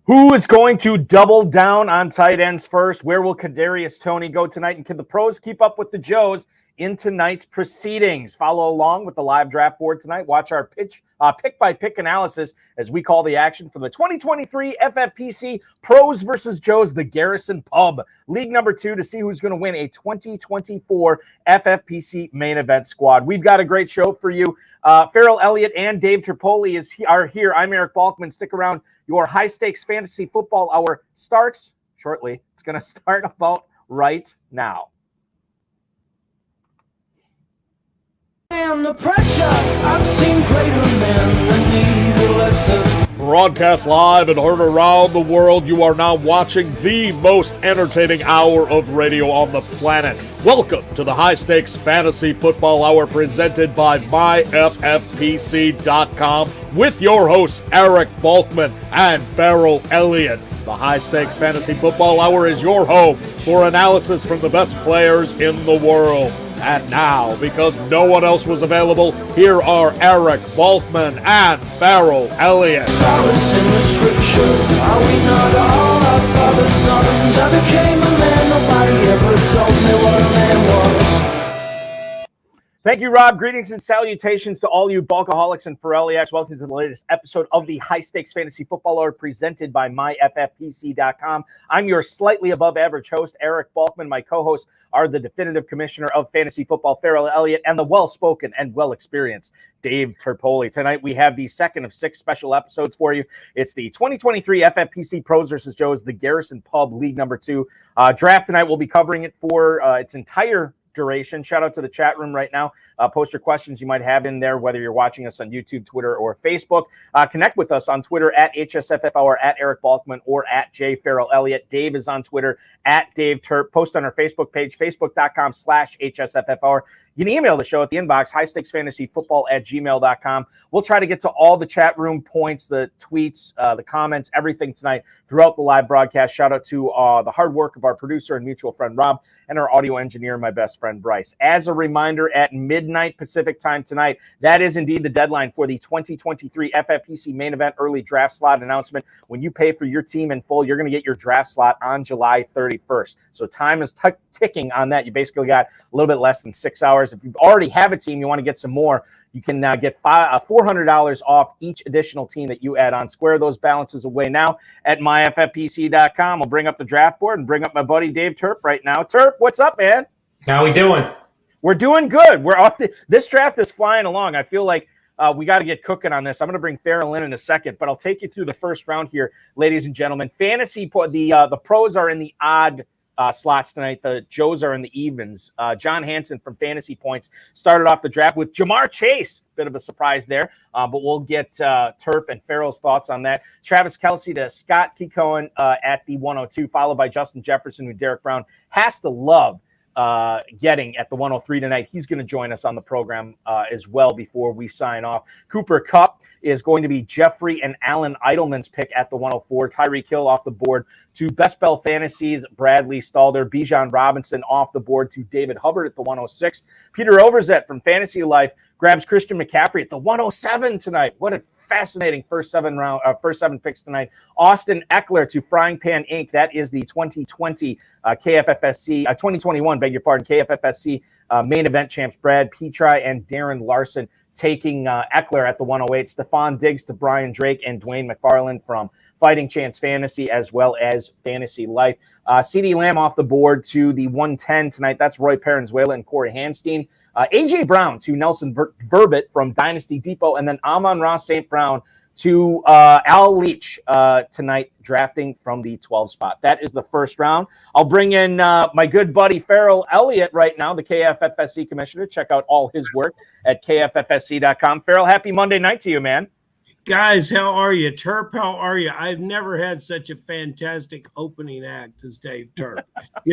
Who is going to double down on tight ends first? Where will Kadarius Toney go tonight? And can the pros keep up with the Joes in tonight's proceedings? Follow along with the live draft board tonight. Watch our pick-by-pick analysis as we call the action from the 2023 FFPC Pros versus Joes, the Garrison Pub, League number 2, to see who's going to win a 2024 FFPC Main Event squad. We've got a great show for you. Farrell Elliott and Dave Tripoli are here. I'm Eric Balkman. Stick around. Your high-stakes fantasy football hour starts shortly. It's going to start about right now. And the pressure, I've seen greater men than me, the lesser. Broadcast live and heard around the world, you are now watching the most entertaining hour of radio on the planet. Welcome to the High Stakes Fantasy Football Hour presented by MyFFPC.com with your hosts Eric Balkman and Farrell Elliott. The High Stakes Fantasy Football Hour is your home for analysis from the best players in the world. And now, because no one else was available, here are Eric Balkman and Farrell Elliott. Solace in the scripture, are we not all our father's sons? I became a man, nobody ever told me what a man was. Thank you, Rob. Greetings and salutations to all you Bulkaholics and Farrelliacs. Welcome to the latest episode of the High Stakes Fantasy Football Hour presented by MyFFPC.com. I'm your slightly above average host, Eric Balkman. My co-hosts are the definitive commissioner of fantasy football, Farrell Elliott, and the well-spoken and well-experienced Dave Tripoli. Tonight, we have the second of 6 special episodes for you. It's the 2023 FFPC Pros versus Joes, the Garrison Pub, League number 2. Draft tonight, we'll be covering it for its entire duration. Shout out to the chat room right now. Post your questions you might have in there, whether you're watching us on YouTube, Twitter, or Facebook. Connect with us on Twitter at HSFFhour, at Eric Balkman, or at J Farrell Elliott. Dave is on Twitter at Dave Turp. Post on our Facebook page, facebook.com/HSFFhour. You can email the show at the inbox, highstakesfantasyfootball@gmail.com. We'll try to get to all the chat room points, the tweets, the comments, everything tonight throughout the live broadcast. Shout out to the hard work of our producer and mutual friend, Rob, and our audio engineer, my best friend, Bryce. As a reminder, at midnight Pacific time tonight, that is indeed the deadline for the 2023 FFPC Main Event early draft slot announcement. When you pay for your team in full, you're going to get your draft slot on July 31st. So time is ticking on that. You basically got a little bit less than 6 hours. If you already have a team, you want to get some more, you can get $400 off each additional team that you add on. Square those balances away now at myffpc.com. I'll bring up the draft board and bring up my buddy Dave Turp right now. Turp, what's up, man? How we doing? We're doing good. This draft is flying along. I feel like we got to get cooking on this. I'm going to bring Farrell in a second, but I'll take you through the first round here, ladies and gentlemen. The pros are in the odd slots tonight. The Joes are in the evens. John Hansen from FantasyPoints started off the draft with Jamar Chase. Bit of a surprise there, but we'll get Turp and Farrell's thoughts on that. Travis Kelce to Scott Kikoen at the 102, followed by Justin Jefferson, who Derek Brown has to love getting at the 103 tonight. He's going to join us on the program as well before we sign off. Cooper Kupp is going to be Jeffrey and Alan Eidelman's pick at the 104. Tyreek Hill off the board to Best Bell Fantasies, Bradley Stalder. Bijan Robinson off the board to David Hubbard at the 106. Peter Overzet from Fantasy Life grabs Christian McCaffrey at the 107 tonight. What a fascinating first seven picks tonight. Austin Eckler to Frying Pan Inc. That is the 2020 KFFSC, 2021, beg your pardon, KFFSC main event champs Brad Petrie and Darren Larson taking Eckler at the 108. Stephon Diggs to Brian Drake and Dwain McFarland from Fighting Chance Fantasy as well as Fantasy Life. CeeDee Lamb off the board to the 110 tonight. That's Roy Parenzuela and Corey Hanstein. A.J. Brown to Nelson Verbit from Dynasty Depot, and then Amon-Ra St. Brown to Al Leach tonight, drafting from the 12 spot. That is the first round. I'll bring in my good buddy Farrell Elliott right now, the KFFSC commissioner. Check out all his work at kffsc.com. Farrell, happy Monday night to you, man. Guys, how are you? Turp, how are you? I've never had such a fantastic opening act as Dave Turp.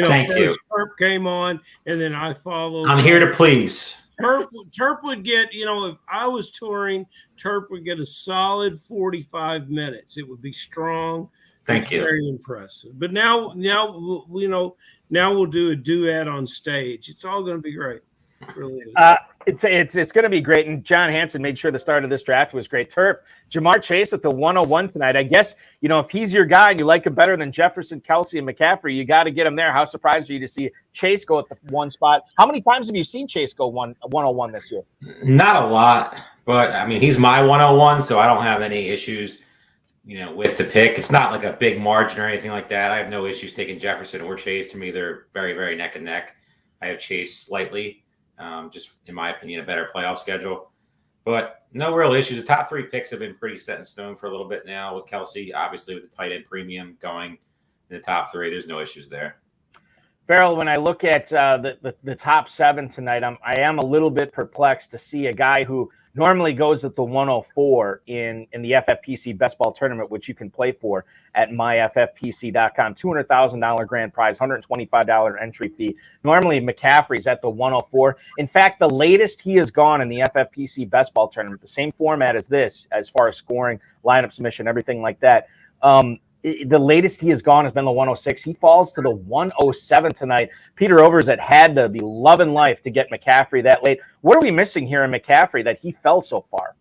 Thank you. Turp came on, and then I followed. I'm here to please. Turp would get, if I was touring, Turp would get a solid 45 minutes. It would be strong. Thank you. Very impressive. But now we'll do a duet on stage. It's all going to be great. It really is. It's going to be great. And John Hansen made sure the start of this draft was great. Terp, Jamar Chase at the 101 tonight. I guess, if he's your guy and you like him better than Jefferson, Kelsey, and McCaffrey, you got to get him there. How surprised are you to see Chase go at the one spot? How many times have you seen Chase go 101 this year? Not a lot, but I mean, he's my 101, so I don't have any issues, with the pick. It's not like a big margin or anything like that. I have no issues taking Jefferson or Chase. To me, they're very, very neck and neck. I have Chase slightly. Just in my opinion, a better playoff schedule, but no real issues. The top 3 picks have been pretty set in stone for a little bit now with Kelsey, obviously with the tight end premium going in the top 3. There's no issues there. Farrell, when I look at the top 7 tonight, I am a little bit perplexed to see a guy who normally goes at the 104 in the FFPC Best Ball Tournament, which you can play for at myffpc.com. $200,000 grand prize, $125 entry fee. Normally, McCaffrey's at the 104. In fact, the latest he has gone in the FFPC Best Ball Tournament, the same format as this, as far as scoring, lineup submission, everything like that, the latest he has gone has been the 106. He falls to the 107 tonight. Peter Overzet had to be loving life to get McCaffrey that late. What are we missing here in McCaffrey that he fell so far?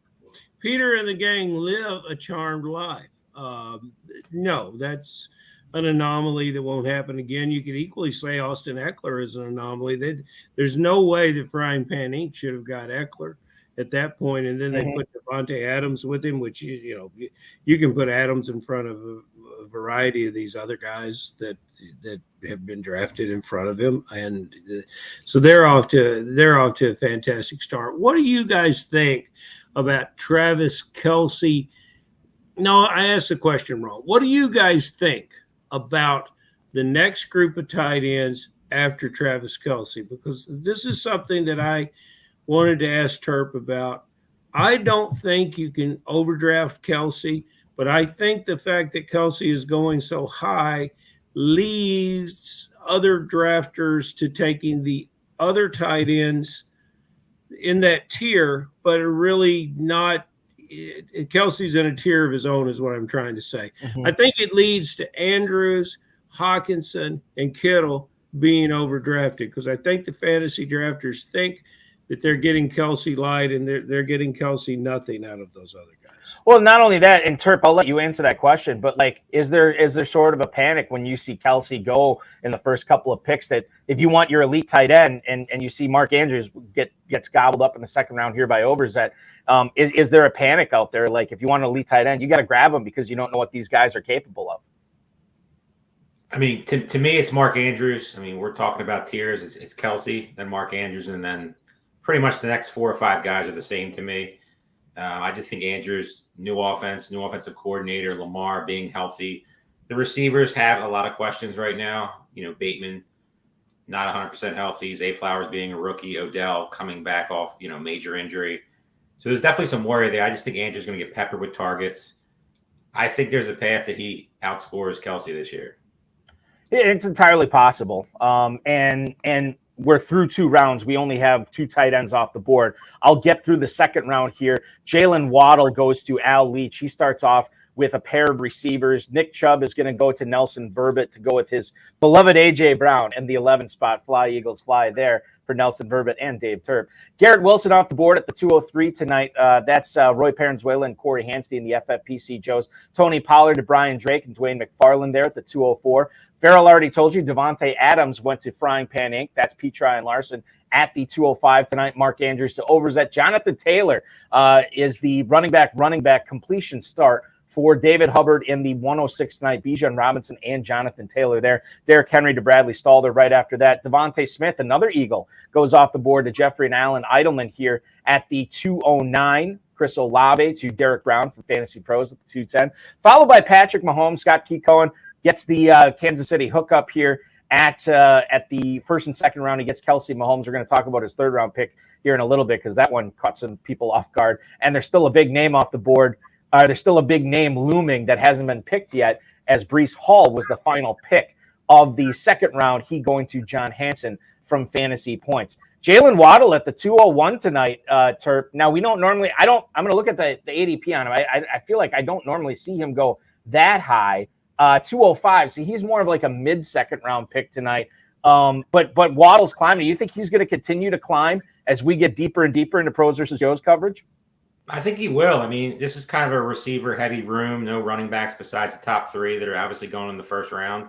Peter and the gang live a charmed life. No, that's an anomaly that won't happen again. You could equally say Austin Eckler is an anomaly. There's no way that Frying Pan Inc. should have got Eckler at that point, and then they put Devontae Adams with him, which you can put Adams in front of a variety of these other guys that have been drafted in front of him, and so they're off to a fantastic start. What do you guys think about Travis Kelce? No, I asked the question wrong. What do you guys think about the next group of tight ends after Travis Kelce? Because this is something that I wanted to ask Terp about. I don't think you can overdraft Kelce, but I think the fact that Kelce is going so high leaves other drafters to taking the other tight ends in that tier, but are really not. Kelce's in a tier of his own is what I'm trying to say. I think it leads to Andrews, Hawkinson, and Kittle being overdrafted because I think the fantasy drafters think that they're getting Kelce light and they're getting Kelce nothing out of those other guys. Well, not only that, and Terp, I'll let you answer that question, but is there sort of a panic when you see Kelce go in the first couple of picks that if you want your elite tight end and you see Mark Andrews gets gobbled up in the second round here by Overzet, is there a panic out there? Like if you want an elite tight end, you got to grab them because you don't know what these guys are capable of. I mean, to me, it's Mark Andrews. I mean, we're talking about tiers. It's Kelce, then Mark Andrews, and then pretty much the next 4 or 5 guys are the same to me. I just think Andrews, new offense, new offensive coordinator, Lamar being healthy. The receivers have a lot of questions right now. Bateman, not 100% healthy. Zay Flowers being a rookie. Odell coming back off, major injury. So there's definitely some worry there. I just think Andrews going to get peppered with targets. I think there's a path that he outscores Kelce this year. It's entirely possible. And we're through 2 rounds. We only have 2 tight ends off the board. I'll get through the second round here. Jalen Waddle goes to Al Leach. He starts off with a pair of receivers. Nick Chubb is going to go to Nelson Verbit to go with his beloved A.J. Brown and the 11th spot. Fly, Eagles, fly there for Nelson Verbit and Dave Turp. Garrett Wilson off the board at the 203 tonight. That's Roy Parenzuela and Corey Hansty in the FFPC Joes. Tony Pollard to Brian Drake and Dwain McFarland there at the 204. Farrell already told you Devontae Adams went to Frying Pan Inc. That's Petra and Larson at the 205 tonight. Mark Andrews to Overzet. Jonathan Taylor is the running back completion start for David Hubbard in the 106 tonight. Bijan Robinson and Jonathan Taylor there. Derrick Henry to Bradley Stalder right after that. Devontae Smith, another Eagle, goes off the board to Jeffrey and Allen Eidelman here at the 209. Chris Olave to Derek Brown from Fantasy Pros at the 210. Followed by Patrick Mahomes. Scott Key-Cohen gets the Kansas City hookup here at the first and second round. He gets Kelce Mahomes. We're going to talk about his third round pick here in a little bit because that one caught some people off guard. And there's still a big name off the board. There's still a big name looming that hasn't been picked yet, as Breece Hall was the final pick of the second round. He going to John Hansen from Fantasy Points. Jalen Waddle at the 201 tonight, Terp. Now, we don't normally – I'm going to look at the ADP on him. I feel like I don't normally see him go that high. 205. So he's more of like a mid-second round pick tonight. But Waddle's climbing. Do you think he's going to continue to climb as we get deeper and deeper into Pros versus Joe's coverage? I think he will. I mean, this is kind of a receiver-heavy room. No running backs besides the top three that are obviously going in the first round.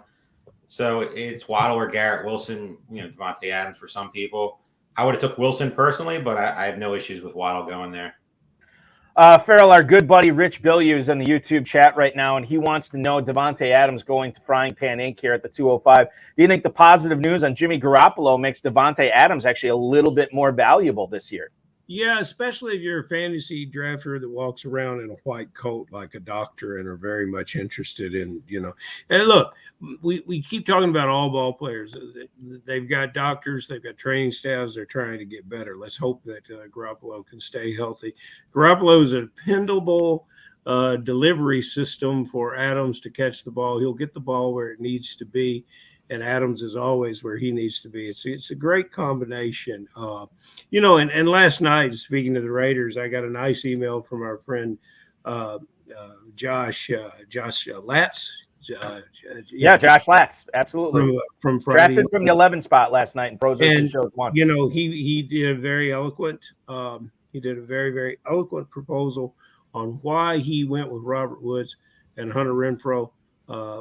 So it's Waddle or Garrett Wilson, Devontae Adams for some people. I would have took Wilson personally, but I have no issues with Waddle going there. Farrell, our good buddy Rich Billieu is in the YouTube chat right now, and he wants to know Devontae Adams going to Frying Pan Inc. here at the 205. Do you think the positive news on Jimmy Garoppolo makes Devontae Adams actually a little bit more valuable this year? Yeah, especially if you're a fantasy drafter that walks around in a white coat like a doctor and are very much interested in, And look, we keep talking about all ball players. They've got doctors, they've got training staffs, they're trying to get better. Let's hope that Garoppolo can stay healthy. Garoppolo is a dependable delivery system for Adams to catch the ball. He'll get the ball where it needs to be. And Adams is always where he needs to be. It's a great combination. And last night, speaking to the Raiders, I got a nice email from our friend Josh Latz. Josh Latz, absolutely. From Friday. Drafted from the 11th spot last night in Pros versus Shows 1. He did a very eloquent very, very eloquent proposal on why he went with Robert Woods and Hunter Renfrow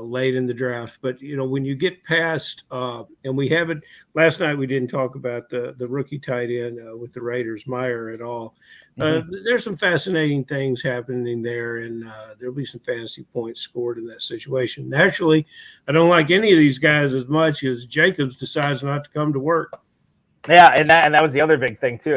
late in the draft. But, when you get past, and we haven't, last night we didn't talk about the rookie tight end with the Raiders, Meyer, at all. There's some fascinating things happening there, and there'll be some fantasy points scored in that situation. Naturally, I don't like any of these guys as much as Jacobs decides not to come to work. Yeah, and that was the other big thing, too.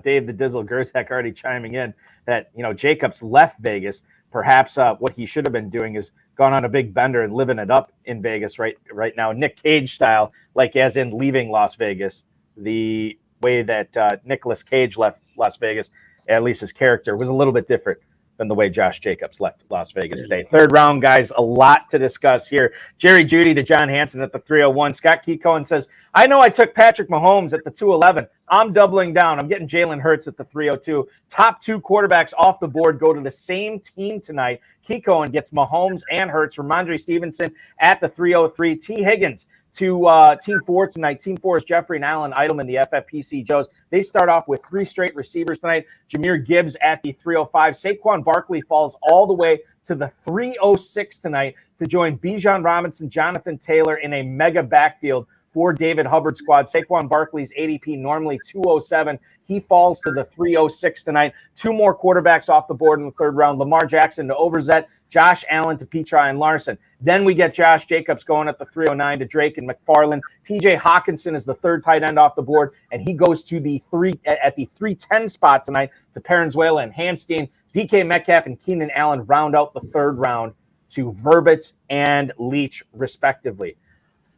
Dave the Dizzle Gerzak already chiming in that, Jacobs left Vegas. Perhaps what he should have been doing is gone on a big bender and living it up in Vegas right now, Nick Cage style, like as in leaving Las Vegas, the way that Nicolas Cage left Las Vegas, at least his character was a little bit different than the way Josh Jacobs left Las Vegas today. Third round, guys, a lot to discuss here. Jerry Jeudy to John Hansen at the 301. Scott Keycohen says, I know I took Patrick Mahomes at the 211. I'm doubling down. I'm getting Jalen Hurts at the 302. Top two quarterbacks off the board go to the same team tonight. Keycohen gets Mahomes and Hurts. Ramondre Stevenson at the 303. T. Higgins to Team 4 tonight. Team 4 is Jeffrey and Allen Edelman, the FFPC Joes. They start off with three straight receivers tonight. Jameer Gibbs at the 305. Saquon Barkley falls all the way to the 306 tonight to join Bijan Robinson, Jonathan Taylor in a mega backfield for David Hubbard's squad. Saquon Barkley's ADP normally 207. He falls to the 306 tonight. Two more quarterbacks off the board in the third round. Lamar Jackson to Overzet, Josh Allen to Petri and Larson. Then we get Josh Jacobs going at the 309 to Drake and McFarland. TJ Hawkinson is the third tight end off the board, and he goes to the 310 spot tonight to Parenzuela and Hamstein. DK Metcalf and Keenan Allen round out the third round to Verbitz and Leach, respectively.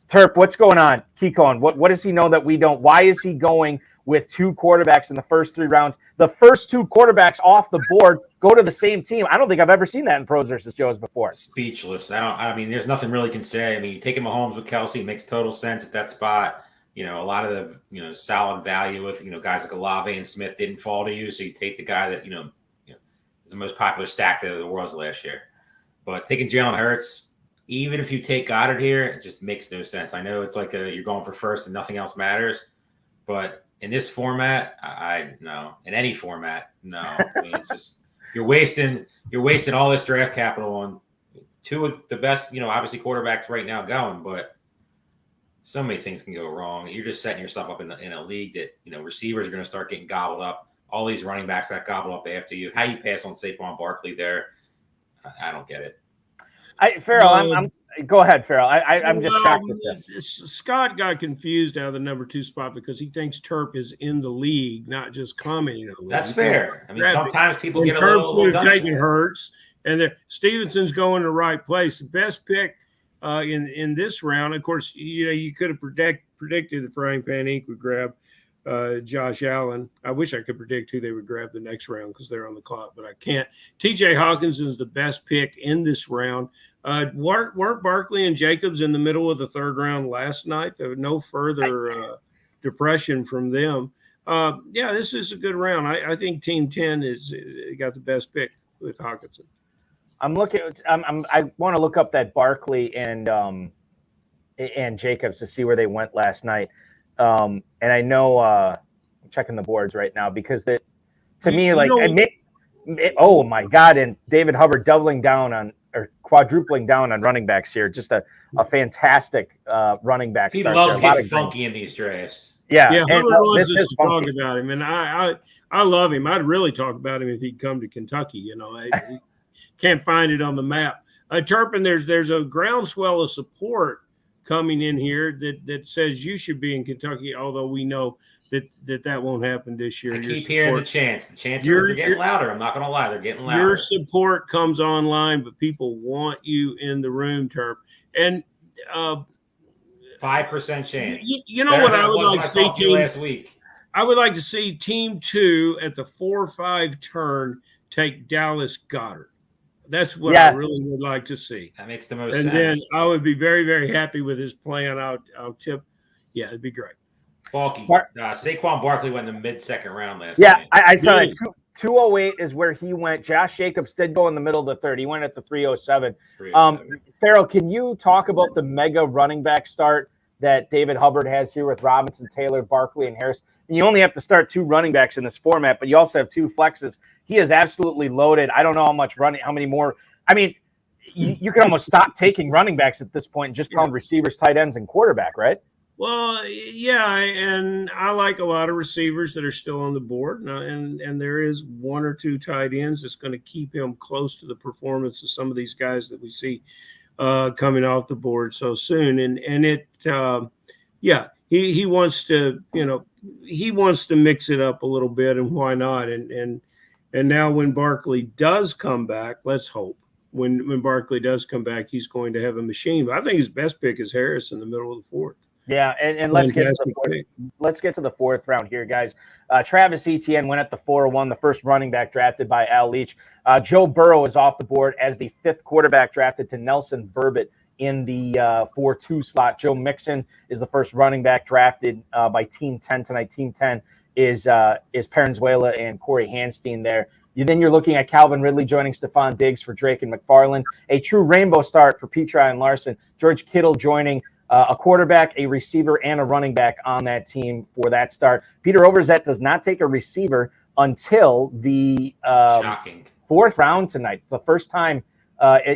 Terp, what's going on? Keycohen, what does he know that we don't? Why is he going with two quarterbacks in the first three rounds? The first two quarterbacks off the board go to the same team. I don't think I've ever seen that in Pros versus Joes before. Speechless. I mean, there's nothing really can say. I mean, taking Mahomes with Kelsey makes total sense at that spot. A lot of the, solid value with, guys like Olave and Smith didn't fall to you. So you take the guy that, is the most popular stack that there was last year. But taking Jalen Hurts, even if you take Goddard here, it just makes no sense. I know it's like you're going for first and nothing else matters, but in this format, no. In any format, no. I mean, it's just you're wasting all this draft capital on two of the best, obviously quarterbacks right now going, but so many things can go wrong. You're just setting yourself up in a league that receivers are going to start getting gobbled up. All these running backs got gobbled up after you. How you pass on Saquon Barkley there? I don't get it. Farrell, go ahead, Farrell. I'm just shocked at this. Scott got confused out of the number 2 spot because he thinks Terp is in the league, not just commenting on the league. That's fair. I mean, sometimes people get a Terps little would have taken Hurts, and Stevenson's going the right place. The best pick in this round, of course, you could have predicted the Frying Pan Inc. would grab Josh Allen. I wish I could predict who they would grab the next round because they're on the clock, but I can't. TJ Hawkinson is the best pick in this round. Weren't Barkley and Jacobs in the middle of the third round last night? There was no further depression from them. This is a good round. I think Team 10 got the best pick with Hawkinson. I want to look up that Barkley and and Jacobs to see where they went last night. And I know I'm checking the boards right now because to me, like, oh my God, and David Hubbard doubling down on or quadrupling down on running backs here. Just a fantastic running back. He start loves there. getting funky in these drafts. Yeah, Yeah, and Hubbard wants this us to talk about him, and I love him. I'd really talk about him if he'd come to Kentucky. You know, I can't find it on the map. Turpin, there's a groundswell of support coming in here that says you should be in Kentucky, although we know that won't happen this year. I keep hearing the chants. The chants are getting louder. I'm not going to lie. They're getting louder. Your support comes online, but people want you in the room, Terp. And 5% chance. You know what I would like to see, team? Last week. I would like to see Team 2 at the 4-5 turn take Dallas Goedert. That's what I really would like to see. That makes the most sense. And then I would be very, very happy with his plan. I'll tip. Yeah, it'd be great. Bulky. Saquon Barkley went in the mid-second round last night. I saw it. 208 is where he went. Josh Jacobs did go in the middle of the third. He went at the 307. Farrell, can you talk about the mega running back start that David Hubbard has here with Robinson, Taylor, Barkley, and Harris? And you only have to start 2 running backs in this format, but you also have 2 flexes. He is absolutely loaded. I don't know how many more. I mean, you can almost stop taking running backs at this point and just call them receivers, tight ends, and quarterback, right? Well, yeah, and I like a lot of receivers that are still on the board, and there is 1 or 2 tight ends that's going to keep him close to the performance of some of these guys that we see coming off the board so soon. And it, he wants to, he wants to mix it up a little bit, and why not? And now when Barkley does come back, let's hope when Barkley does come back, he's going to have a machine. But I think his best pick is Harris in the middle of the 4th. Yeah, and let's get to the 4th round here, guys. Travis Etienne went at the 401, the first running back drafted by Al Leach. Joe Burrow is off the board as the 5th quarterback drafted to Nelson Verbit in the 4-2 slot. Joe Mixon is the first running back drafted by Team 10 tonight. Team 10 is Parenzuela and Corey Hanstein there. Then you're looking at Calvin Ridley joining Stephon Diggs for Drake and McFarland. A true rainbow start for Petri and Larson. George Kittle joining a quarterback, a receiver, and a running back on that team for that start. Peter Overzet does not take a receiver until the 4th round tonight. It's the first time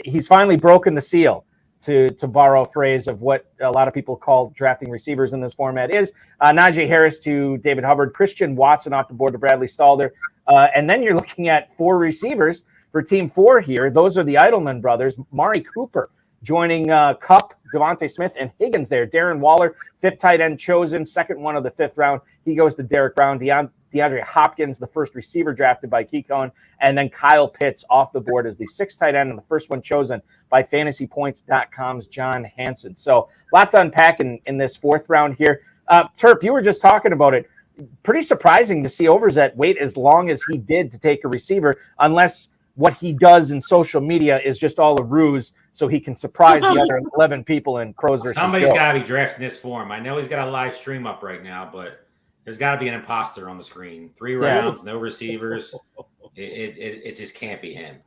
he's finally broken the seal, to borrow a phrase of what a lot of people call drafting receivers in this format is. Najee Harris to David Hubbard, Christian Watson off the board to Bradley Stalder. And then you're looking at 4 receivers for Team 4 here. Those are the Edelman brothers. Mari Cooper joining Kupp, Devontae Smith, and Higgins there. Darren Waller, 5th tight end chosen, 2nd one of the 5th round. He goes to Derek Brown. DeAndre Hopkins, the first receiver drafted by Keekone, and then Kyle Pitts off the board as the 6th tight end and the first one chosen by FantasyPoints.com's John Hansen. So a lot to unpack in this 4th round here. Terp, you were just talking about it. Pretty surprising to see Overzet wait as long as he did to take a receiver, unless what he does in social media is just all a ruse so he can surprise the other 11 people in Pros versus Somebody's got to be drafting this for him. I know he's got a live stream up right now, but there's got to be an imposter on the screen. 3 rounds, no receivers. It just can't be him.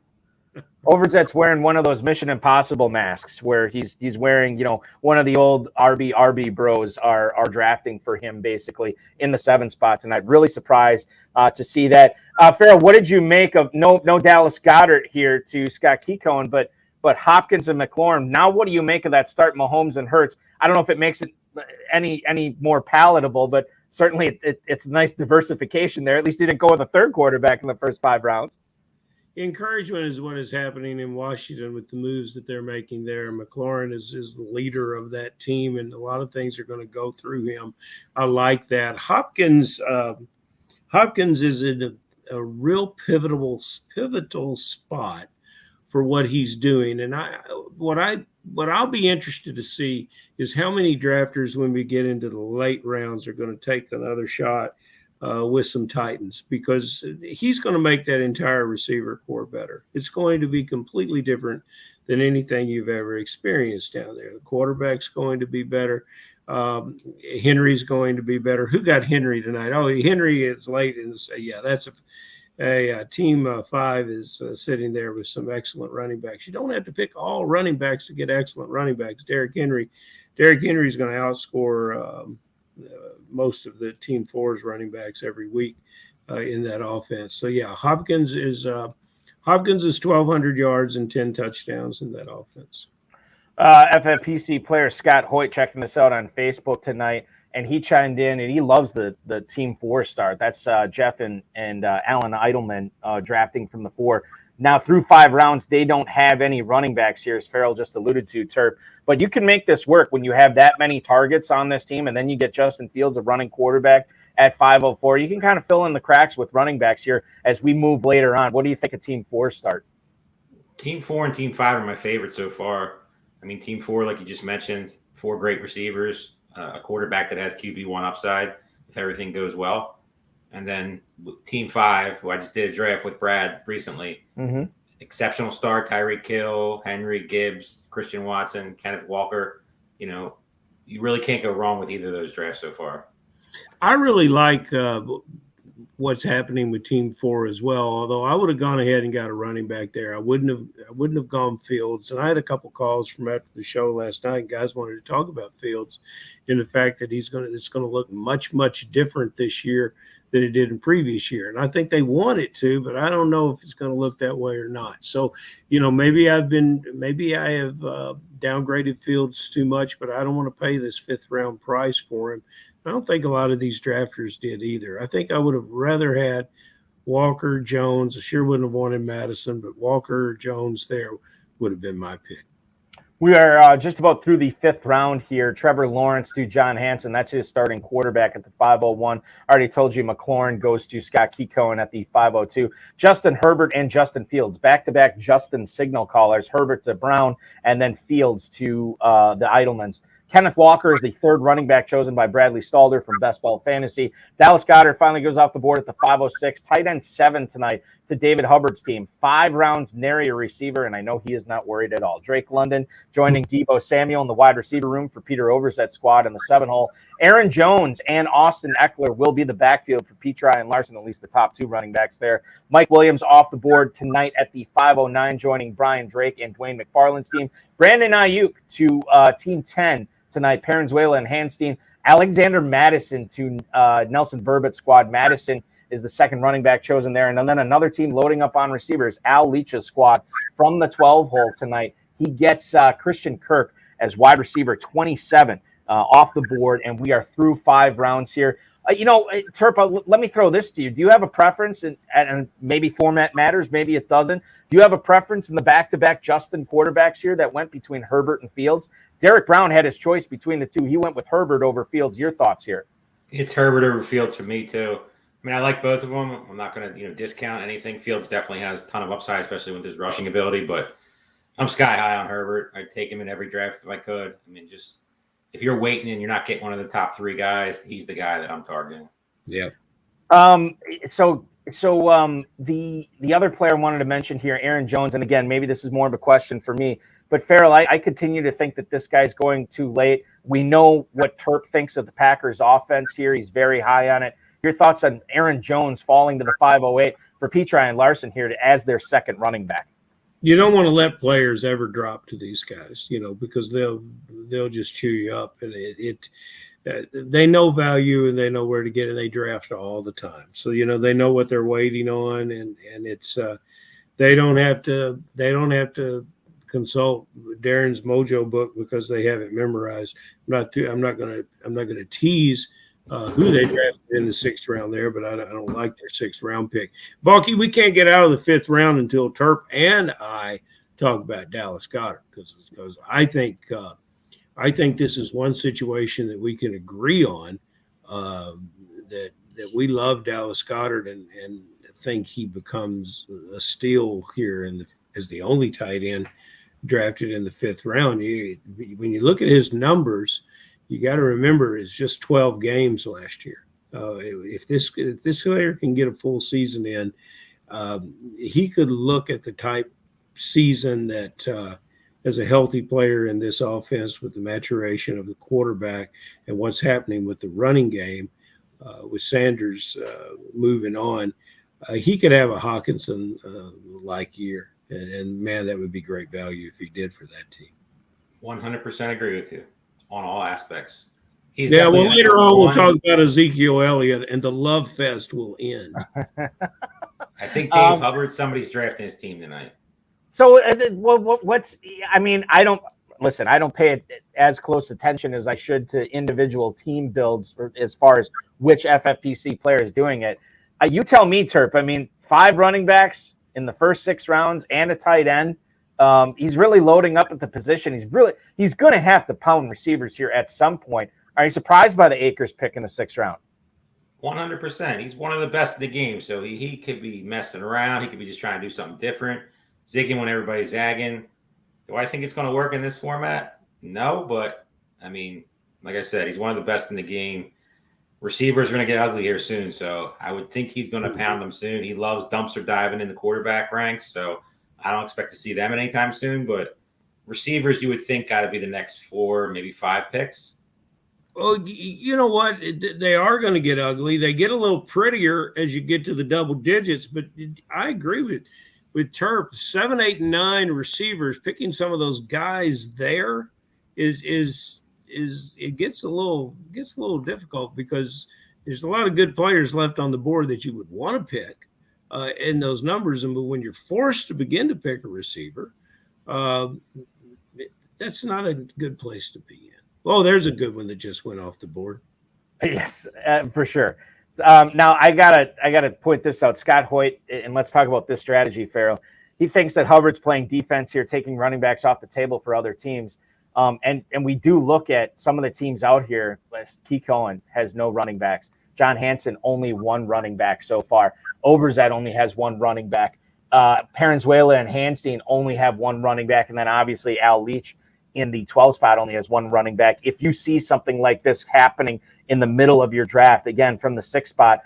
Overzet's wearing one of those Mission Impossible masks where he's wearing, one of the old RB bros are drafting for him basically in the 7th spot tonight. Really surprised to see that. Farrell, what did you make of no Dallas Goedert here to Scott Keekone, but Hopkins and McLaurin? Now, what do you make of that start, Mahomes and Hurts? I don't know if it makes it any more palatable, but certainly it's a nice diversification there. At least he didn't go with a 3rd quarterback in the first 5 rounds. Encouragement is what is happening in Washington with the moves that they're making there. McLaurin is the leader of that team, and a lot of things are going to go through him. I like that. Hopkins is in a real pivotal spot for what he's doing. And what I'll be interested to see is how many drafters, when we get into the late rounds, are going to take another shot with some Titans, because he's going to make that entire receiver core better. It's going to be completely different than anything you've ever experienced down there. The quarterback's going to be better. Henry's going to be better. Who got Henry tonight? Oh, Henry is late. And that's a team 5 is sitting there with some excellent running backs. You don't have to pick all running backs to get excellent running backs. Derrick Henry Derrick Henry is going to outscore most of the Team 4's running backs every week in that offense. So yeah, Hopkins is 1,200 yards and 10 touchdowns in that offense. FFPC player Scott Hoyt checking this out on Facebook tonight, and he chimed in and he loves the Team 4 start. That's Jeff and Alan Eidelman drafting from the 4. Now through 5 rounds, they don't have any running backs here, as Farrell just alluded to, Terp. But you can make this work when you have that many targets on this team, and then you get Justin Fields, a running quarterback, at 504. You can kind of fill in the cracks with running backs here as we move later on. What do you think of Team 4 start? Team 4 and Team 5 are my favorites so far. I mean, Team 4, like you just mentioned, 4 great receivers, a quarterback that has QB1 upside if everything goes well. And then Team 5, who I just did a draft with Brad recently, exceptional start, Tyreek Hill, Henry, Gibbs, Christian Watson, Kenneth Walker. You know, you really can't go wrong with either of those drafts so far. I really like what's happening with Team 4 as well. Although I would have gone ahead and got a running back there, I wouldn't have gone Fields. And I had a couple calls from after the show last night. Guys wanted to talk about Fields and the fact that it's going to look much different this year than it did in previous year. And I think they want it to, but I don't know if it's going to look that way or not. So, you know, maybe I have downgraded Fields too much, but I don't want to pay this 5th round price for him. I don't think a lot of these drafters did either. I think I would have rather had Walker, Jones. I sure wouldn't have wanted Madison, but Walker, Jones there would have been my pick. We are just about through the 5th round here. Trevor Lawrence to John Hansen. That's his starting quarterback at the 501. I already told you McLaurin goes to Scott Keycohen at the 502. Justin Herbert and Justin Fields, back-to-back Justin signal callers. Herbert to Brown, and then Fields to the Eidelmans. Kenneth Walker is the 3rd running back chosen by Bradley Stalder from Best Ball Fantasy. Dallas Goedert finally goes off the board at the 506. Tight end 7 tonight to David Hubbard's team. 5 rounds, nary a receiver, and I know he is not worried at all. Drake London joining Deebo Samuel in the wide receiver room for Peter Overzet squad in the 7 hole. Aaron Jones and Austin Eckler will be the backfield for Petri and Larson, at least the top 2 running backs there. Mike Williams off the board tonight at the 509, joining Brian Drake and Dwain McFarland's team. Brandon Ayuk to team 10 tonight, Parenzuela and Hanstein. Alexander Madison to Nelson Verbett's squad. Madison is the 2nd running back chosen there. And then another team loading up on receivers, Al Leach's squad from the 12 hole tonight. He gets Christian Kirk as wide receiver 27 off the board, and we are through 5 rounds here. Terpa, let me throw this to you. Do you have a preference, and maybe format matters, maybe it doesn't? Do you have a preference in the back-to-back Justin quarterbacks here that went between Herbert and Fields? Derek Brown had his choice between the 2. He went with Herbert over Fields. Your thoughts here? It's Herbert over Fields for me too. I mean, I like both of them. I'm not going to discount anything. Fields definitely has a ton of upside, especially with his rushing ability. But I'm sky high on Herbert. I'd take him in every draft if I could. I mean, just if you're waiting and you're not getting one of the top 3 guys, he's the guy that I'm targeting. Yeah. So the other player I wanted to mention here, Aaron Jones, and again, maybe this is more of a question for me, but Farrell, I continue to think that this guy's going too late. We know what Terp thinks of the Packers offense here. He's very high on it. Your thoughts on Aaron Jones falling to the 508 for Petri and Larson here as their 2nd running back? You don't want to let players ever drop to these guys, because they'll just chew you up, and they know value and they know where to get it. They draft all the time, so they know what they're waiting on, and it's they don't have to consult Darren's Mojo book because they have it memorized. I'm not gonna tease who they drafted in the 6th round there, but I don't like their 6th round pick. Balky, we can't get out of the 5th round until Terp and I talk about Dallas Goedert because I think this is one situation that we can agree on that we love Dallas Goedert and think he becomes a steal here as the only tight end drafted in the 5th round. When you look at his numbers, you got to remember it's just 12 games last year. If this player can get a full season in, he could look at the type season that as a healthy player in this offense with the maturation of the quarterback and what's happening with the running game with Sanders moving on, he could have a Hawkinson-like year. And man, that would be great value if he did for that team. 100% agree with you. on all aspects. He's Yeah, well, definitely later on we'll one. talk about Ezekiel Elliott, and the love fest will end. I think Dave Hubbard, somebody's drafting his team tonight. So, what's? I mean, I don't pay as close attention as I should to individual team builds as far as which FFPC player is doing it. You tell me, Terp. I mean, 5 running backs in the first 6 rounds and a tight end. He's really loading up at the position. He's going to have to pound receivers here at some point. Are you surprised by the Akers pick in the 6th round? 100%. He's one of the best in the game. So he could be messing around. He could be just trying to do something different, zigging when everybody's zagging. Do I think it's going to work in this format? No, but I mean, like I said, he's one of the best in the game. Receivers are going to get ugly here soon, so I would think he's going to pound them soon. He loves dumpster diving in the quarterback ranks, so I don't expect to see them anytime soon. But receivers, you would think, got to be the next 4, maybe 5 picks. Well, you know what? They are going to get ugly. They get a little prettier as you get to the double digits, but I agree with Terp. 7, 8, and 9 receivers, picking some of those guys there is it gets a little difficult because there's a lot of good players left on the board that you would want to pick in those numbers. And when you're forced to begin to pick a receiver, that's not a good place to be in. Oh, there's a good one that just went off the board. Yes, for sure. Now I gotta point this out. Scott Hoyt, and let's talk about this strategy, Farrell. He thinks that Hubbard's playing defense here, taking running backs off the table for other teams. And we do look at some of the teams out here. Key Cohen has no running backs. John Hansen only 1 running back so far. Overzet only has 1 running back. Parenzuela and Hanstein only have 1 running back, and then obviously Al Leach in the 12 spot only has 1 running back. If you see something like this happening in the middle of your draft, again, from the 6th spot,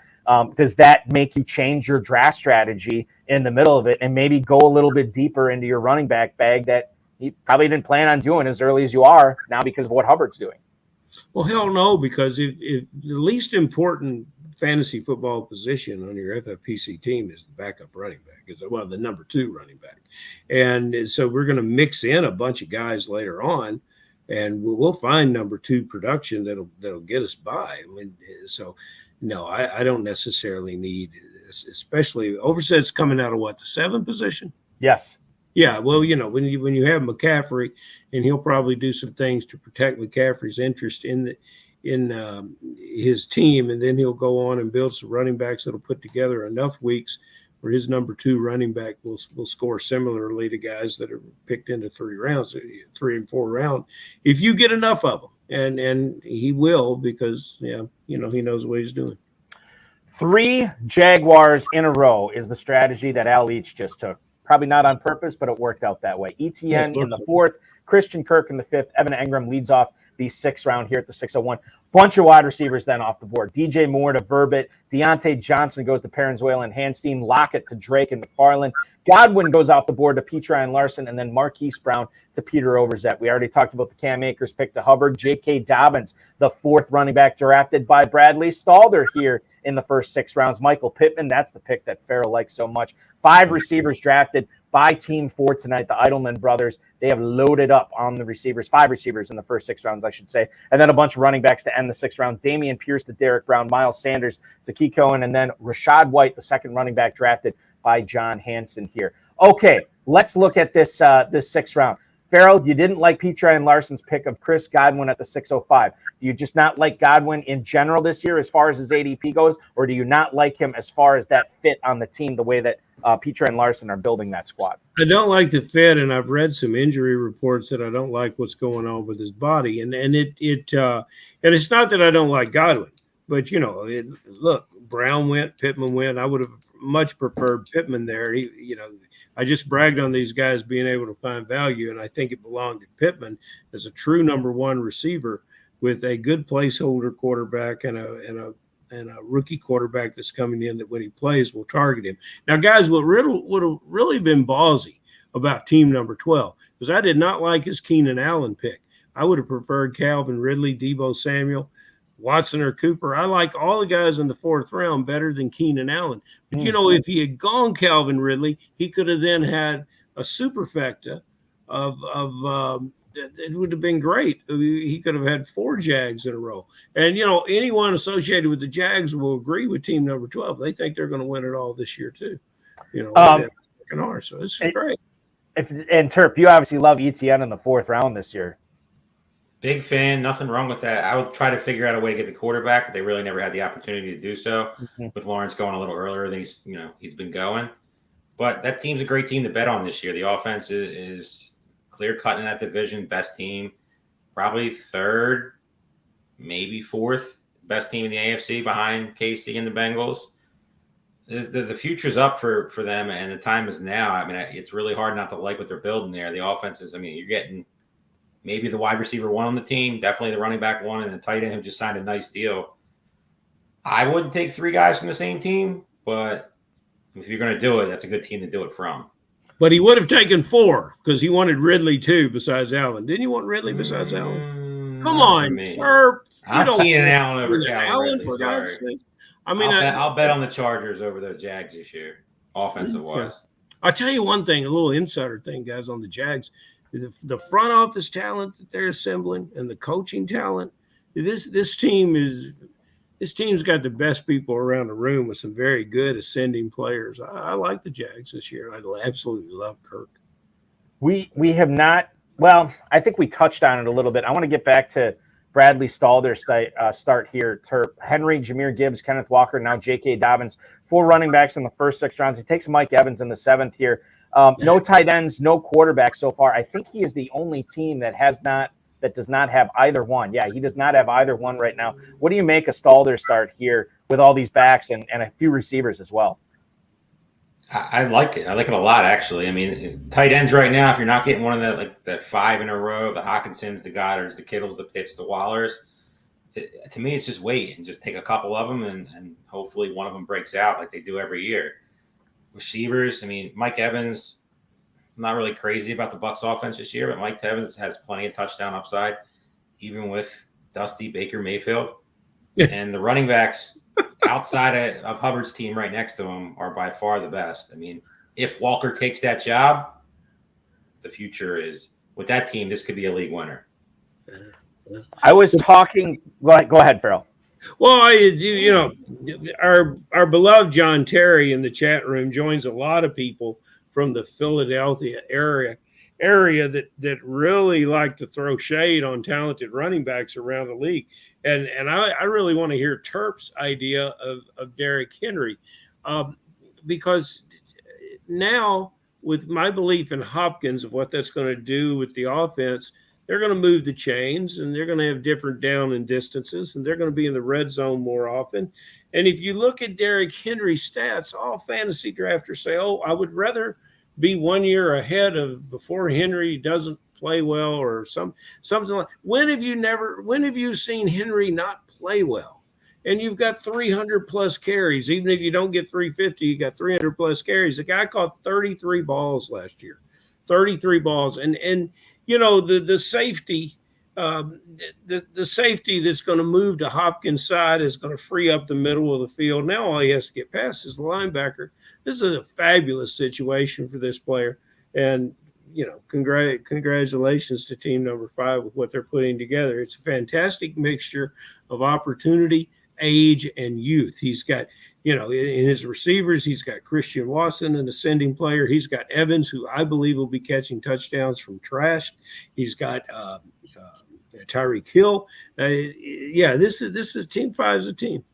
does that make you change your draft strategy in the middle of it and maybe go a little bit deeper into your running back bag that you probably didn't plan on doing as early as you are now because of what Hubbard's doing? Well, hell no, because if the least important fantasy football position on your FFPC team is the backup running back, is the number 2 running back. And so we're going to mix in a bunch of guys later on, and we'll find number 2 production that'll get us by. So no, I don't necessarily need, especially Overzet's coming out of the 7 position. Yes. Yeah, well, when you have McCaffrey, and he'll probably do some things to protect McCaffrey's interest in his team, and then he'll go on and build some running backs that'll put together enough weeks where his number 2 running back will score similarly to guys that are picked into 3 rounds, 3 and 4 round, if you get enough of them, and he will, because he knows what he's doing. 3 Jaguars in a row is the strategy that Al Leach just took. Probably not on purpose, but it worked out that way. ETN in the 4th, Christian Kirk in the 5th, Evan Engram leads off the 6th round here at the 601. Bunch of wide receivers then off the board. DJ Moore to Verbit. Deontay Johnson goes to Parenzuela and Hanstein. Lockett to Drake and McFarland. Godwin goes off the board to Petri and Larson, and then Marquise Brown to Peter Overzet. We already talked about the Cam Akers pick to Hubbard. J.K. Dobbins, the 4th running back drafted by Bradley Stalder here in the first 6 rounds. Michael Pittman, that's the pick that Farrell likes so much. 5 receivers drafted by Team 4 tonight, the Edelman brothers. They have loaded up on the receivers, 5 receivers in the first 6 rounds, I should say. And then a bunch of running backs to end the 6th round. Damian Pierce to Derek Brown, Miles Sanders to Key Cohen, and then Rashad White, the 2nd running back drafted by John Hansen here. Okay, let's look at this 6th round. Farrell, you didn't like Petri and Larson's pick of Chris Godwin at the 605. Do you just not like Godwin in general this year as far as his ADP goes, or do you not like him as far as that fit on the team, the way that Petri and Larson are building that squad? I don't like the fit, and I've read some injury reports that I don't like what's going on with his body, and it's not that I don't like Godwin, but look, Brown went, Pittman went. I would have much preferred Pittman there. I just bragged on these guys being able to find value, and I think it belonged to Pittman as a true number 1 receiver with a good placeholder quarterback and a rookie quarterback that's coming in that when he plays will target him. Now, guys, what would have really been ballsy about team number 12, because I did not like his Keenan Allen pick. I would have preferred Calvin Ridley, Deebo Samuel, Watson or Cooper. I like all the guys in the 4th round better than Keenan Allen. But, if he had gone Calvin Ridley, he could have then had a superfecta of it would have been great. He could have had 4 Jags in a row. And, anyone associated with the Jags will agree with team number 12. They think they're going to win it all this year, too. So this is great. And Terp, you obviously love ETN in the 4th round this year. Big fan. Nothing wrong with that. I would try to figure out a way to get the quarterback, but they really never had the opportunity to do so. With Lawrence going a little earlier than he's been going. But that team's a great team to bet on this year. The offense is clear-cut in that division, best team, probably 3rd, maybe 4th best team in the AFC behind KC and the Bengals. The future's up for them, and the time is now. I mean, it's really hard not to like what they're building there. The offense is, you're getting maybe the wide receiver 1 on the team, definitely the running back 1, and the tight end who just signed a nice deal. I wouldn't take 3 guys from the same team, but if you're going to do it, that's a good team to do it from. But he would have taken 4 because he wanted Ridley too besides Allen. Didn't you want Ridley besides Allen? Come on, sir. I'm Keenan Allen over Calvin Ridley. Sorry. I'll bet on the Chargers over the Jags this year, offensive-wise. I'll tell you one thing, a little insider thing, guys, on the Jags. The front office talent that they're assembling and the coaching talent, this team's got the best people around the room with some very good ascending players. I like the Jags this year. I absolutely love Kirk. We have not. Well, I think we touched on it a little bit. I want to get back to Bradley Stalder start here. Henry, Jahmyr Gibbs, Kenneth Walker, now J.K. Dobbins. 4 running backs in the first 6 rounds. He takes Mike Evans in the 7th here. No tight ends, no quarterback so far. I think he is the only team that does not have either one. Yeah, he does not have either one right now. What do you make a Stalder start here with all these backs and a few receivers as well? I like it. I like it a lot, actually. Tight ends right now, if you're not getting one of the 5 in a row, the Hawkinsons, the Goddards, the Kittles, the Pitts, the Wallers, to me, it's just wait and just take a couple of them and hopefully one of them breaks out like they do every year. Receivers, Mike Evans, I'm not really crazy about the Bucs offense this year, but Mike Evans has plenty of touchdown upside, even with Dusty Baker Mayfield. And the running backs outside of Hubbard's team right next to him are by far the best. If Walker takes that job, the future is with that team, this could be a league winner. I was talking. Go ahead, Farrell. Well, our beloved John Terry in the chat room joins a lot of people from the Philadelphia area that really like to throw shade on talented running backs around the league. And I really want to hear Terp's idea of Derrick Henry because now with my belief in Hopkins of what that's going to do with the offense, they're going to move the chains and they're going to have different down and distances and they're going to be in the red zone more often. And if you look at Derrick Henry's stats, all fantasy drafters say, I would rather be 1 year ahead of before Henry doesn't play well or something like. When have you seen Henry not play well? And you've got 300 plus carries. Even if you don't get 350, you got 300 plus carries. The guy caught 33 balls last year, 33 balls. And the safety, the safety that's going to move to Hopkins' side is going to free up the middle of the field. Now all he has to get past is the linebacker. This is a fabulous situation for this player. And, congratulations to team number 5 with what they're putting together. It's a fantastic mixture of opportunity, age, and youth. He's got, in his receivers, he's got Christian Watson, an ascending player. He's got Evans, who I believe will be catching touchdowns from trash. He's got Tyreek Hill. This is team 5 is a team.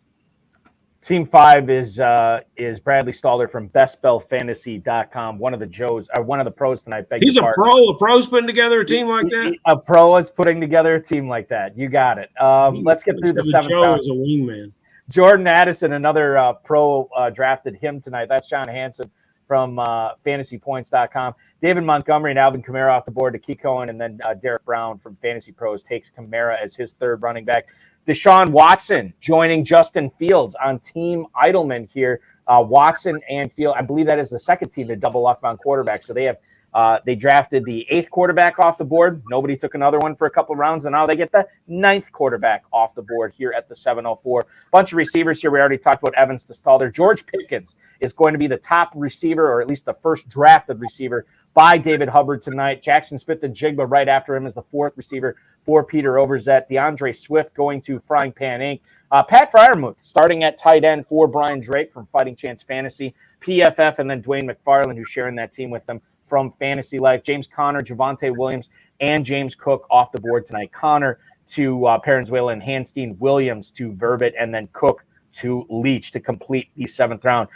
Team 5 is Bradley Stalder from bestbellfantasy.com. One of the pros tonight. He's a pro. A pro's putting together a team like that. A pro is putting together a team like that. You got it. Let's get through the 7th round. As a wingman. Jordan Addison, another pro, drafted him tonight. That's John Hansen from FantasyPoints.com. David Montgomery and Alvin Kamara off the board to Key Cohen, and then Derek Brown from FantasyPros takes Kamara as his 3rd running back. Deshaun Watson joining Justin Fields on Team Idleman here. Watson and Fields, I believe that is the second team to double up on quarterback. So they have They drafted the 8th quarterback off the board. Nobody took another one for a couple of rounds, and now they get the 9th quarterback off the board here at the 704. Bunch of receivers here. We already talked about Evans to Stalder. George Pickens is going to be the top receiver, or at least the first drafted receiver by David Hubbard tonight. Jackson Smith-Njigba right after him as the 4th receiver for Peter Overzet. DeAndre Swift going to Frying Pan Inc. Pat Freiermuth starting at tight end for Brian Drake from Fighting Chance Fantasy. PFF, and then Dwain McFarland, who's sharing that team with them from Fantasy Life. James Conner, Javonte Williams, and James Cook off the board tonight. Conner to Parenzuela and Hanstein, Williams to Verbit, and then Cook to Leach to complete the 7th round.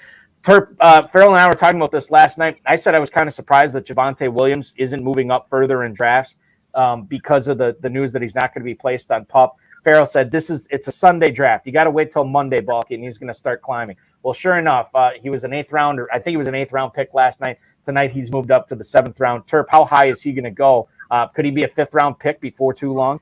Farrell and I were talking about this last night. I said I was kind of surprised that Javonte Williams isn't moving up further in drafts because of the news that he's not going to be placed on PUP. Farrell said, it's a Sunday draft. You got to wait till Monday, Balky, and he's going to start climbing. Well, sure enough, he was an 8th rounder. I think he was an 8th round pick last night. Tonight, he's moved up to the 7th round. Terp, how high is he going to go? Could he be a 5th round pick before too long?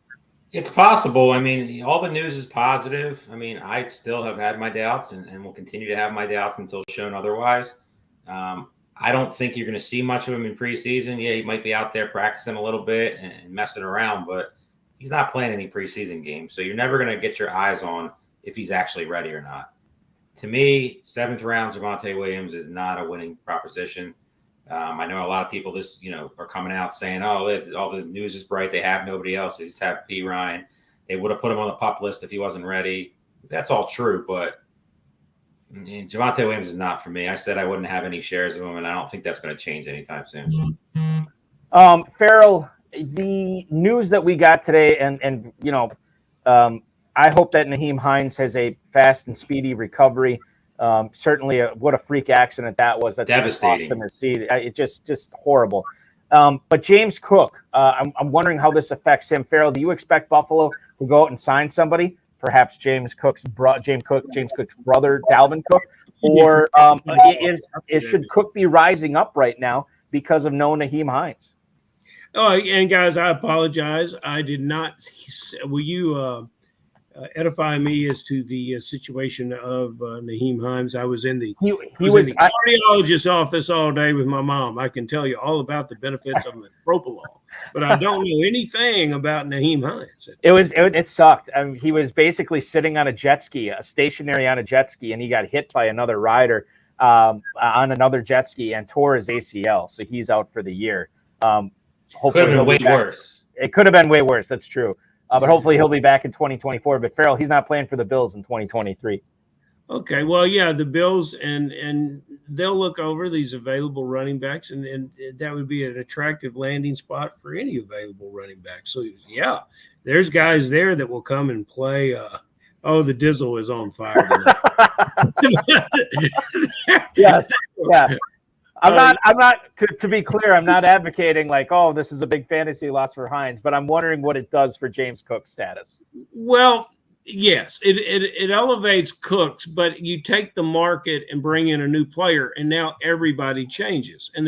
It's possible. I mean, all the news is positive. I mean, I still have had my doubts and will continue to have my doubts until shown otherwise. I don't think you're going to see much of him in preseason. Yeah, he might be out there practicing a little bit and messing around, but he's not playing any preseason games. So you're never going to get your eyes on if he's actually ready or not. To me, 7th round Javonte Williams is not a winning proposition. I know a lot of people are coming out saying, oh, all the news is bright. They have nobody else. They just have P. Ryan. They would have put him on the PUP list if he wasn't ready. That's all true, but Javonte Williams is not for me. I said I wouldn't have any shares of him, and I don't think that's going to change anytime soon. Farrell, the news that we got today, and I hope that Nyheim Hines has a fast and speedy recovery. Certainly, what a freak accident that was. That's devastating. It just horrible. But James Cook, I'm wondering how this affects him. Farrell, do you expect Buffalo to go out and sign somebody? Perhaps James Cook's brother, Dalvin Cook, or should Cook be rising up right now because of no Nyheim Hines? Oh, and guys, I apologize. I did not. Will you edify me as to the situation of Nyheim Hines? I was in the cardiologist's office all day with my mom. I can tell you all about the benefits of metoprolol, but I don't know anything about Nyheim Hines. It sucked. He was basically sitting on a jet ski, stationary on a jet ski, and he got hit by another rider on another jet ski and tore his ACL. So he's out for the year. Could have been way worse. It could have been way worse. That's true. But hopefully he'll be back in 2024. But Farrell, he's not playing for the Bills in 2023. Okay, well, yeah, the Bills and they'll look over these available running backs, and that would be an attractive landing spot for any available running back. So yeah, there's guys there that will come and play. The Dizzle is on fire tonight. Yes, yeah. I'm not. To be clear, I'm not advocating like, oh, this is a big fantasy loss for Hines, but I'm wondering what it does for James Cook's status. Well, yes, it elevates Cooks, but you take the market and bring in a new player, and now everybody changes. And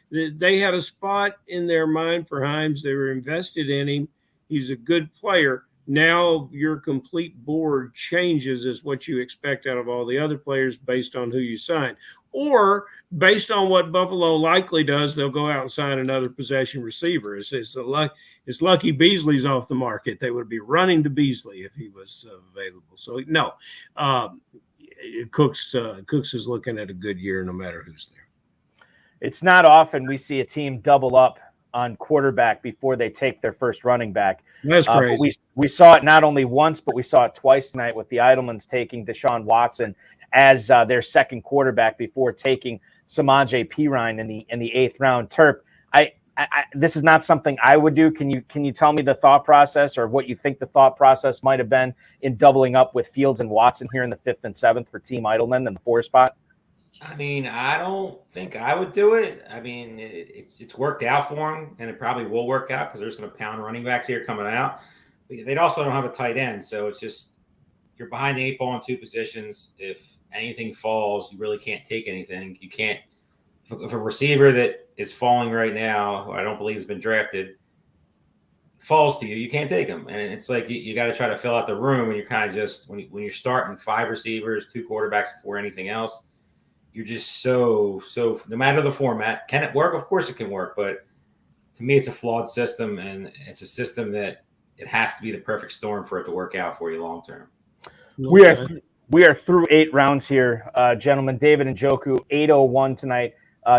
they had a spot in their mind for Hines. They were invested in him. He's a good player. Now your complete board changes as what you expect out of all the other players based on who you sign. Or based on what Buffalo likely does, they'll go out and sign another possession receiver. It's Lucky Beasley's off the market. They would be running to Beasley if he was available. So, no, Cooks is looking at a good year no matter who's there. It's not often we see a team double up on quarterback before they take their first running back. That's crazy. We saw it not only once, but we saw it twice tonight with the Idlemans taking Deshaun Watson as their second quarterback before taking Samaje Perine in the 8th round. Terp, this is not something I would do. Can you tell me the thought process or what you think the thought process might have been in doubling up with Fields and Watson here in the 5th and 7th for Team Idleman in the 4 spot? I mean, I don't think I would do it. I mean, it's worked out for him, and it probably will work out because they're just going to pound running backs here coming out. But they also don't have a tight end, so it's just you're behind the 8 ball in 2 positions. If anything falls, you really can't take anything. You can't – if a receiver that is falling right now, who I don't believe has been drafted, falls to you, you can't take him. And it's like you got to try to fill out the room, and you're kind of just – when you're starting 5 receivers, 2 quarterbacks before anything else, you're just so no matter the format. Can it work? Of course it can work, but to me it's a flawed system, and it's a system that it has to be the perfect storm for it to work out for you long term. We are through 8 rounds here, gentlemen. David Njoku, 801 tonight,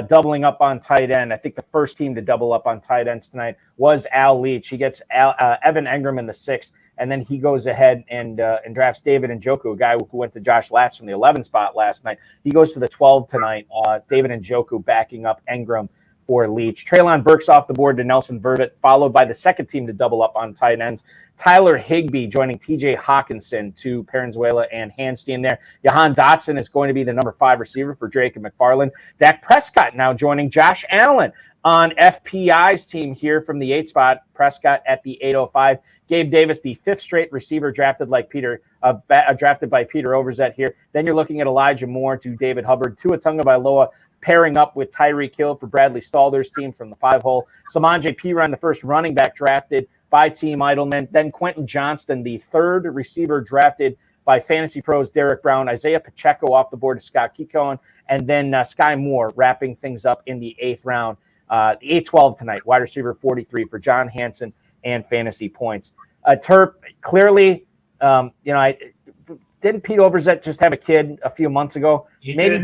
doubling up on tight end. I think the first team to double up on tight ends tonight was Al Leach. He gets Evan Engram in the 6th, and then he goes ahead and drafts David Njoku, a guy who went to Josh Latz from the 11th spot last night. He goes to the 12 tonight. David Njoku backing up Engram for Leach. Treylon Burks off the board to Nelson Verdett, followed by the second team to double up on tight ends. Tyler Higbee joining TJ Hawkinson to Parenzuela and Hanstein there. Jahan Dotson is going to be the number 5 receiver for Drake and McFarland. Dak Prescott now joining Josh Allen on FPI's team here from the 8th spot. Prescott at the 805. Gabe Davis, the 5th straight receiver drafted by Peter Overzet here. Then you're looking at Elijah Moore to David Hubbard. Tua Tagovailoa pairing up with Tyreek Hill for Bradley Stalder's team from the 5-hole. Samanje Piran, the first running back drafted by Team Idleman. Then Quentin Johnston, the 3rd receiver drafted by FantasyPros Derek Brown. Isaiah Pacheco off the board to Scott Kikon. And then Sky Moore wrapping things up in the 8th round. The 8-12 tonight, wide receiver 43 for John Hansen and FantasyPoints. Terp, clearly, didn't Pete Overzet just have a kid a few months ago? Maybe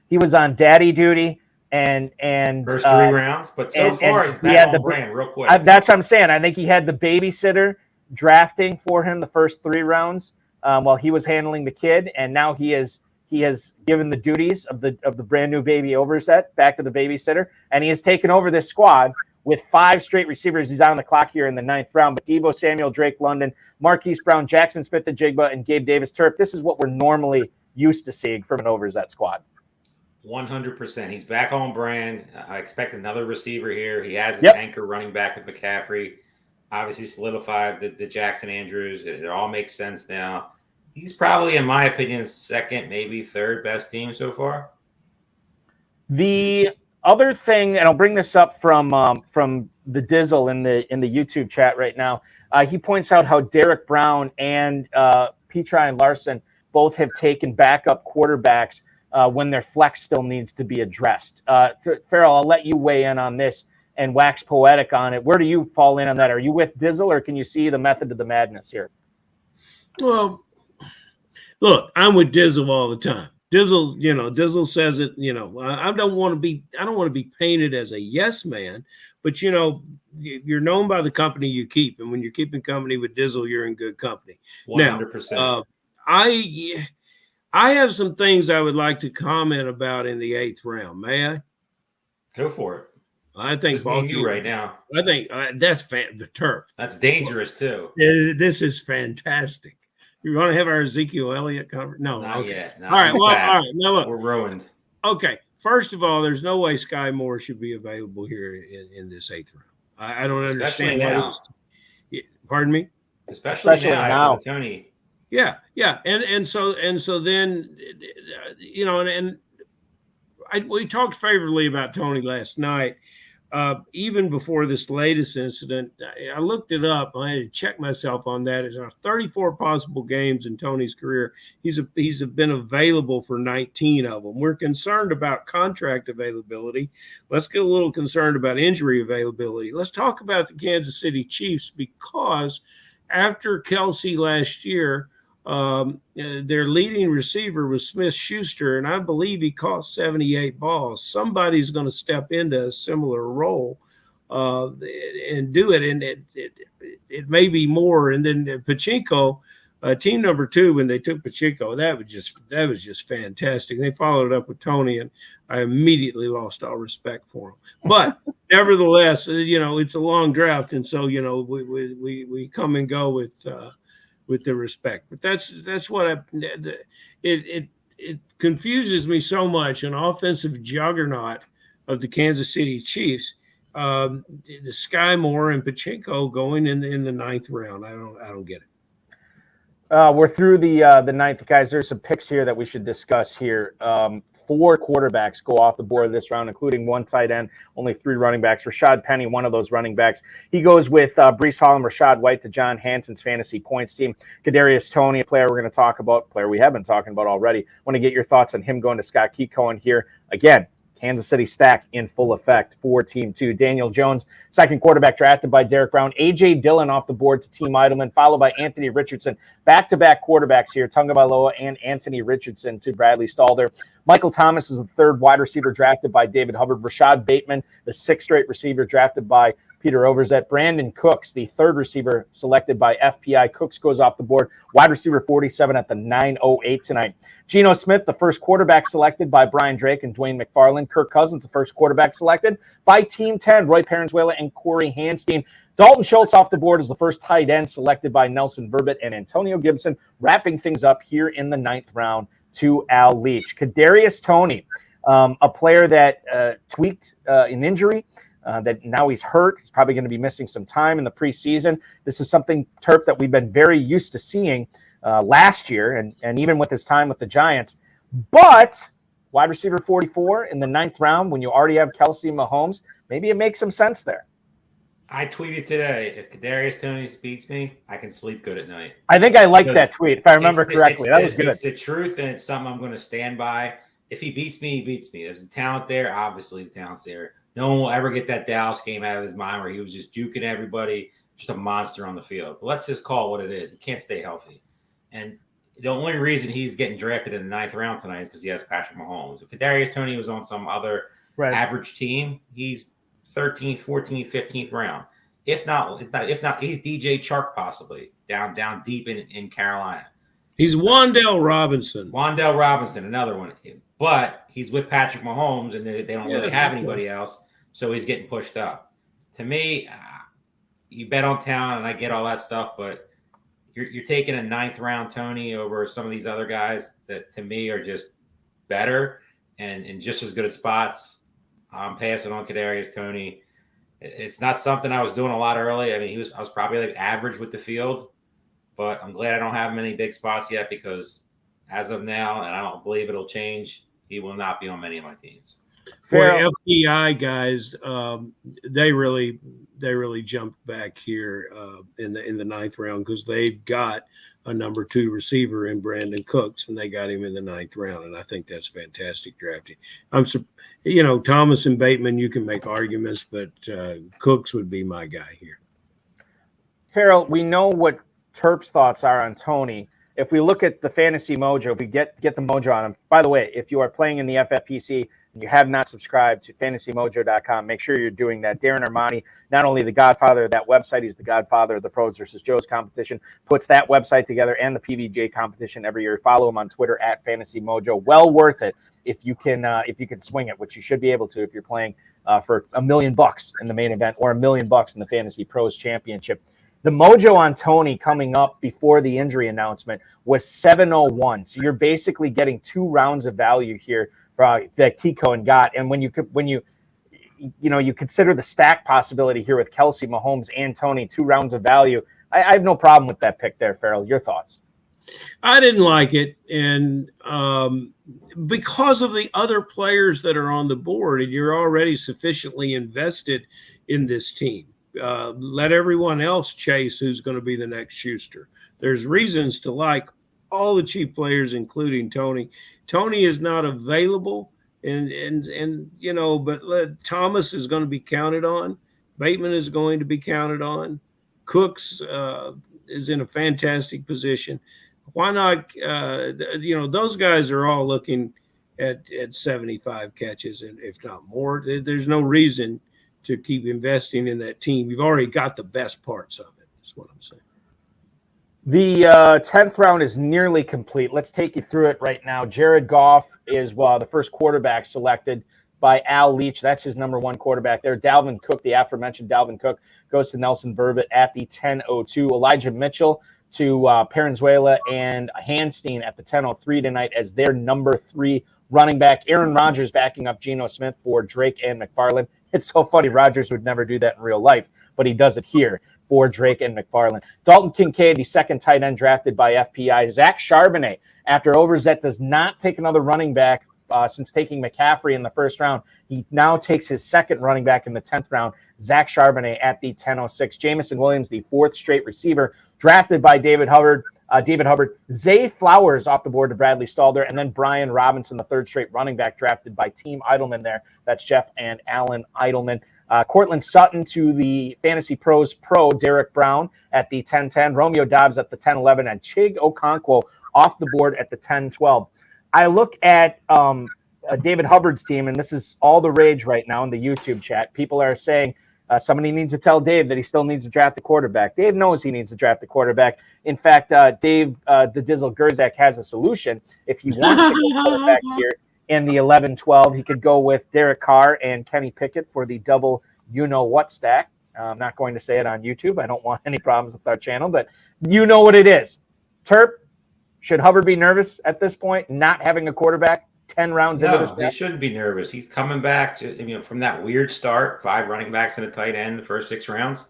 he was on daddy duty and first 3 rounds, but so far he's back on brand real quick. That's what I'm saying. I think he had the babysitter drafting for him the first 3 rounds while he was handling the kid, and now he has given the duties of the brand new baby Overzet back to the babysitter, and he has taken over this squad with 5 straight receivers. He's on the clock here in the 9th round, but Deebo Samuel, Drake London, Marquise Brown, Jackson Smith-Njigba, and Gabe Davis. Terp, this is what we're normally used to seeing from an Overzet squad. 100%. He's back on brand. I expect another receiver here. He has his anchor running back with McCaffrey. Obviously solidified the Jackson Andrews. It all makes sense now. He's probably, in my opinion, 2nd, maybe 3rd best team so far. The other thing, and I'll bring this up from the Dizzle in the YouTube chat right now. He points out how Derek Brown and Petri and Larson both have taken backup quarterbacks when their flex still needs to be addressed. Farrell, I'll let you weigh in on this and wax poetic on it. Where do you fall in on that? Are you with Dizzle, or can you see the method of the madness here? Well, look, I'm with Dizzle all the time. Dizzle says it, I don't want to be painted as a yes man, but you're known by the company you keep. And when you're keeping company with Dizzle, you're in good company. 100%. Now, I have some things I would like to comment about in the 8th round. May I? Go for it. I think you right now. I think that's the turf. That's dangerous too. This is fantastic. You want to have our Ezekiel Elliott cover? No, not okay. yet. All right. Well, all right. Now look, we're ruined. Okay. First of all, there's no way Sky Moore should be available here in this 8th round. I don't understand now. Pardon me. Especially now. Tony. Yeah. And so then, we talked favorably about Tony last night. Even before this latest incident, I looked it up. I had to check myself on that. It's 34 possible games in Tony's career. He's been available for 19 of them. We're concerned about contract availability. Let's get a little concerned about injury availability. Let's talk about the Kansas City Chiefs, because after Kelsey last year, their leading receiver was Smith-Schuster, and I believe he caught 78 balls. Somebody's going to step into a similar role and do it, and it may be more. And then Pacheco, team number 2, when they took Pacheco, that was just fantastic. They followed it up with Tony, and I immediately lost all respect for him. But nevertheless, it's a long draft, and so we come and go with the respect. But that's what it confuses me so much. An offensive juggernaut of the Kansas City Chiefs, the Sky Moore and Pacheco going in the 9th round. I don't get it. We're through the 9th, guys. There's some picks here that we should discuss here. 4 quarterbacks go off the board this round, including 1 tight end, only 3 running backs. Rashad Penny, one of those running backs. He goes with Breece Hall and Rashad White to John Hansen's fantasy points team. Kadarius Toney, a player we're going to talk about, player we have been talking about already. Want to get your thoughts on him going to Scott Keycohen here. Again, Kansas City stack in full effect for Team 2. Daniel Jones, second quarterback drafted by Derek Brown. A.J. Dillon off the board to Team Idleman, followed by Anthony Richardson. Back-to-back quarterbacks here, Tagovailoa and Anthony Richardson to Bradley Stalder. Michael Thomas is the third wide receiver drafted by David Hubbard. Rashad Bateman, the 6th straight receiver drafted by Peter Overzet. Brandon Cooks, the 3rd receiver selected by FPI. Cooks goes off the board. Wide receiver 47 at the 9:08 tonight. Geno Smith, the first quarterback selected by Brian Drake and Dwain McFarland. Kirk Cousins, the first quarterback selected by Team 10, Roy Parenzuela and Corey Hanstein. Dalton Schultz off the board as the first tight end selected by Nelson Verbit and Antonio Gibson, wrapping things up here in the 9th round to Al Leach. Kadarius Toney, a player that tweaked an injury, that now he's hurt. He's probably going to be missing some time in the preseason. This is something, Terp, that we've been very used to seeing last year and even with his time with the Giants. But wide receiver 44 in the 9th round, when you already have Kelsey and Mahomes, maybe it makes some sense there. I tweeted today, if Kadarius Toney beats me, I can sleep good at night. I think I liked that tweet, if I remember correctly. That was good. It's the truth, and it's something I'm going to stand by. If he beats me, he beats me. There's a talent there. Obviously, the talent's there. No one will ever get that Dallas game out of his mind where he was just juking everybody, just a monster on the field. But let's just call it what it is. He can't stay healthy. And the only reason he's getting drafted in the 9th round tonight is because he has Patrick Mahomes. If Kadarius Toney was on some other average team, he's 13th, 14th, 15th round. If not, he's DJ Chark possibly down deep in Carolina. He's Wan'Dale Robinson. Wan'Dale Robinson, another one. But he's with Patrick Mahomes, and they don't really have anybody else, so he's getting pushed up. To me, you bet on talent, and I get all that stuff, but you're taking a 9th round Toney over some of these other guys that to me are just better and just as good at spots. I'm passing on Kadarius Toney. It's not something I was doing a lot early. I mean, I was probably like average with the field, but I'm glad I don't have many big spots yet because as of now, and I don't believe it'll change, he will not be on many of my teams. For FPI guys, they really jumped back here in the 9th round because they've got a number 2 receiver in Brandon Cooks, and they got him in the 9th round, and I think that's fantastic drafting. Thomas and Bateman, you can make arguments, but Cooks would be my guy here. Farrell, we know what Terp's thoughts are on Toney. If we look at the Fantasy Mojo, if we get the Mojo on him. By the way, if you are playing in the FFPC and you have not subscribed to FantasyMojo.com, make sure you're doing that. Darren Armani, not only the godfather of that website, he's the godfather of the Pros versus Joes competition, puts that website together and the PVJ competition every year. Follow him on Twitter at Fantasy Mojo. Well worth it if you can swing it, which you should be able to if you're playing for $1 million in the main event or $1 million in the Fantasy Pros Championship. The Mojo on Toney coming up before the injury announcement was 701. So you're basically getting 2 rounds of value here that Keycohen got. And when you consider the stack possibility here with Kelsey, Mahomes, and Toney, 2 rounds of value, I have no problem with that pick there, Farrell. Your thoughts? I didn't like it, and because of the other players that are on the board, and you're already sufficiently invested in this team. Let everyone else chase who's going to be the next Schuster. There's reasons to like all the cheap players, including Toney. Toney is not available, but Thomas is going to be counted on. Bateman is going to be counted on. Cooks is in a fantastic position. Why not? Those guys are all looking at 75 catches, and if not more. There's no reason to keep investing in that team. You've already got the best parts of it. That's what I'm saying. The 10th round is nearly complete. Let's take you through it right now. Jared Goff is the first quarterback selected by Al Leach. That's his number 1 quarterback there. Dalvin Cook, the aforementioned Dalvin Cook, goes to Nelson Verbit at the 10:02. Elijah Mitchell to Parenzuela and Hanstein at the 10:03 tonight as their number 3 running back. Aaron Rodgers backing up Geno Smith for Drake and McFarland. It's so funny. Rodgers would never do that in real life, but he does it here for Drake and McFarland. Dalton Kincaid, the 2nd tight end drafted by FPI. Zach Charbonnet, after Overzet does not take another running back since taking McCaffrey in the first round. He now takes his second running back in the 10th round, Zach Charbonnet, at the 10:06. Jameson Williams, the fourth straight receiver, drafted by David Hubbard. Zay Flowers off the board to Bradley Stalder, and then Brian Robinson, the third straight running back, drafted by Team Idleman there. That's Jeff and Alan Idleman. Cortland Sutton to the Fantasy Pros Pro, Derek Brown at the 10:10, Romeo Dobbs at the 10:11, and Chig Okonkwo off the board at the 10:12. I look at David Hubbard's team, and this is all the rage right now in the YouTube chat. People are saying somebody needs to tell Dave that he still needs to draft a quarterback. Dave knows he needs to draft a quarterback. In fact, Dave, the Dizzle Gerzak, has a solution. If he wants to go quarterback here in the 11-12, he could go with Derek Carr and Kenny Pickett for the double you-know-what stack. I'm not going to say it on YouTube. I don't want any problems with our channel, but you know what it is. Terp, should Hubbard be nervous at this point, not having a quarterback 10 rounds into this? No, he shouldn't be nervous. He's coming back from that weird start, 5 running backs and a tight end the first 6 rounds.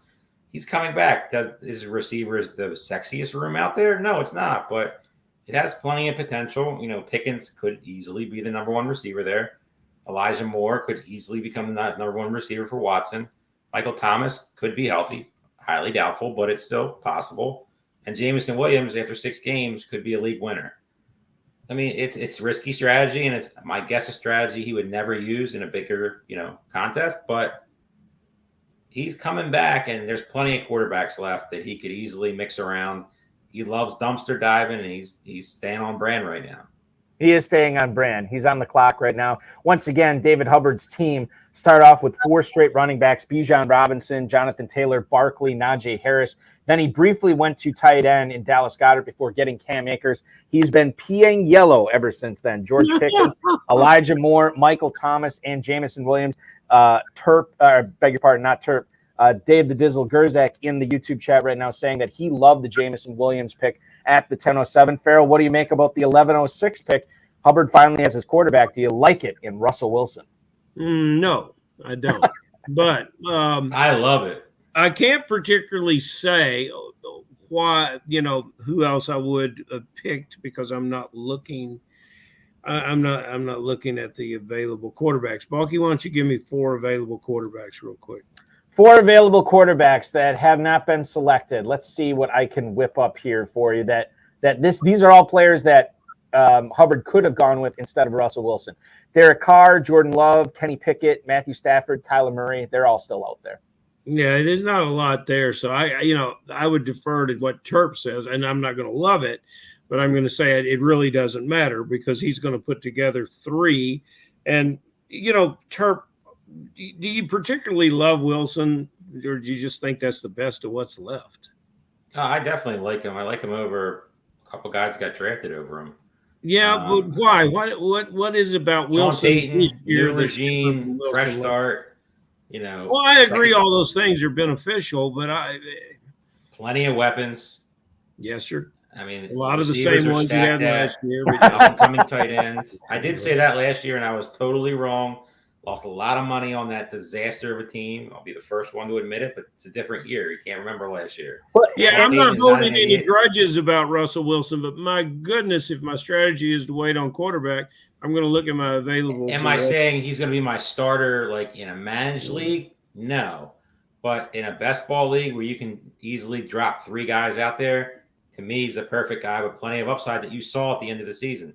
He's coming back. Is receivers the sexiest room out there? No, it's not, but it has plenty of potential. Pickens could easily be the number 1 receiver there. Elijah Moore could easily become the number 1 receiver for Watson. Michael Thomas could be healthy. Highly doubtful, but it's still possible. And Jameson Williams, after 6 games, could be a league winner. I mean, it's risky strategy, and it's my guess a strategy he would never use in a bigger, contest. But he's coming back, and there's plenty of quarterbacks left that he could easily mix around. He loves dumpster diving, and he's staying on brand right now. He is staying on brand. He's on the clock right now. Once again, David Hubbard's team start off with 4 straight running backs: Bijan Robinson, Jonathan Taylor, Barkley, Najee Harris. Then he briefly went to tight end in Dallas Goedert before getting Cam Akers. He's been peeing yellow ever since then. George Pickens, Elijah Moore, Michael Thomas, and Jameson Williams. Dave the Dizzle Gerzak in the YouTube chat right now saying that he loved the Jameson Williams pick at the 10:07. Farrell, what do you make about the 11:06 pick? Hubbard finally has his quarterback. Do you like it in Russell Wilson? No, I don't. But I love it. I can't particularly say why, who else I would have picked, because I'm not looking. I'm not looking at the available quarterbacks. Balky, why don't you give me 4 available quarterbacks real quick? 4 available quarterbacks that have not been selected. Let's see what I can whip up here for you. These are all players that Hubbard could have gone with instead of Russell Wilson. Derek Carr, Jordan Love, Kenny Pickett, Matthew Stafford, Kyler Murray. They're all still out there. Yeah, there's not a lot there. So I would defer to what Terp says, and I'm not going to love it, but I'm going to say it really doesn't matter, because he's going to put together 3. And, Terp, do you particularly love Wilson, or do you just think that's the best of what's left? I definitely like him. I like him over a couple guys that got drafted over him. Yeah, but why? What is it about Wilson? Payton, new regime, fresh start. Well, I agree. All those things are beneficial, but plenty of weapons. Yes, sir. I mean, a lot of the same ones you had last year. Upcoming tight end. I did say that last year, and I was totally wrong. Lost a lot of money on that disaster of a team. I'll be the first one to admit it, but it's a different year. You can't remember last year. Yeah, I'm not holding any grudges about Russell Wilson, but my goodness, if my strategy is to wait on quarterback, I'm going to look at my available. Am I saying he's going to be my starter like in a managed league? No. But in a best ball league where you can easily drop 3 guys out there, to me, he's a perfect guy with plenty of upside that you saw at the end of the season.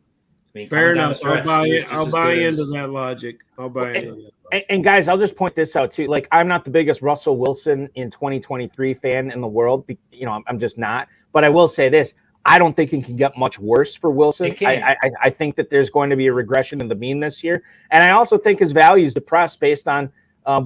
I mean, fair enough. I'll buy into that logic. And guys, I'll just point this out too. Like, I'm not the biggest Russell Wilson in 2023 fan in the world. I'm just not. But I will say this: I don't think it can get much worse for Wilson. I think that there's going to be a regression in the mean this year, and I also think his value is depressed based on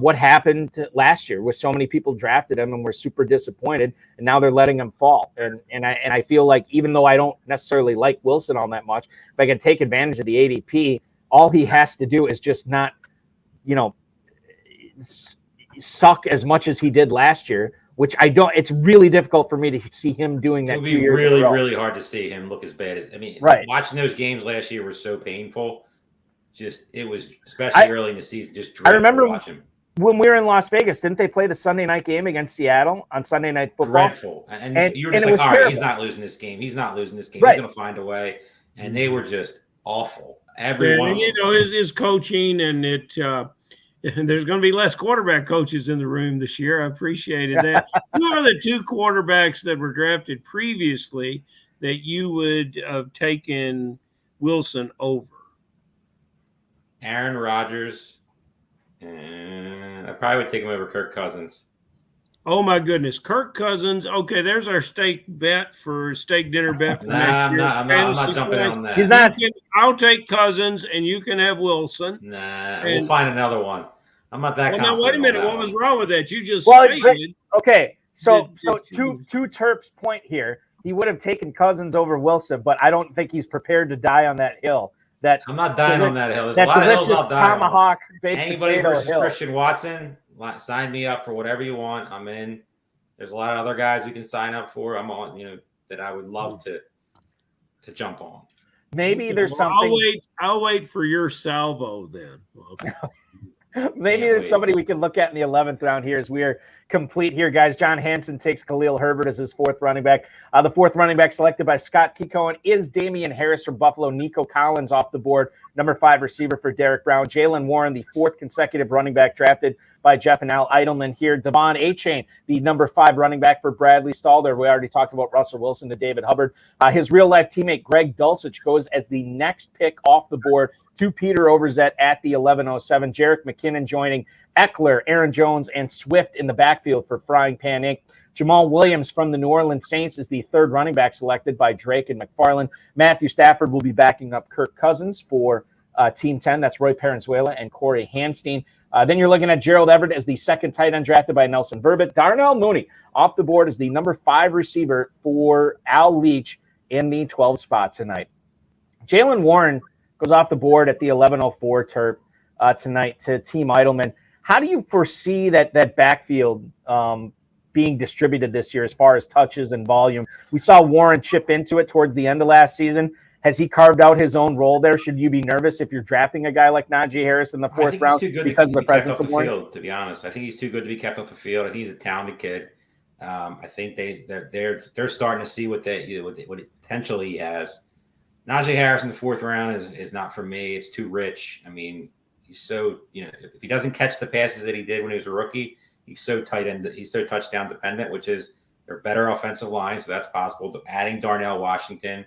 what happened last year, with so many people drafted him and were super disappointed, and now they're letting him fall. And I feel like, even though I don't necessarily like Wilson all that much, if I can take advantage of the ADP, all he has to do is just not, suck as much as he did last year, which I don't. It's really difficult for me to see him doing that. It would be really, really hard to see him look as bad. Watching those games last year was so painful. It was, especially early in the season, just dreadful. I remember watching. When we were in Las Vegas, didn't they play the Sunday night game against Seattle on Sunday Night Football? Dreadful. And you were just like, all right, he's not losing this game. He's not losing this game. Right. He's going to find a way. And they were just awful. Every one of them. His coaching and there's going to be less quarterback coaches in the room this year. I appreciated that. Who are the two quarterbacks that were drafted previously that you would have taken Wilson over? Aaron Rodgers. I probably would take him over Kirk Cousins. Oh my goodness, Kirk Cousins. Okay, there's our steak dinner bet for next year. I'm not jumping on that. He's not. I'll take Cousins, and you can have Wilson. We'll find another one. I'm not that. Well, now wait a minute. What was wrong with that? You just stated. Okay, so to Terp's point here, he would have taken Cousins over Wilson, but I don't think he's prepared to die on that hill. I'm not dying on that hill. There's a lot of hills I'll die tomahawk on. Anybody versus Christian Watson, sign me up for whatever you want. I'm in. There's a lot of other guys we can sign up for. I'm on, that I would love to jump on. Maybe there's something. I'll wait for your salvo then. Okay. Maybe there's somebody we can look at in the 11th round here as we are complete here, guys. John Hansen takes Khalil Herbert as his fourth running back. The fourth running back selected by Scott Kikoen is Damian Harris from Buffalo. Nico Collins off the board, number 5 receiver for Derek Brown. Jalen Warren, the fourth consecutive running back drafted by Jeff and Al Eidelman here. Devon Achane, the number 5 running back for Bradley Stalder. We already talked about Russell Wilson to David Hubbard. His real-life teammate Greg Dulcich goes as the next pick off the board to Peter Overzet at the 11:07. Jerick McKinnon joining Eckler, Aaron Jones, and Swift in the backfield for Frying Pan Inc. Jamal Williams from the New Orleans Saints is the third running back selected by Drake and McFarland. Matthew Stafford will be backing up Kirk Cousins for Team 10. That's Roy Parenzuela and Corey Hanstein. Then you're looking at Gerald Everett as the second tight end drafted by Nelson Verbit. Darnell Mooney off the board as the number 5 receiver for Al Leach in the 12 spot tonight. Jalen Warren goes off the board at the 11:04 Terp tonight to Team Eidelman. How do you foresee that backfield being distributed this year as far as touches and volume? We saw Warren chip into it towards the end of last season. Has he carved out his own role there? Should you be nervous if you're drafting a guy like Najee Harris in the 4th round because of the presence of Warren? Field, to be honest, I think he's too good to be kept off the field. I think he's a talented kid. I think they're starting to see what potential he has. Najee Harris in the 4th round is not for me. It's too rich. I mean, he's so, if he doesn't catch the passes that he did when he was a rookie, he's so he's so touchdown dependent, which is they're better offensive line, so that's possible. Adding Darnell Washington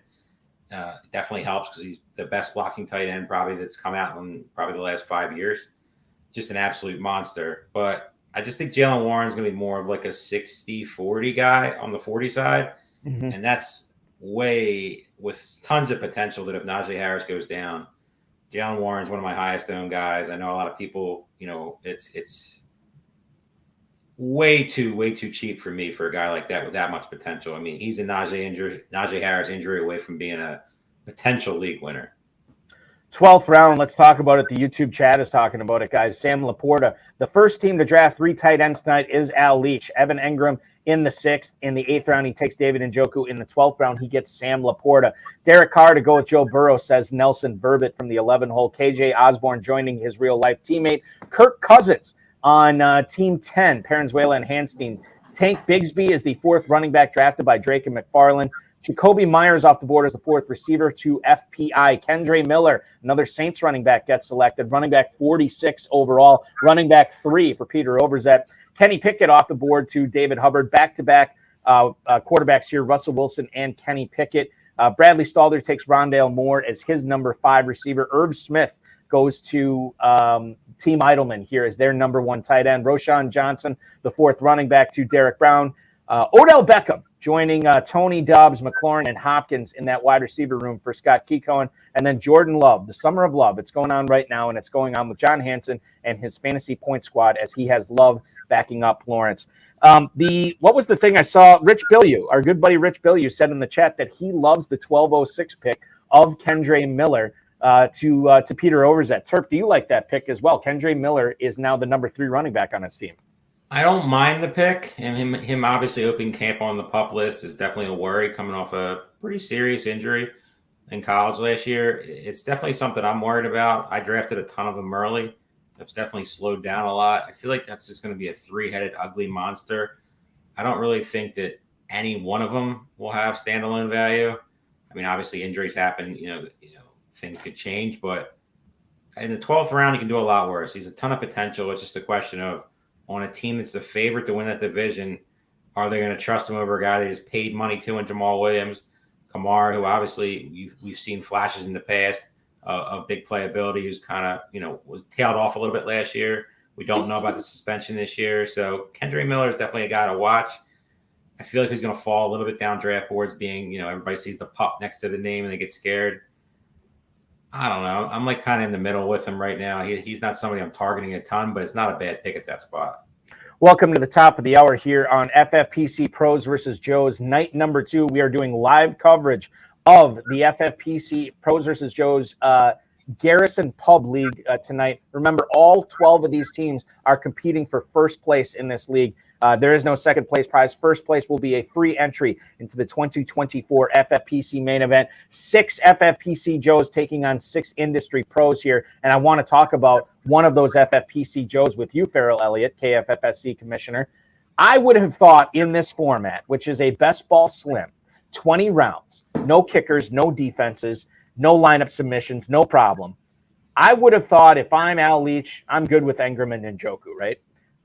definitely helps because he's the best blocking tight end probably that's come out in probably the last 5 years. Just an absolute monster. But I just think Jalen Warren's going to be more of like a 60-40 guy on the 40 side, and that's way with tons of potential that if Najee Harris goes down, Jalen Warren's one of my highest owned guys. I know a lot of people, it's way too cheap for me for a guy like that with that much potential. I mean, he's a Najee Harris injury away from being a potential league winner. 12th round, let's talk about it. The YouTube chat is talking about it, guys. Sam Laporta, the first team to draft 3 tight ends tonight is Al Leach. Evan Engram in the 6th. In the 8th round, he takes David Njoku. In the 12th round, he gets Sam Laporta. Derek Carr to go with Joe Burrow, says Nelson Verbit from the 11 hole. KJ Osborne joining his real-life teammate. Kirk Cousins on Team 10, Parenzuela and Hanstein. Tank Bigsby is the 4th running back drafted by Drake and McFarland. Jacoby Myers off the board as the 4th receiver to FPI. Kendre Miller, another Saints running back, gets selected. Running back 46 overall. Running back 3 for Peter Overzet. Kenny Pickett off the board to David Hubbard. Back-to-back quarterbacks here, Russell Wilson and Kenny Pickett. Bradley Stalder takes Rondale Moore as his number 5 receiver. Irv Smith goes to Team Eidelman here as their number 1 tight end. Roshan Johnson, the 4th running back to Derek Brown. Odell Beckham joining Tony Dobbs, McLaurin, and Hopkins in that wide receiver room for Scott Kikoen. And then Jordan Love, the Summer of Love. It's going on right now, and it's going on with John Hansen and his fantasy point squad as he has Love backing up Lawrence. What was the thing I saw? Rich Billieu, our good buddy Rich Billieu, said in the chat that he loves the 1206 pick of Kendre Miller to Peter Overzet. Terp, do you like that pick as well? Kendre Miller is now the number 3 running back on his team. I don't mind the pick, and him obviously opening camp on the PUP list is definitely a worry coming off a pretty serious injury in college last year. It's definitely something I'm worried about. I drafted a ton of them early. That's definitely slowed down a lot. I feel like that's just going to be a 3-headed ugly monster. I don't really think that any one of them will have standalone value. I mean, obviously injuries happen, things could change. But in the 12th round, he can do a lot worse. He's a ton of potential. It's just a question of on a team that's the favorite to win that division, are they going to trust him over a guy they just paid money to in Jamal Williams, Kamara, who obviously we've seen flashes in the past of big playability, who's kind of, was tailed off a little bit last year. We don't know about the suspension this year. So Kendrick Miller is definitely a guy to watch. I feel like he's going to fall a little bit down draft boards being, everybody sees the pup next to the name and they get scared. I don't know. I'm like kind of in the middle with him right now. He's not somebody I'm targeting a ton, but it's not a bad pick at that spot. Welcome to the top of the hour here on FFPC Pros versus Joes. Night number 2, we are doing live coverage of the FFPC Pros versus Joes Garrison Pub League tonight. Remember, all 12 of these teams are competing for first place in this league. There is no second place prize. First place will be a free entry into the 2024 FFPC Main Event. 6 FFPC Joes taking on 6 industry pros here. And I want to talk about one of those FFPC Joes with you, Farrell Elliott, KFFSC Commissioner. I would have thought in this format, which is a best ball slim, 20 rounds, no kickers, no defenses, no lineup submissions, no problem. I would have thought if I'm Al Leach, I'm good with Engram and Njoku, right?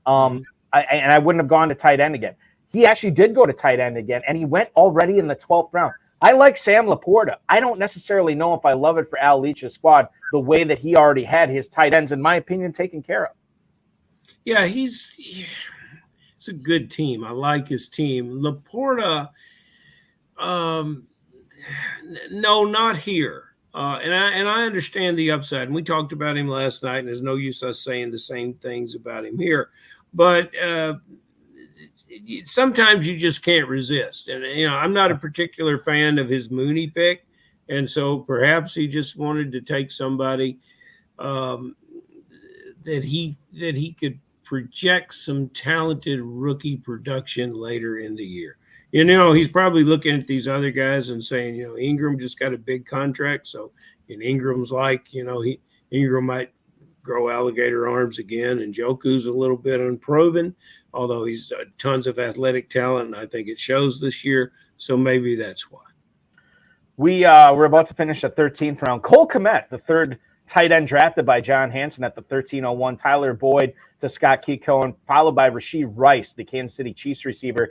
And I wouldn't have gone to tight end again. He actually did go to tight end again, and he went already in the 12th round. I like Sam Laporta. I don't necessarily know if I love it for Al Leach's squad the way that he already had his tight ends, in my opinion, taken care of. Yeah, it's a good team. I like his team. Laporta, no, not here. And I understand the upside. And we talked about him last night, and there's no use us saying the same things about him here. But sometimes you just can't resist. And, I'm not a particular fan of his Mooney pick. And so perhaps he just wanted to take somebody that he could project some talented rookie production later in the year. He's probably looking at these other guys and saying, Ingram just got a big contract. So Ingram's like, Ingram might grow alligator arms again. And Njoku's a little bit unproven, although he's tons of athletic talent. And I think it shows this year. So maybe that's why. We're about to finish the 13th round. Cole Kmet, the third tight end drafted by John Hansen at the 1301. Tyler Boyd to Scott Keecohen, followed by Rashee Rice, the Kansas City Chiefs receiver.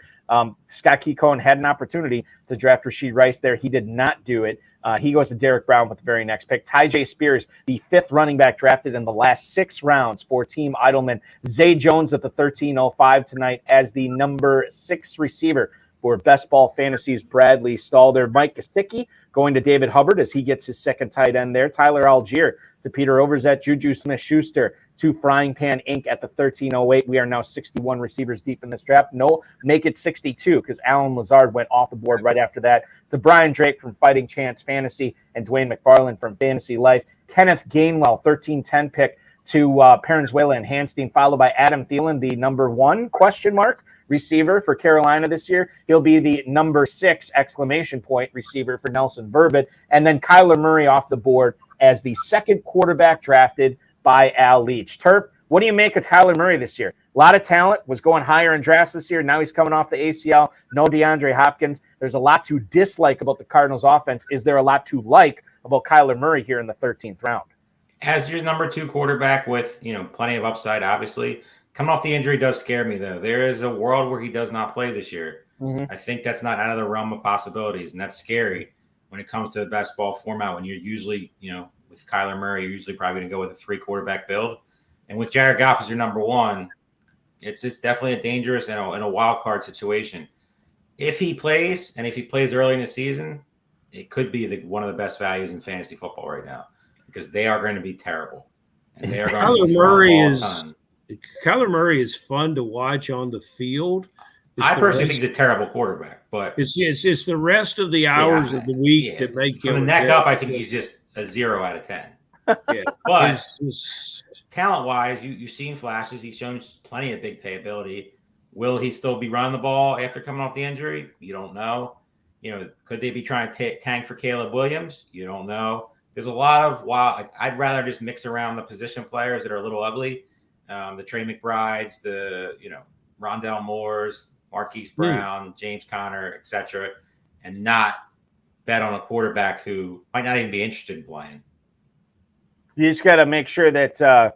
Scott Keecohen had an opportunity to draft Rashee Rice there. He did not do it. He goes to Derek Brown with the very next pick. Tyjae Spears, the 5th running back drafted in the last 6 rounds for Team Idleman. Zay Jones at the 1305 tonight as the number 6 receiver for Best Ball Fantasies, Bradley Stalder. Mike Gesicki going to David Hubbard as he gets his second tight end there. Tyler Algier to Peter Overzet. Juju Smith-Schuster to Frying Pan Inc. at the 1308. We are now 61 receivers deep in this draft. No, make it 62 because Alan Lazard went off the board right after that. To Brian Drake from Fighting Chance Fantasy and Dwain McFarland from Fantasy Life. Kenneth Gainwell, 1310 pick to Parenzuela and Hanstein, followed by Adam Thielen, the number 1 receiver for Carolina this year. He'll be the number 6 receiver for Nelson Verbit. And then Kyler Murray off the board as the 2nd quarterback drafted by Al Leach. Terp, what do you make of Kyler Murray this year? A lot of talent, was going higher in drafts this year. Now he's coming off the ACL. No DeAndre Hopkins. There's a lot to dislike about the Cardinals offense. Is there a lot to like about Kyler Murray here in the 13th round? As your number 2 quarterback with, plenty of upside, obviously. Coming off the injury does scare me, though. There is a world where he does not play this year. Mm-hmm. I think that's not out of the realm of possibilities, and that's scary when it comes to the best ball format. When you're usually, with Kyler Murray, you're usually probably going to go with a 3 quarterback build. And with Jared Goff as your number 1, it's definitely a dangerous and a wild card situation. If he plays, and if he plays early in the season, it could be one of the best values in fantasy football right now because they are going to be terrible. And they are going to be Kyler Murray is fun to watch on the field. I personally think he's a terrible quarterback, but it's the rest of the hours of the week that make him. From the neck up, I think he's just a 0 out of 10. Yeah, but talent-wise, you've seen flashes. He's shown plenty of big playability. Will he still be running the ball after coming off the injury? You don't know. Could they be trying to tank for Caleb Williams? You don't know. There's a lot of I'd rather just mix around the position players that are a little ugly. The Trey McBrides, the Rondell Moores, Marquise Brown, James Conner, etc., and not bet on a quarterback who might not even be interested in playing. You just got to make sure that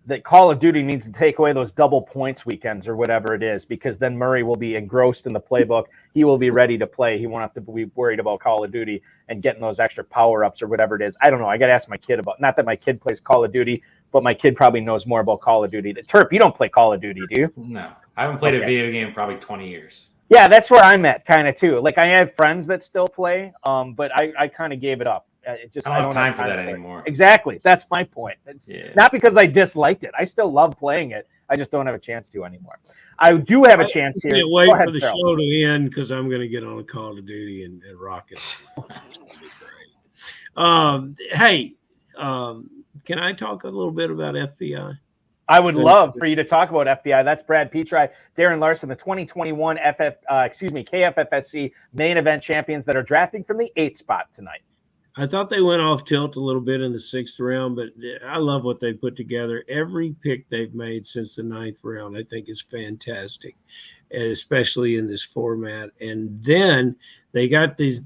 that Call of Duty needs to take away those double points weekends or whatever it is, because then Murray will be engrossed in the playbook. He will be ready to play. He won't have to be worried about Call of Duty and getting those extra power-ups or whatever it is. I don't know. I got to ask my kid about, not that my kid plays Call of Duty, but my kid probably knows more about Call of Duty. Terp, you don't play Call of Duty, do you? No, I haven't played a video game in probably 20 years. Yeah, that's where I'm at kind of too. Like I have friends that still play, but I kind of gave it up. It just, I don't have time for that anymore. Exactly. That's my point. It's not because I disliked it. I still love playing it. I just don't have a chance to anymore. I do have a chance here. I can't wait for the show to end because I'm going to get on a Call of Duty and rock it. It's going to be great. Hey, can I talk a little bit about FBI? I would love for you to talk about FBI. That's Brad Petri, Darren Larson, the 2021 KFFSC main event champions that are drafting from the 8th spot tonight. I thought they went off tilt a little bit in the 6th round, but I love what they put together. Every pick they've made since the 9th round, I think, is fantastic, and especially in this format. And then they got these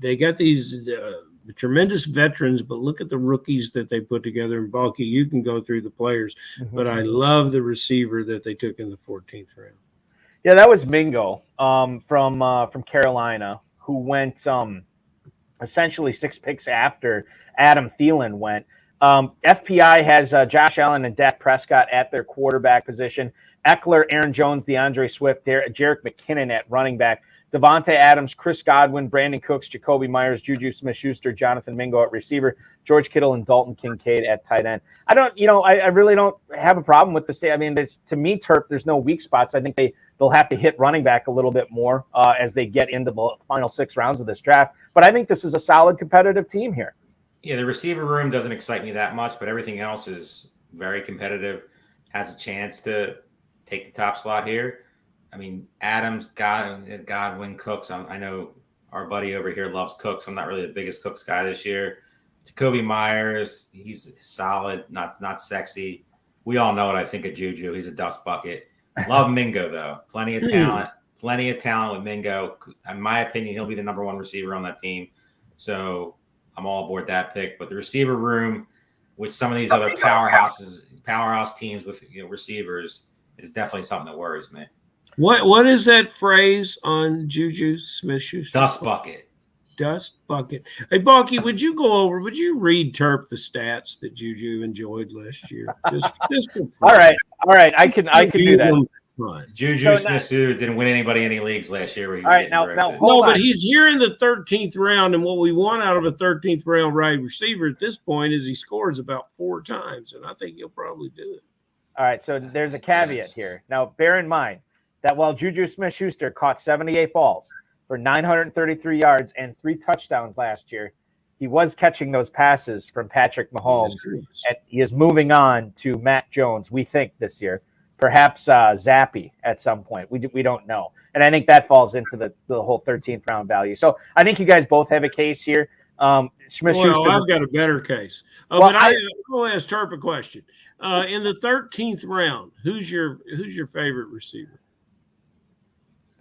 tremendous veterans, but look at the rookies that they put together. And Balky, you can go through the players, but I love the receiver that they took in the 14th round. Yeah, that was Mingo from Carolina, who went essentially 6 picks after Adam Thielen went. FPI has Josh Allen and Dak Prescott at their quarterback position. Eckler, Aaron Jones, DeAndre Swift, Jerick McKinnon at running back. Devontae Adams, Chris Godwin, Brandon Cooks, Jacoby Myers, Juju Smith-Schuster, Jonathan Mingo at receiver, George Kittle and Dalton Kincaid at tight end. I really don't have a problem with the state. I mean, to me, Terp, there's no weak spots. I think they'll have to hit running back a little bit more as they get into the final 6 rounds of this draft. But I think this is a solid competitive team here. Yeah, the receiver room doesn't excite me that much, but everything else is very competitive, has a chance to take the top slot here. I mean, Adams, Godwin, Cooks. I know our buddy over here loves Cooks. I'm not really the biggest Cooks guy this year. Jacoby Myers, he's solid, not sexy. We all know what I think of Juju. He's a dust bucket. Love Mingo, though. Plenty of talent with Mingo. In my opinion, he'll be the number 1 receiver on that team. So I'm all aboard that pick. But the receiver room with some of these other powerhouse teams with receivers is definitely something that worries me. What is that phrase on Juju Smith-Schuster? Dust bucket. Dust bucket. Hey, Balky, would you read Terp the stats that Juju enjoyed last year? Just all right. I can do that. Juju Smith-Schuster didn't win anybody any leagues last year. All right, now but he's here in the 13th round, and what we want out of a 13th round wide receiver at this point is he scores about 4 times, and I think he'll probably do it. All right, so there's a caveat here. Now, bear in mind that while Juju Smith-Schuster caught 78 balls for 933 yards and 3 touchdowns last year, he was catching those passes from Patrick Mahomes, and he is moving on to Matt Jones, we think, this year. Perhaps Zappy at some point. We don't know. And I think that falls into the whole 13th round value. So I think you guys both have a case here. Smith-Schuster. Well, I've got a better case. But I'll ask Terp a question. In the 13th round, who's your favorite receiver?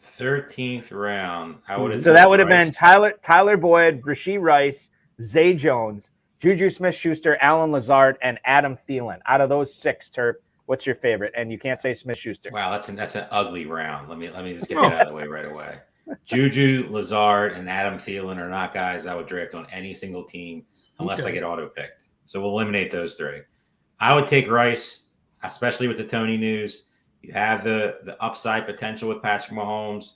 13th round. I would have. So that would have been Tyler Boyd, Rashee Rice, Zay Jones, Juju Smith-Schuster, Alan Lazard, and Adam Thielen. Out of those 6, Terp, what's your favorite? And you can't say Smith-Schuster. Wow, that's an ugly round. Let me just get that out of the way right away. Juju, Lazard, and Adam Thielen are not guys I would draft on any single team unless I get auto picked. So we'll eliminate those 3. I would take Rice, especially with the Tony news. You have the upside potential with Patrick Mahomes.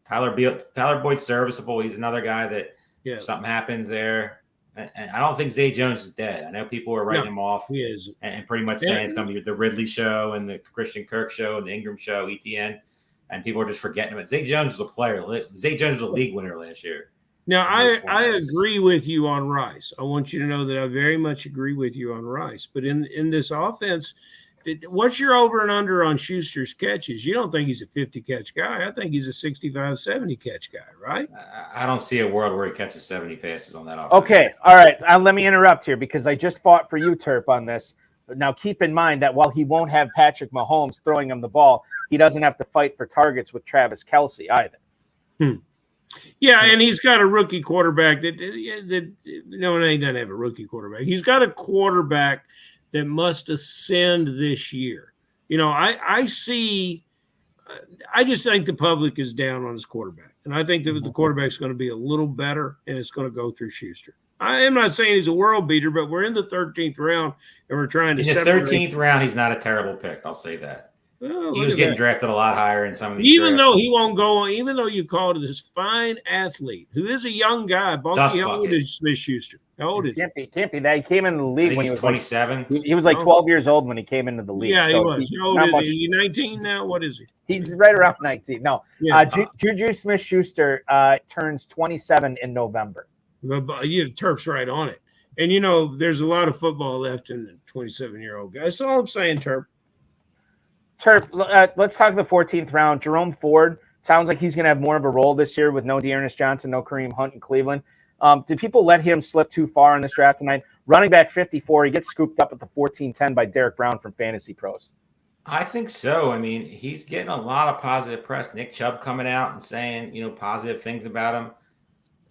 Tyler Boyd's serviceable. He's another guy that if something happens there. And I don't think Zay Jones is dead. I know people are writing him off. He is. And pretty much saying it's going to be the Ridley show and the Christian Kirk show and the Ingram show, ETN. And people are just forgetting it. Zay Jones was a player. Zay Jones was a league winner last year. Now, I agree with you on Rice. I want you to know that I very much agree with you on Rice. But in this offense, what's your over and under on Schuster's catches? You don't think he's a 50-catch guy. I think he's a 65, 70-catch guy, right? I don't see a world where he catches 70 passes on that offense. Okay, all right. Let me interrupt here because I just fought for you, Terp, on this. Now, keep in mind that while he won't have Patrick Mahomes throwing him the ball, he doesn't have to fight for targets with Travis Kelce either. Yeah, and he's got a rookie quarterback that no, he doesn't have a rookie quarterback. He's got a quarterback that must ascend this year. I just think the public is down on his quarterback, and I think that the quarterback's going to be a little better, and it's going to go through Schuster. I am not saying he's a world beater, but we're in the 13th round, and we're trying to. In the 13th round, he's not a terrible pick. I'll say that. Oh, he was getting drafted a lot higher in some of these. Even though he won't go on, even though you called this fine athlete who is a young guy, Bulky, how old is Smith Schuster? How old is he? Can't be that. He came into the league when he was 27. He was like 12 years old when he came into the league. Yeah, so he was. How old is he? Is he 19 now? What is he? He's right around 19. No, Yeah. Juju Smith-Schuster turns 27 in November. Terp's right on it. And, there's a lot of football left in the 27-year-old guy. That's all I'm saying, Terp. Let's talk the 14th round. Jerome Ford sounds like he's going to have more of a role this year with no Dearness Johnson, no Kareem Hunt in Cleveland. Did people let him slip too far in this draft tonight? Running back 54, he gets scooped up at the 14-10 by Derek Brown from Fantasy Pros. I think so. I mean, he's getting a lot of positive press. Nick Chubb coming out and saying, positive things about him.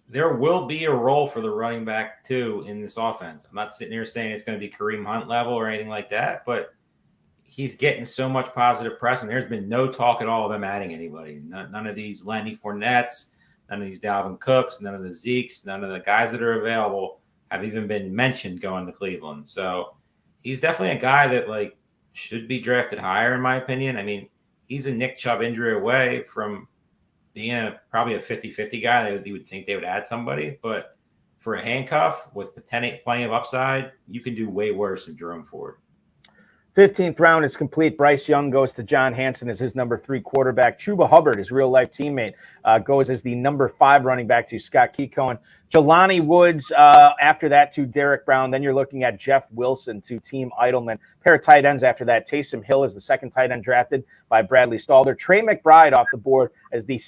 There will be a role for the running back, too, in this offense. I'm not sitting here saying it's going to be Kareem Hunt level or anything like that, but he's getting so much positive press, and there's been no talk at all of them adding anybody. None of these Lenny Fournettes, none of these Dalvin Cooks, none of the Zekes, none of the guys that are available have even been mentioned going to Cleveland. So he's definitely a guy that, should be drafted higher, in my opinion. I mean, he's a Nick Chubb injury away from being probably a 50-50 guy. You would think they would add somebody. But for a handcuff with plenty of upside, you can do way worse than Jerome Ford. 15th round is complete. Bryce Young goes to John Hansen as his number 3 quarterback. Chuba Hubbard, his real-life teammate, goes as the number 5 running back to Scott Keecohen. Jelani Woods, after that, to Derek Brown. Then you're looking at Jeff Wilson to Team Eidelman. Pair of tight ends after that. Taysom Hill is the second tight end drafted by Bradley Stalder. Trey McBride off the board as the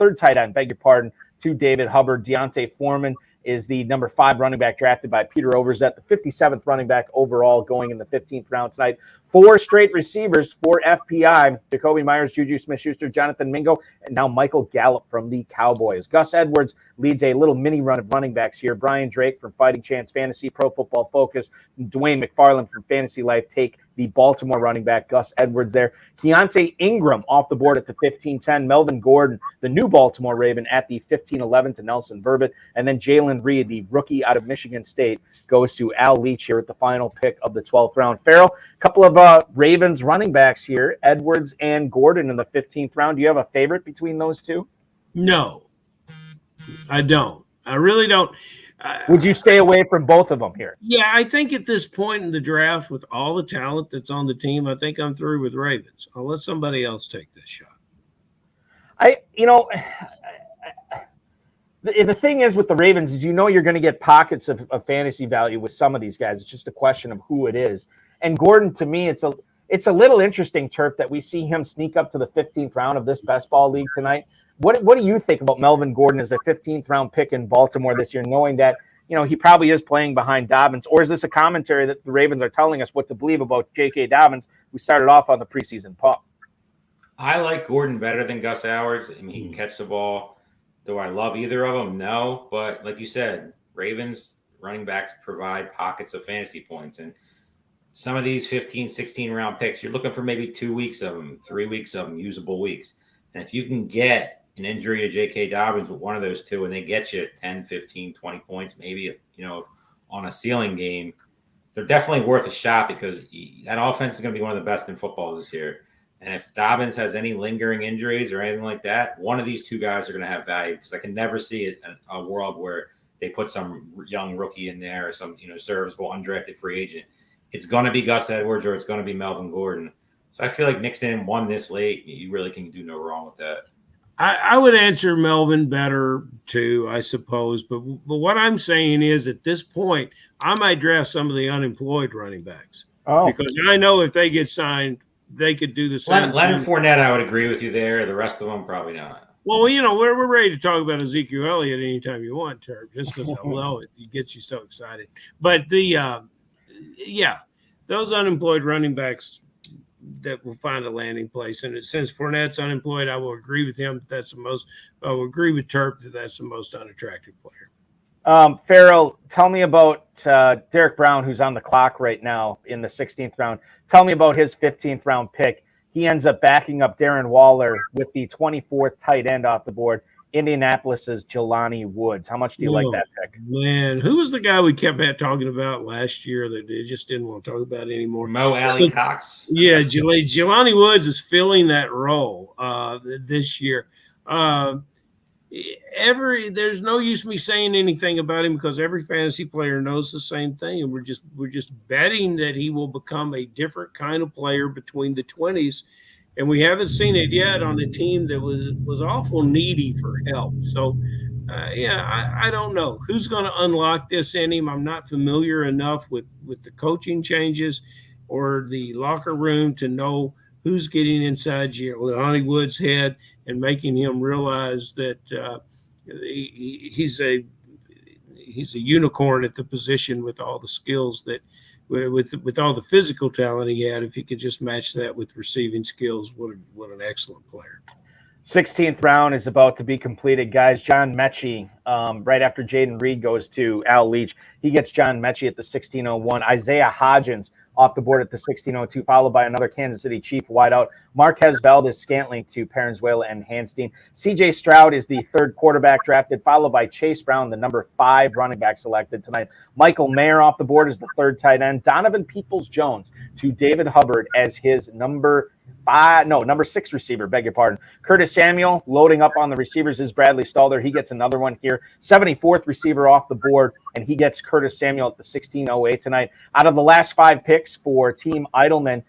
third tight end, to David Hubbard. Deontay Foreman is the number 5 running back drafted by Peter Overzet, the 57th running back overall going in the 15th round tonight. 4 straight receivers for FPI: Jacoby Myers, Juju Smith-Schuster, Jonathan Mingo, and now Michael Gallup from the Cowboys. Gus Edwards leads a little mini run of running backs here. Brian Drake from Fighting Chance Fantasy, Pro Football Focus, Dwain McFarland from Fantasy Life take the Baltimore running back. Gus Edwards there. Keontae Ingram off the board at the 15-10. Melvin Gordon, the new Baltimore Raven, at the 15-11 to Nelson Verbit. And then Jalen Reed, the rookie out of Michigan State, goes to Al Leach here at the final pick of the 12th round. Farrell, a couple of Ravens running backs here, Edwards and Gordon in the 15th round. Do you have a favorite between those two? No, I don't. I really don't. Would you stay away from both of them here? Yeah, I think at this point in the draft, with all the talent that's on the team, I think I'm through with Ravens. I'll let somebody else take this shot. The thing is with the Ravens is you're going to get pockets of fantasy value with some of these guys. It's just a question of who it is. And Gordon, to me, it's a little interesting, Turf, that we see him sneak up to the 15th round of this best ball league tonight. What do you think about Melvin Gordon as a 15th round pick in Baltimore this year, knowing that he probably is playing behind Dobbins? Or is this a commentary that the Ravens are telling us what to believe about J.K. Dobbins, who started off on the preseason pup? I like Gordon better than Gus Edwards. I mean, he can catch the ball. Do I love either of them? No. But like you said, Ravens running backs provide pockets of fantasy points. And some of these 15, 16-round picks, you're looking for maybe 2 weeks of them, 3 weeks of them, usable weeks. And if you can get an injury to J.K. Dobbins with one of those two, and they get you 10, 15, 20 points, maybe, on a ceiling game, they're definitely worth a shot because that offense is going to be one of the best in football this year. And if Dobbins has any lingering injuries or anything like that, one of these two guys are going to have value because I can never see a world where they put some young rookie in there or some, serviceable undrafted free agent. It's going to be Gus Edwards or it's going to be Melvin Gordon. So I feel like mixing one this late, you really can do no wrong with that. I would answer Melvin better too, I suppose. But what I'm saying is at this point, I might draft some of the unemployed running backs. Because I know if they get signed, they could do the same. Leonard Fournette, I would agree with you there. The rest of them, probably not. Well, we're ready to talk about Ezekiel Elliott anytime you want, Turb, just because I know it gets you so excited. But those unemployed running backs, that will find a landing place. And since Fournette's unemployed, I will agree with him. I will agree with Terp that that's the most unattractive player. Farrell, tell me about Derek Brown, who's on the clock right now in the 16th round. Tell me about his 15th round pick. He ends up backing up Darren Waller with the 24th tight end off the board, Indianapolis's Jelani Woods. How much do you like that pick? Man, who was the guy we kept talking about last year that they just didn't want to talk about anymore? Mo Alley Cox. Yeah, Jelani Woods is filling that role this year. There's no use me saying anything about him because every fantasy player knows the same thing, and we're just betting that he will become a different kind of player between the 20s, and we haven't seen it yet on a team that was awful needy for help. So, I don't know who's going to unlock this in him. I'm not familiar enough with the coaching changes or the locker room to know who's getting inside Jelani Woods' head and making him realize that he's a unicorn at the position with all the skills that with all the physical talent he had. If he could just match that with receiving skills, what an excellent player. 16th round is about to be completed, guys. John Mechie, right after Jaden Reed goes to Al Leach, he gets John Mechie at the 1601. Isaiah Hodgins off the board at the 1602, followed by another Kansas City Chief wideout. Marquez Valdez-Scantling to Parenzuela and Hanstein. C.J. Stroud is the third quarterback drafted, followed by Chase Brown, the number 5 running back selected tonight. Michael Mayer off the board is the third tight end. Donovan Peoples-Jones to David Hubbard as his number 6 receiver, beg your pardon. Curtis Samuel loading up on the receivers is Bradley Stalder. He gets another one here. 74th receiver off the board, and he gets Curtis Samuel at the 1608 tonight. Out of the last 5 picks for Team Idleman,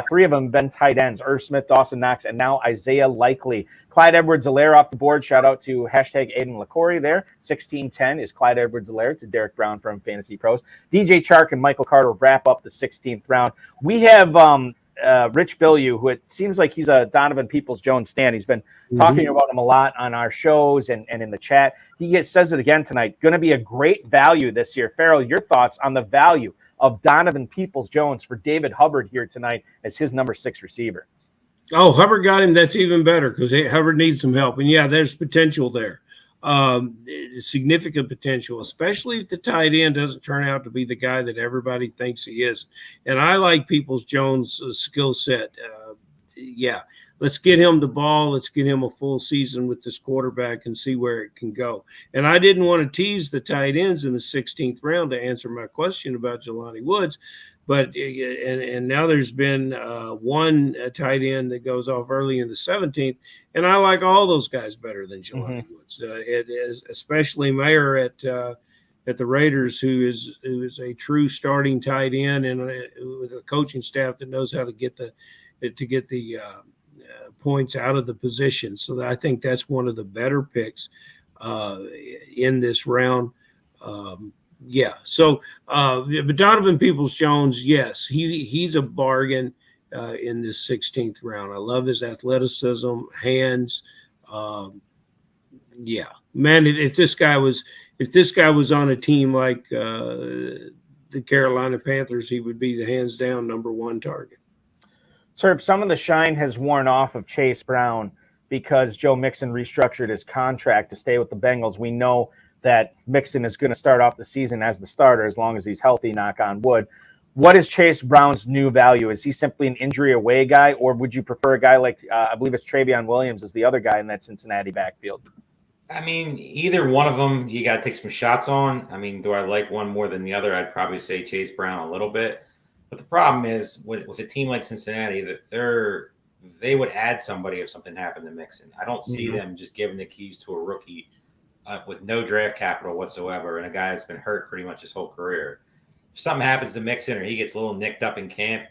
3 of them have been tight ends: Irv Smith, Dawson Knox, and now Isaiah Likely. Clyde Edwards-Helaire off the board. Shout out to hashtag Aiden LaCory there. 1610 is Clyde Edwards-Helaire to Derek Brown from Fantasy Pros. DJ Chark and Michael Carter wrap up the 16th round. We have Rich Bilyeu, who it seems like he's a Donovan Peoples-Jones stan. He's been talking about him a lot on our shows and in the chat. He says it again tonight. Going to be a great value this year. Farrell, your thoughts on the value of Donovan Peoples-Jones for David Hubbard here tonight as his number 6 receiver? Oh, Hubbard got him. That's even better because Hubbard needs some help. And, yeah, there's potential there. Significant potential, especially if the tight end doesn't turn out to be the guy that everybody thinks he is. And I like Peoples-Jones' skill set. Let's get him the ball. Let's get him a full season with this quarterback and see where it can go. And I didn't want to tease the tight ends in the 16th round to answer my question about Jelani Woods. But and now there's been one tight end that goes off early in the 17th, and I like all those guys better than Jelani Woods. It is especially Mayer at the Raiders, who is a true starting tight end and with a coaching staff that knows how to get the points out of the position. So I think that's one of the better picks in this round. But Donovan Peoples-Jones, yes, he's a bargain in this 16th round. I love his athleticism, hands. Man, if this guy was on a team like the Carolina Panthers, he would be the hands down number 1 target. Terp, some of the shine has worn off of Chase Brown because Joe Mixon restructured his contract to stay with the Bengals. We know that Mixon is going to start off the season as the starter as long as he's healthy, knock on wood. What is Chase Brown's new value? Is he simply an injury away guy, or would you prefer a guy like, I believe it's Travion Williams is the other guy in that Cincinnati backfield? I mean, either one of them you got to take some shots on. I mean, do I like one more than the other? I'd probably say Chase Brown a little bit. But the problem is with a team like Cincinnati, that they would add somebody if something happened to Mixon. I don't see them just giving the keys to a rookie with no draft capital whatsoever and a guy that's been hurt pretty much his whole career. If something happens to Mixon or he gets a little nicked up in camp,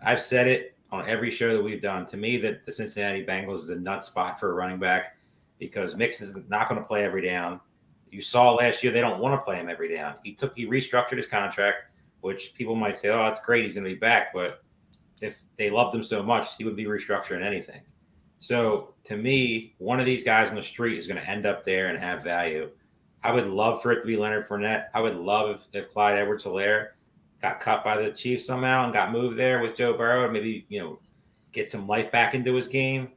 I've said it on every show that we've done. To me, that the Cincinnati Bengals is a nut spot for a running back because Mixon's not going to play every down. You saw last year they don't want to play him every down. He restructured his contract, which people might say, oh, that's great, he's going to be back. But if they loved him so much, he would be restructuring anything. So to me, one of these guys on the street is going to end up there and have value. I would love for it to be Leonard Fournette. I would love if Clyde Edwards-Helaire got cut by the Chiefs somehow and got moved there with Joe Burrow. Maybe, get some life back into his game.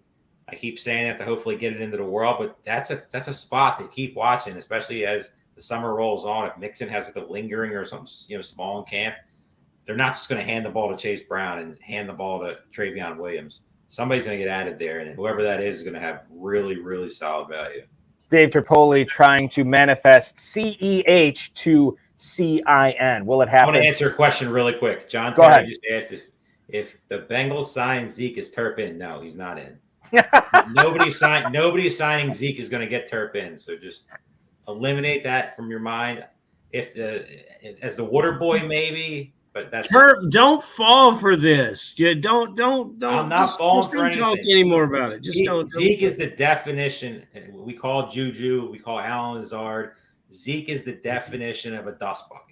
I keep saying that to hopefully get it into the world, but that's a spot to keep watching, especially as the summer rolls on. If Mixon has like a lingering or something, small in camp, they're not just going to hand the ball to Chase Brown and hand the ball to Travion Williams. Somebody's going to get added there, and whoever that is going to have really, really solid value. Dave Tripoli trying to manifest CEH to CIN. Will it happen? I want to answer a question really quick. John Go ahead. just asked if the Bengals sign Zeke, is Terp in? No, he's not in. Nobody signing Zeke is going to get Terp in. So just eliminate that from your mind. As the water boy, maybe. But that's Terp, don't fall for this. You don't. I'm not falling for anything. Don't talk anymore about it. Zeke is the definition. We call Juju. We call Alan Lazard. Zeke is the definition of a dust bucket.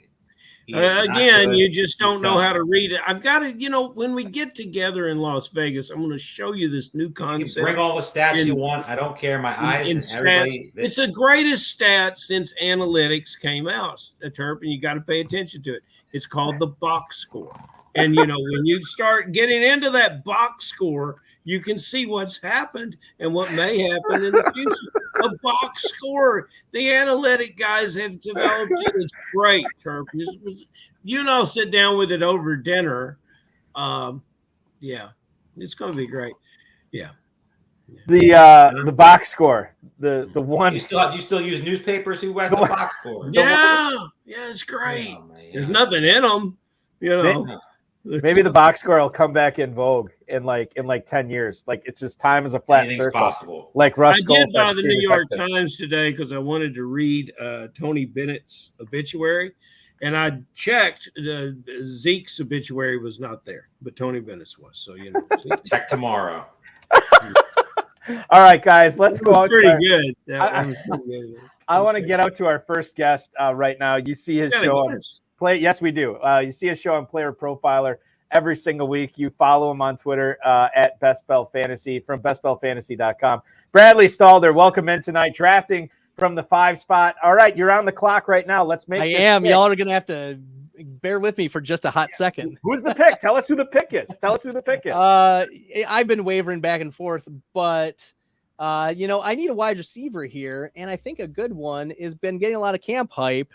Again, you just don't know how to read it. I've got to, when we get together in Las Vegas, I'm going to show you this new concept. You bring all the stats you want. I don't care. My eyes and everybody. It's the greatest stat since analytics came out, Terp, and you got to pay attention to it. It's called the box score. And, when you start getting into that box score, you can see what's happened and what may happen in the future. A box score. The analytic guys have developed it. It's great, Terp. Sit down with it over dinner. Yeah, it's going to be great. Yeah. The box score. The one. You still use newspapers? Who has the box score? Yeah, it's great. Oh, there's nothing in them, Maybe the box score will come back in vogue in like 10 years. Like it's just time as a flat Anything's circle. Possible. Like Russ. I did buy the New York Times today because I wanted to read Tony Bennett's obituary, and I checked. Zeke's obituary was not there, but Tony Bennett's was. So check tomorrow. All right, guys, let's go out. Pretty good. That was pretty good. I want to get out to our first guest right now. You see his show. Yes, we do. You see his show on Player Profiler every single week. You follow him on Twitter at Best Bell Fantasy from bestbellfantasy.com. Bradley Stalder, welcome in tonight, drafting from the 5 spot. All right, you're on the clock right now. Let's make. I am. Pick. Y'all are going to have to bear with me for just a hot second. Who's the pick? Tell us who the pick is. I've been wavering back and forth, but I need a wide receiver here, and I think a good one has been getting a lot of camp hype.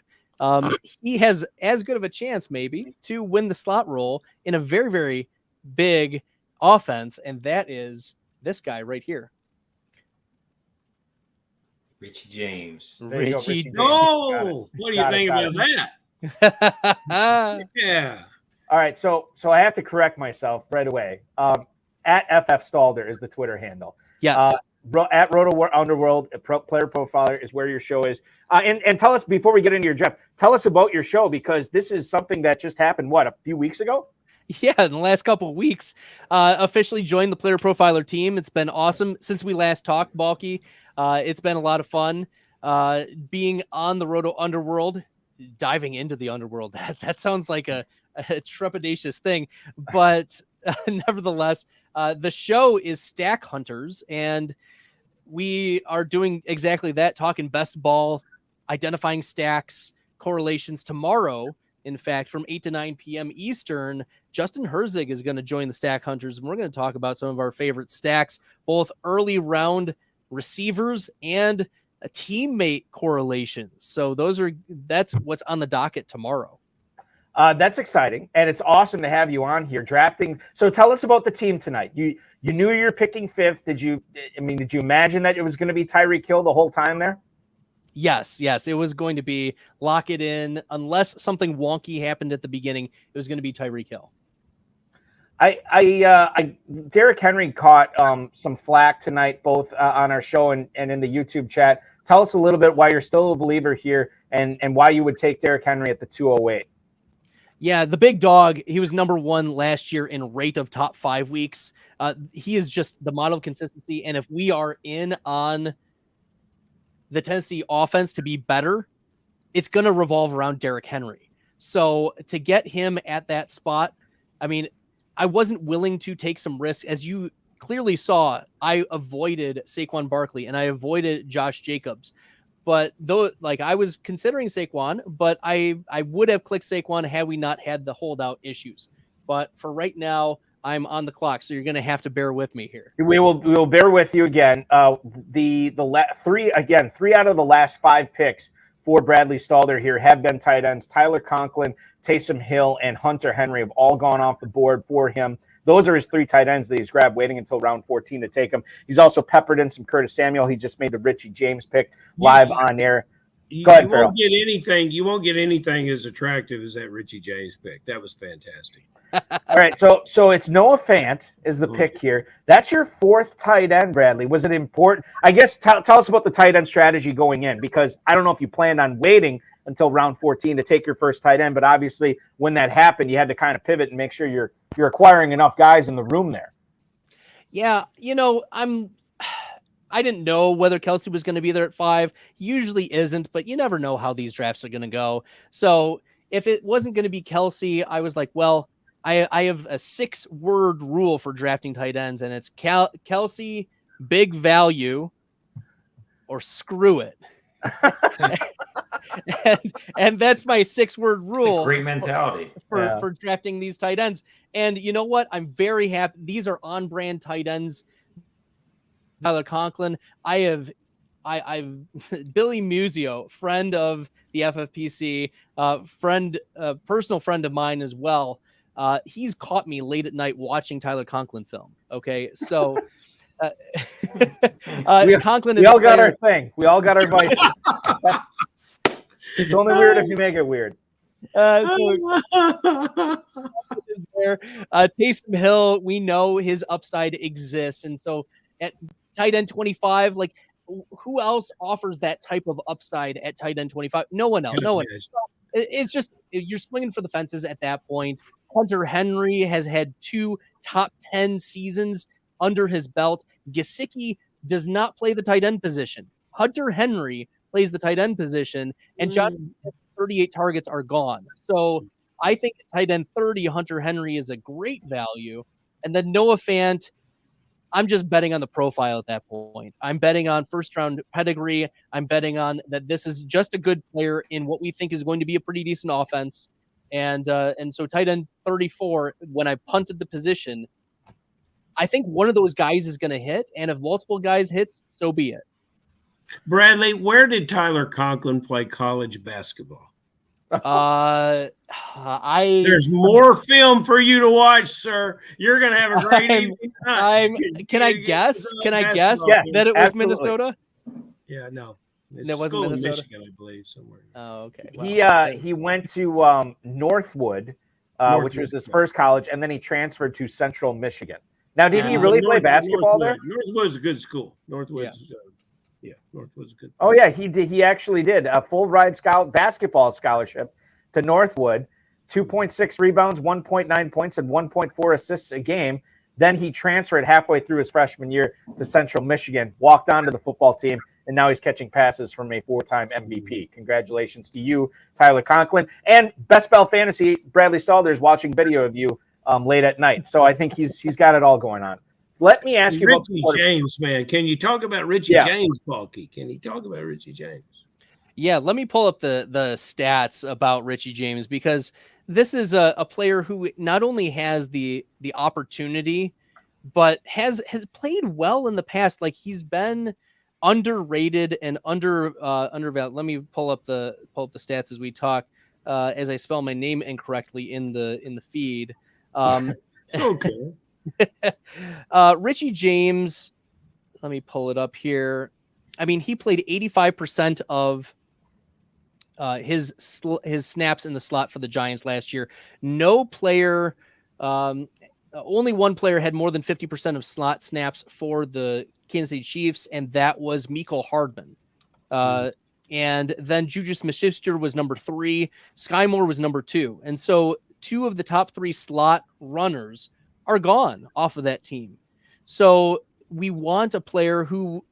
He has as good of a chance maybe to win the slot role in a very, very big offense, and that is this guy right here. Richie James. Richie. Oh, what do you think about that? Yeah. All right, so I have to correct myself right away. At FF Stalder is the Twitter handle. Yes. At Roto Underworld, Player Profiler is where your show is. And tell us, before we get into your Jeff, tell us about your show, because this is something that just happened, a few weeks ago? Yeah, in the last couple of weeks, officially joined the Player Profiler team. It's been awesome since we last talked, Balky. It's been a lot of fun being on the Roto Underworld, diving into the underworld. That sounds like a trepidatious thing, but nevertheless, the show is Stack Hunters, and we are doing exactly that, talking best ball, identifying stacks, correlations. Tomorrow, in fact, from 8 to 9 p.m. Eastern, Justin Herzig is going to join the Stack Hunters, and we're going to talk about some of our favorite stacks, both early round receivers and teammate correlations. So that's what's on the docket tomorrow. That's exciting, and it's awesome to have you on here drafting. So tell us about the team tonight. You knew you were picking 5th. Did you imagine that it was going to be Tyreek Hill the whole time there? Yes, it was going to be lock it in. Unless something wonky happened at the beginning, it was going to be Tyreek Hill. Derrick Henry caught some flack tonight, both on our show and in the YouTube chat. Tell us a little bit why you're still a believer here, and why you would take Derrick Henry at the 208. Yeah, the big dog, he was number 1 last year in rate of top 5 weeks. He is just the model of consistency. And if we are in on the Tennessee offense to be better, it's going to revolve around Derrick Henry. So to get him at that spot, I wasn't willing to take some risks. As you clearly saw, I avoided Saquon Barkley and I avoided Josh Jacobs. But though, like, I was considering Saquon, but I would have clicked Saquon had we not had the holdout issues. But for right now, I'm on the clock, so you're going to have to bear with me here. We will bear with you again. Three out of the last 5 picks for Bradley Stalder here have been tight ends. Tyler Conklin, Taysom Hill, and Hunter Henry have all gone off the board for him. Those are his 3 tight ends that he's grabbed, waiting until round 14 to take them. He's also peppered in some Curtis Samuel. He just made the Richie James pick live on air. Go ahead, Farrell. You won't get anything as attractive as that Richie James pick. That was fantastic. All right, so it's Noah Fant is the pick here. That's your 4th tight end, Bradley. Was it important? I guess tell us about the tight end strategy going in, because I don't know if you planned on waiting until round 14 to take your first tight end, but obviously when that happened, you had to kind of pivot and make sure you're acquiring enough guys in the room there. Yeah, I didn't know whether Kelsey was going to be there at 5. He usually isn't, but you never know how these drafts are going to go. So if it wasn't going to be Kelsey, I was like, well, I have a 6-word rule for drafting tight ends, and it's Kelsey, big value, or screw it. and that's my 6-word rule. It's a great mentality for drafting these tight ends. And you know what? I'm very happy. These are on-brand tight ends. Tyler Conklin. I've Billy Musio, friend of the FFPC, personal friend of mine as well. He's caught me late at night watching Tyler Conklin film. Okay, so Conklin is. We all got our thing. We all got our vices. It's only weird if you make it weird. Is there Taysom Hill? We know his upside exists, and so at tight end 25, like, who else offers that type of upside at tight end 25? No one else. No one. It's just you're swinging for the fences at that point. Hunter Henry has had 2 top 10 seasons under his belt. Gesicki does not play the tight end position. Hunter Henry plays the tight end position, and John 38 targets are gone. So I think at tight end 30, Hunter Henry is a great value. And then Noah Fant, I'm just betting on the profile at that point. I'm betting on first-round pedigree. I'm betting on that this is just a good player in what we think is going to be a pretty decent offense. And so tight end 34, when I punted the position, I think one of those guys is going to hit. And if multiple guys hits, so be it. Bradley, where did Tyler Conklin play college basketball? There's more film for you to watch, sir. You're gonna have a great evening. Can I guess Yeah, that it was absolutely. Minnesota? Yeah, no. That wasn't Minnesota? Michigan, I believe, somewhere. Oh, okay. Wow. He went to Northwood, which was his first college, and then he transferred to Central Michigan. Now, did he really play basketball there? Northwood's a good school. Northwood's a good. Oh yeah, he did. He actually did a full ride basketball scholarship to Northwood, 2.6 rebounds, 1.9 points, and 1.4 assists a game. Then he transferred halfway through his freshman year to Central Michigan, walked onto the football team, and now he's catching passes from a 4-time MVP. Congratulations to you, Tyler Conklin. And Best Bell Fantasy, Bradley Stalder is watching video of you late at night. So I think he's got it all going on. Let me ask you about Richie James, man. Can you talk about Richie James, Balky? Can you talk about Richie James? Yeah, let me pull up the stats about Richie James, because this is a player who not only has the opportunity, but has played well in the past. Like, he's been underrated and undervalued. Let me pull up the stats as we talk, as I spell my name incorrectly in the feed. Okay. Richie James, let me pull it up here. I mean, he played 85% of his snaps in the slot for the Giants last year. No player, only one player had more than 50% of slot snaps for the Kansas City Chiefs, and that was Mecole Hardman. And then Juju Smith-Schuster was number 3. Sky Moore was number 2. And so 2 of the top 3 slot runners are gone off of that team. So we want a player who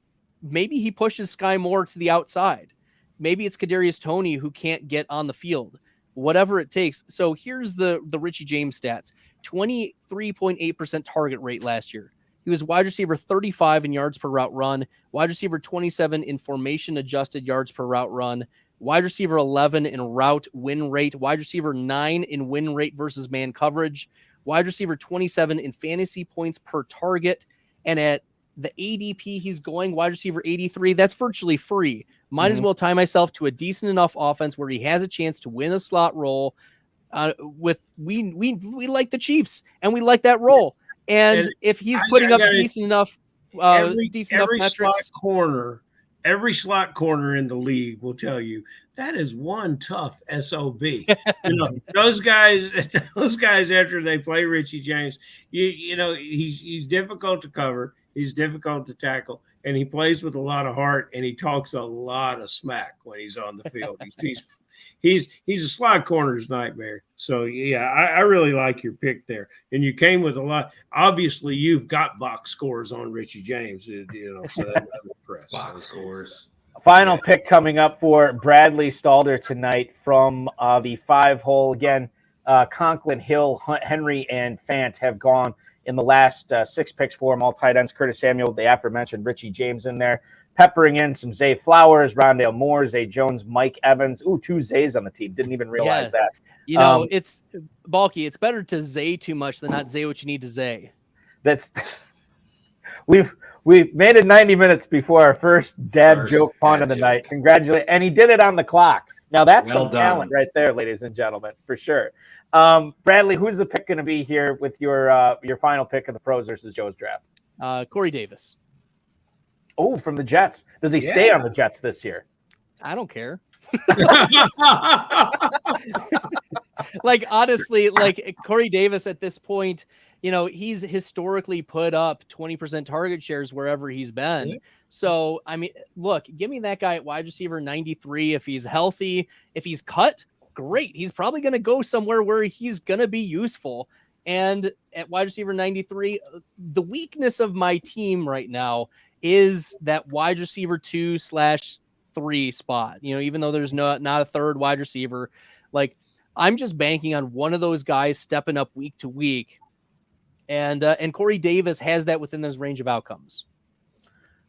maybe he pushes Sky Moore to the outside. Maybe it's Kadarius Toney who can't get on the field, whatever it takes. So here's the Richie James stats: 23.8% target rate last year, He was wide receiver 35 in yards per route run, wide receiver 27 in formation adjusted yards per route run, wide receiver 11 in route win rate, wide receiver 9 in win rate versus man coverage, wide receiver 27 in fantasy points per target, and at the ADP he's going, wide receiver 83, that's virtually free. Might as well tie myself to a decent enough offense where he has a chance to win a slot role. We like the Chiefs, and we like that role. And if he's putting up decent enough metrics, every slot corner in the league will tell you that is one tough SOB. Those guys after they play Richie James, he's difficult to cover, he's difficult to tackle, and he plays with a lot of heart, and he talks a lot of smack when he's on the field. He's a slot corner's nightmare. So yeah, I really like your pick there. And you came with a lot. Obviously, you've got box scores on Richie James. So I'm impressed. Box scores. Final pick coming up for Bradley Stalder tonight from the 5-hole. Again, Conklin, Hill, Henry, and Fant have gone in the last 6 picks for him. All tight ends. Curtis Samuel, the aforementioned Richie James in there. Peppering in some Zay Flowers, Rondale Moore, Zay Jones, Mike Evans. Ooh, 2 Zays on the team. Didn't even realize that. It's bulky. It's better to Zay too much than not Zay what you need to Zay. We've made it 90 minutes before our first dad joke punt of the night. Congratulations. And he did it on the clock. Now that's some talent right there, ladies and gentlemen, for sure. Bradley, who's the pick going to be here with your final pick of the Pros versus Joe's draft? Corey Davis. Oh, from the Jets. Does he stay on the Jets this year? I don't care. Honestly, Corey Davis at this point, he's historically put up 20% target shares wherever he's been. Yeah. So, I mean, look, give me that guy at wide receiver 93. If he's healthy, if he's cut, great. He's probably going to go somewhere where he's going to be useful. And at wide receiver 93, the weakness of my team right now is that wide receiver 2/3 spot. Even though there's not a third wide receiver, I'm just banking on one of those guys stepping up week to week. And Corey Davis has that within those range of outcomes.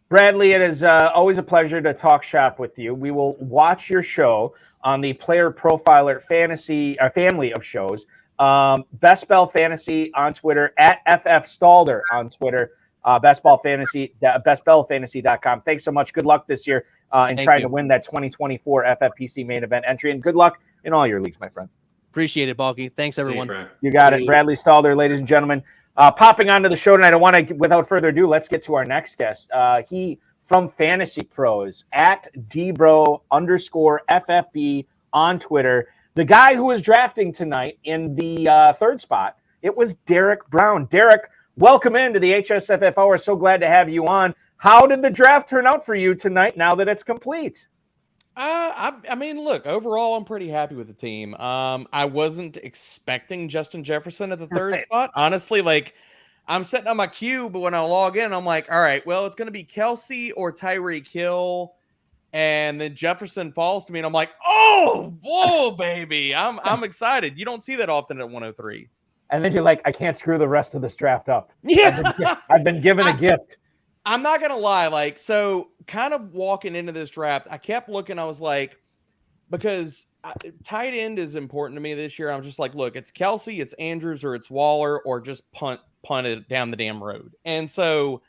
Bradley, it is always a pleasure to talk shop with you. We will watch your show on the Player Profiler Fantasy family of shows. Best Bell Fantasy on Twitter, at FF Stalder on Twitter. bestbellfantasy.com. Thanks so much. Good luck this year in trying to win that 2024 FFPC Main Event entry, and good luck in all your leagues, my friend. Appreciate it, Balky. Thanks, everyone. You got it. Bradley Stalder, ladies and gentlemen, popping onto the show tonight. I want to, without further ado, let's get to our next guest. He from Fantasy Pros, at Dbro_FFB on Twitter. The guy who was drafting tonight in the third spot, it was Derek Brown. Derek, welcome into the HSFF Hour. So glad to have you on. How did the draft turn out for you tonight now that it's complete? I mean, look, overall, I'm pretty happy with the team. I wasn't expecting Justin Jefferson at the third spot. Honestly, I'm sitting on my queue, but when I log in, I'm like, all right, well, it's going to be Kelsey or Tyreek Hill. And then Jefferson falls to me, and I'm like, oh, whoa, baby. I'm excited. You don't see that often at 103. And then you're like, I can't screw the rest of this draft up. Yeah. I've been given a gift. I'm not going to lie. So kind of walking into this draft, I kept looking. I was like, because tight end is important to me this year. I'm just like, look, it's Kelsey, it's Andrews, or it's Waller, or just punt it down the damn road. And so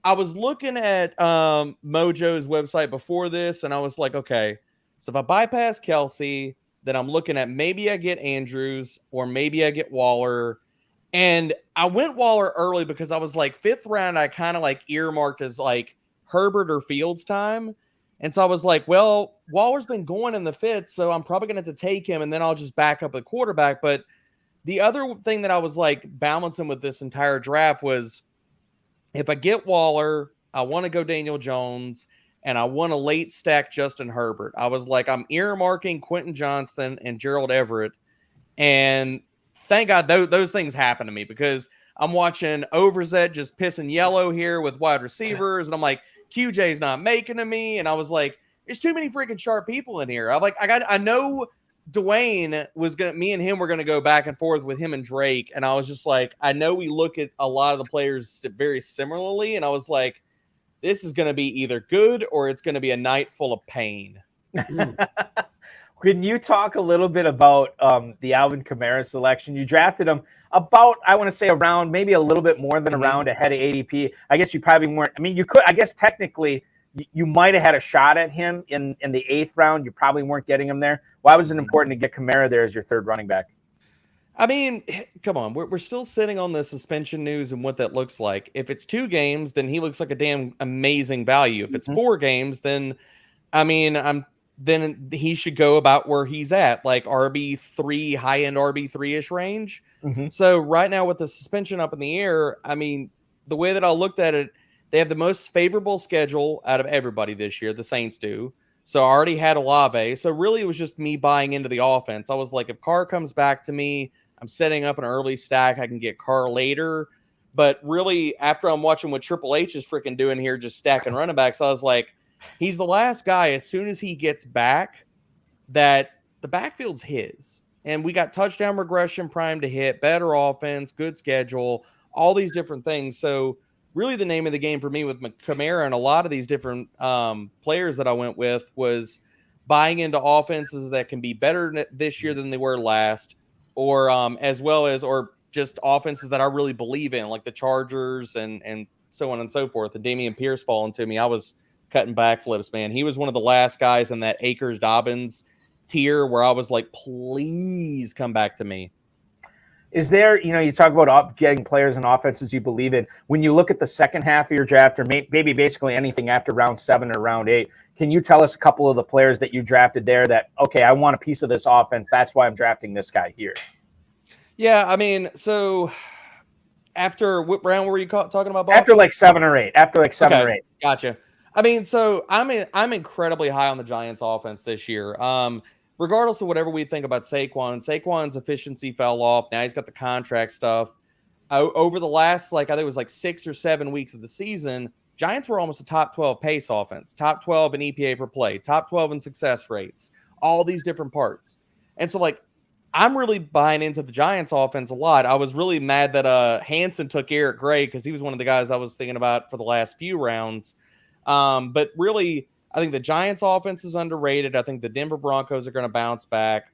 I was looking at Mojo's website before this, and I was like, okay, so if I bypass Kelsey, then I'm looking at maybe I get Andrews or maybe I get Waller. And I went Waller early because I was like, 5th round, I kind of earmarked as Herbert or Fields time. And so I was like, well, Waller's been going in the 5th, so I'm probably going to have to take him, and then I'll just back up a quarterback. But the other thing that I was balancing with this entire draft was, if I get Waller, I want to go Daniel Jones, and I want to late stack Justin Herbert. I was like, I'm earmarking Quentin Johnston and Gerald Everett. And thank God those things happen to me, because I'm watching Overzet just pissing yellow here with wide receivers. And I'm like, QJ's not making to me. And I was like, there's too many freaking sharp people in here. I know Dwain me and him were gonna go back and forth with him and Drake, and I was just like, I know we look at a lot of the players very similarly, and I was like, this is gonna be either good or it's gonna be a night full of pain. Can you talk a little bit about the Alvin Kamara selection? You drafted him about, I want to say, around maybe a little bit more than a round ahead of ADP. I guess you probably weren't. I mean, you could. I guess technically you might have had a shot at him in the 8th round. You probably weren't getting him there. Why was it important to get Kamara there as your 3rd running back? I mean, come on. We're still sitting on the suspension news and what that looks like. If it's 2 games, then he looks like a damn amazing value. If it's 4 games, then I mean, then he should go about where he's at, like RB3, high-end RB3-ish range. So right now with the suspension up in the air, I mean, the way that I looked at it, they have the most favorable schedule out of everybody this year. The Saints do. So I already had Olave. So really it was just me buying into the offense. I was like, if Carr comes back to me, I'm setting up an early stack. I can get Carr later. But really, after I'm watching what Triple H is freaking doing here, just stacking running backs, I was like, he's the last guy, as soon as he gets back, that the backfield's his. And we got touchdown regression primed to hit, better offense, good schedule, all these different things. So really the name of the game for me with Kamara and a lot of these different players that I went with was buying into offenses that can be better this year than they were last, or as well as, or just offenses that I really believe in, like the Chargers and so on and so forth. And Dameon Pierce falling to me, I was cutting backflips, man. He was one of the last guys in that Akers-Dobbins tier where I was like, please come back to me. Is there, you talk about getting players and offenses you believe in. When you look at the second half of your draft, or maybe basically anything after round 7 or round 8, can you tell us a couple of the players that you drafted there that, okay, I want a piece of this offense, that's why I'm drafting this guy here? Yeah, I mean, so after what round were you talking about, Bob? After like 7 or 8. Or 8. Gotcha. I mean, so I'm incredibly high on the Giants offense this year. Regardless of whatever we think about Saquon's efficiency fell off. Now he's got the contract stuff. Over the last, I think it was 6 or 7 weeks of the season, Giants were almost a top 12 pace offense, top 12 in EPA per play, top 12 in success rates, all these different parts. And so, I'm really buying into the Giants offense a lot. I was really mad that Hansen took Eric Gray because he was one of the guys I was thinking about for the last few rounds. But really, I think the Giants offense is underrated. I think the Denver Broncos are going to bounce back.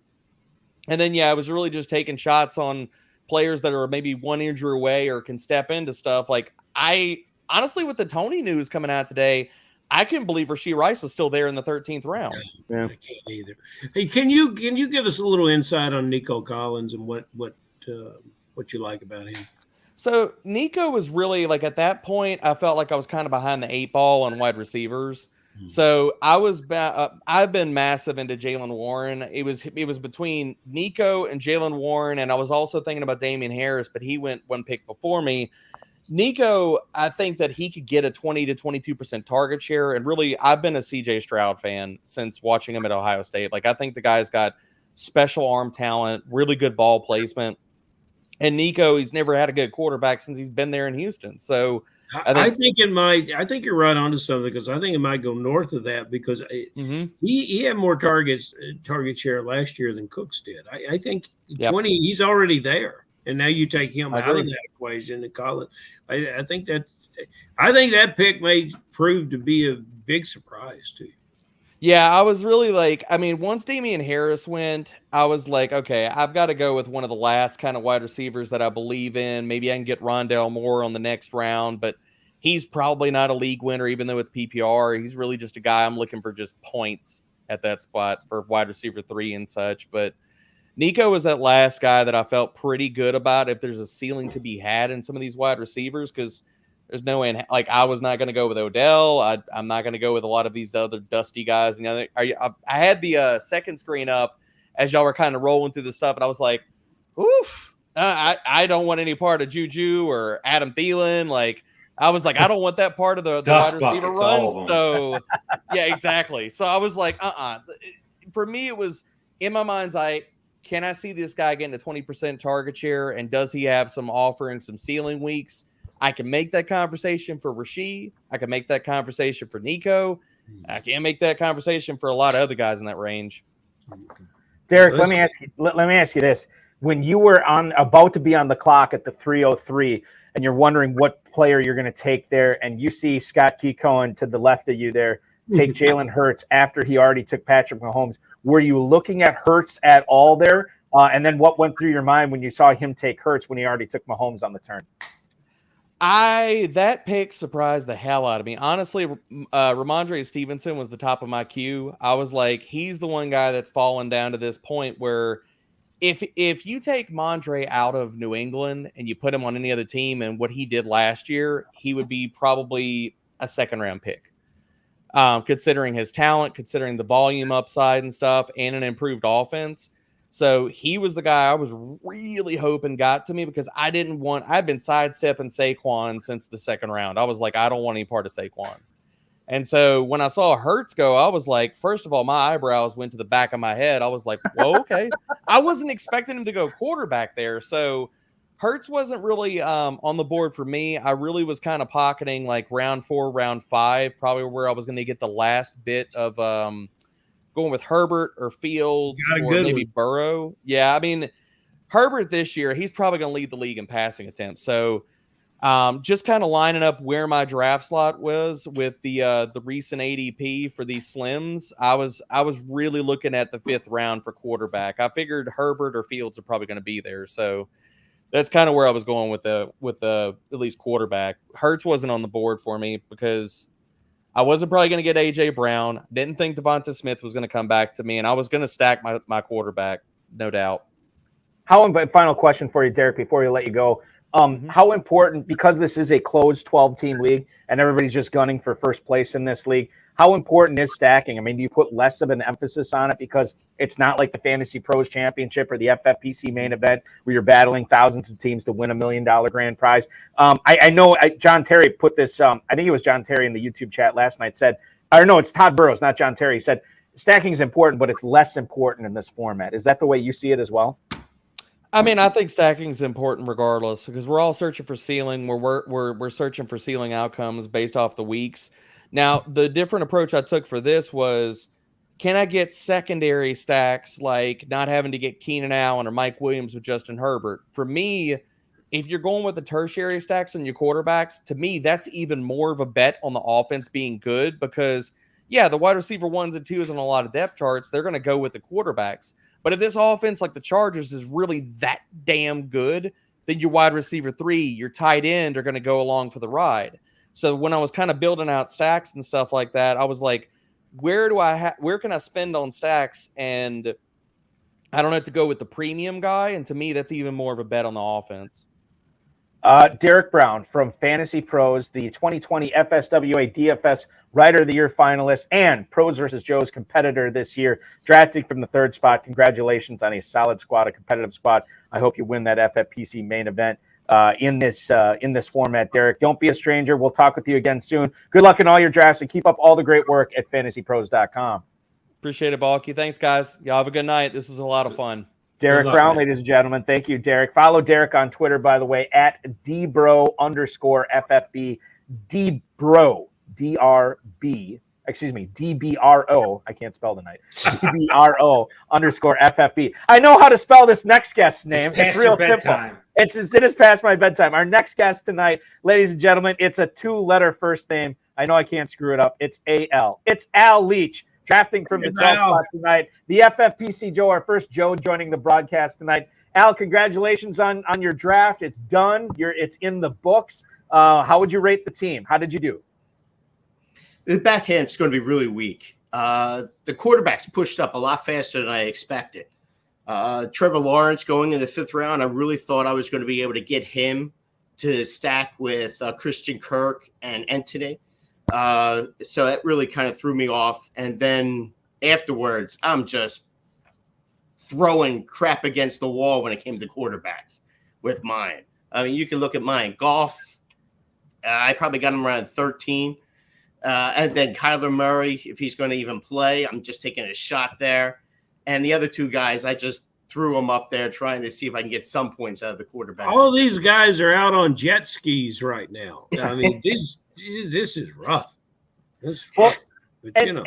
And then, I was really just taking shots on players that are maybe one injury away or can step into stuff. I honestly, with the Tony news coming out today, I couldn't believe Rashee Rice was still there in the 13th round. Yeah. I can't either. Hey, can you give us a little insight on Nico Collins and what you like about him? So Nico was really at that point, I felt like I was kind of behind the 8 ball on wide receivers. So I've been massive into Jaylen Warren. It was between Nico and Jaylen Warren, and I was also thinking about Damian Harris, but he went 1 pick before me. Nico, I think that he could get a 20 to 22% target share, and really, I've been a CJ Stroud fan since watching him at Ohio State. I think the guy's got special arm talent, really good ball placement. And Nico, he's never had a good quarterback since he's been there in Houston. So I think you're right onto something, because I think it might go north of that, because he had more target share last year than Cooks did. I think 20, he's already there. And now you take him out of that equation to call it. I think that pick may prove to be a big surprise to you. Yeah, I was really once Damian Harris went, I was like, okay, I've got to go with one of the last kind of wide receivers that I believe in. Maybe I can get Rondale Moore on the next round, but he's probably not a league winner, even though it's PPR. He's really just a guy I'm looking for just points at that spot for wide receiver 3 and such. But Nico was that last guy that I felt pretty good about if there's a ceiling to be had in some of these wide receivers, because there's no way. I was not going to go with Odell. I'm not going to go with a lot of these other dusty guys. I had the second screen up as y'all were kind of rolling through the stuff, and I was like, oof, I don't want any part of Juju or Adam Thielen. I was like, I don't want that part of the wide receiver runs. So, yeah, exactly. So I was like, For me, it was, in my mind's eye, can I see this guy getting a 20% target share, and does he have some offering, some ceiling weeks? I can make that conversation for Rashee. I can make that conversation for Nico. I can't make that conversation for a lot of other guys in that range. Derek, let me ask you this. When you were about to be on the clock at the 3:03 and you're wondering what player you're going to take there, and you see Scott Keycohen to the left of you there take Jalen Hurts after he already took Patrick Mahomes, were you looking at Hurts at all there? And then what went through your mind when you saw him take Hurts when he already took Mahomes on the turn? That pick surprised the hell out of me. Honestly, Ramondre Stevenson was the top of my queue. I was like, he's the one guy that's fallen down to this point where if you take Mondre out of New England and you put him on any other team and what he did last year, he would be probably a second-round pick. Considering his talent, considering the volume upside and stuff, and an improved offense. So he was the guy I was really hoping got to me because I've been sidestepping Saquon since the second round. I was like, I don't want any part of Saquon. And so when I saw Hurts go, I was like, first of all, my eyebrows went to the back of my head. I was like, whoa, okay. I wasn't expecting him to go quarterback there. So Hurts wasn't really on the board for me. I really was kind of pocketing like round 4, round 5, probably where I was going to get the last bit of going with Herbert or Fields or maybe Burrow. Yeah, I mean, Herbert this year, he's probably going to lead the league in passing attempts. So just kind of lining up where my draft slot was with the recent ADP for these slims, I was really looking at the 5th round for quarterback. I figured Herbert or Fields are probably going to be there. So that's kind of where I was going with the at least quarterback. Hurts wasn't on the board for me because I wasn't probably going to get A.J. Brown. Didn't think Devonta Smith was going to come back to me, and I was going to stack my quarterback, no doubt. Final question for you, Derek, before you let you go. How important, because this is a closed 12-team league and everybody's just gunning for first place in this league, how important is stacking? I mean, do you put less of an emphasis on it because it's not like the Fantasy Pros Championship or the FFPC Main Event where you're battling thousands of teams to win $1 million grand prize? I know John Terry put this, I think it was John Terry in the YouTube chat last night said, or no, it's Todd Burrows, not John Terry. He said, stacking is important, but it's less important in this format. Is that the way you see it as well? I mean, I think stacking is important regardless because we're all searching for ceiling. We're searching for ceiling outcomes based off the weeks. Now, the different approach I took for this was, can I get secondary stacks like not having to get Keenan Allen or Mike Williams with Justin Herbert? For me, if you're going with the tertiary stacks on your quarterbacks, to me, that's even more of a bet on the offense being good because, yeah, the wide receiver 1s and 2s on a lot of depth charts, they're going to go with the quarterbacks. But if this offense like the Chargers is really that damn good, then your wide receiver 3, your tight end are going to go along for the ride. So when I was kind of building out stacks and stuff like that, I was like, where can I spend on stacks? And I don't have to go with the premium guy. And to me, that's even more of a bet on the offense. Derek Brown from Fantasy Pros, the 2020 FSWA DFS Writer of the Year finalist and Pros vs. Joe's competitor this year, drafting from the 3rd spot. Congratulations on a solid squad, a competitive squad. I hope you win that FFPC main event in this format, Derek. Don't be a stranger. We'll talk with you again soon. Good luck in all your drafts and keep up all the great work at FantasyPros.com. Appreciate it, Balky. Thanks, guys. Y'all have a good night. This was a lot of fun. Derek Brown, ladies and gentlemen. Thank you, Derek. Follow Derek on Twitter, by the way, at dbro_FFB. dbro, D-R-B, excuse me, D-B-R-O. I can't spell tonight. DBRO_FFB. I know how to spell this next guest's name. It's real simple. It is past my bedtime. Our next guest tonight, ladies and gentlemen, it's a 2-letter first name. I know I can't screw it up. It's A-L. It's Al Leach. Drafting from the 12th spot tonight. The FFPC Joe, our first Joe joining the broadcast tonight. Al, congratulations on your draft. It's done. It's in the books. How would you rate the team? How did you do? The back hand's going to be really weak. The quarterback's pushed up a lot faster than I expected. Trevor Lawrence going in the 5th round, I really thought I was going to be able to get him to stack with Christian Kirk and Anthony. So that really kind of threw me off. And then afterwards, I'm just throwing crap against the wall when it came to quarterbacks with mine. I mean, you can look at mine. Goff, I probably got him around 13. And then Kyler Murray, if he's going to even play, I'm just taking a shot there. And the other 2 guys, I just threw them up there trying to see if I can get some points out of the quarterback. All of these guys are out on jet skis right now. I mean, this is rough. Well, but, and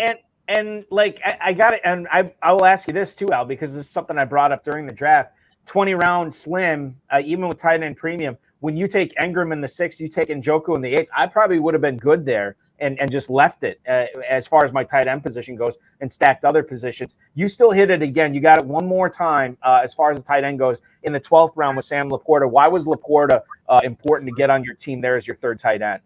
And like I got it, and I will ask you this too, Al, because this is something I brought up during the draft. 20-round slim, even with tight end premium. When you take Engram in the 6th, you take Njoku in the 8th. I probably would have been good there and just left it as far as my tight end position goes and stacked other positions. You still hit it again. You got it one more time as far as the tight end goes in the 12th round with Sam Laporta. Why was Laporta important to get on your team there as your third tight end?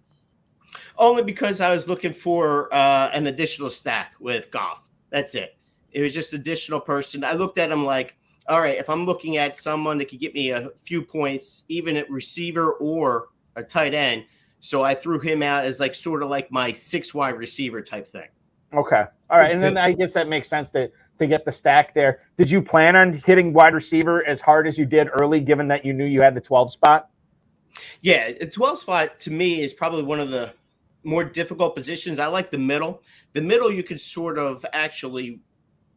Only because I was looking for an additional stack with Goff. That's it. It was just additional person. I looked at him like, all right, if I'm looking at someone that could get me a few points, even at receiver or a tight end, so I threw him out as like sort of like my 6 wide receiver type thing. Okay. All right. And then I guess that makes sense to get the stack there. Did you plan on hitting wide receiver as hard as you did early, given that you knew you had the 12 spot? Yeah, the 12 spot to me is probably one of the more difficult positions. I like the middle. The middle you could sort of actually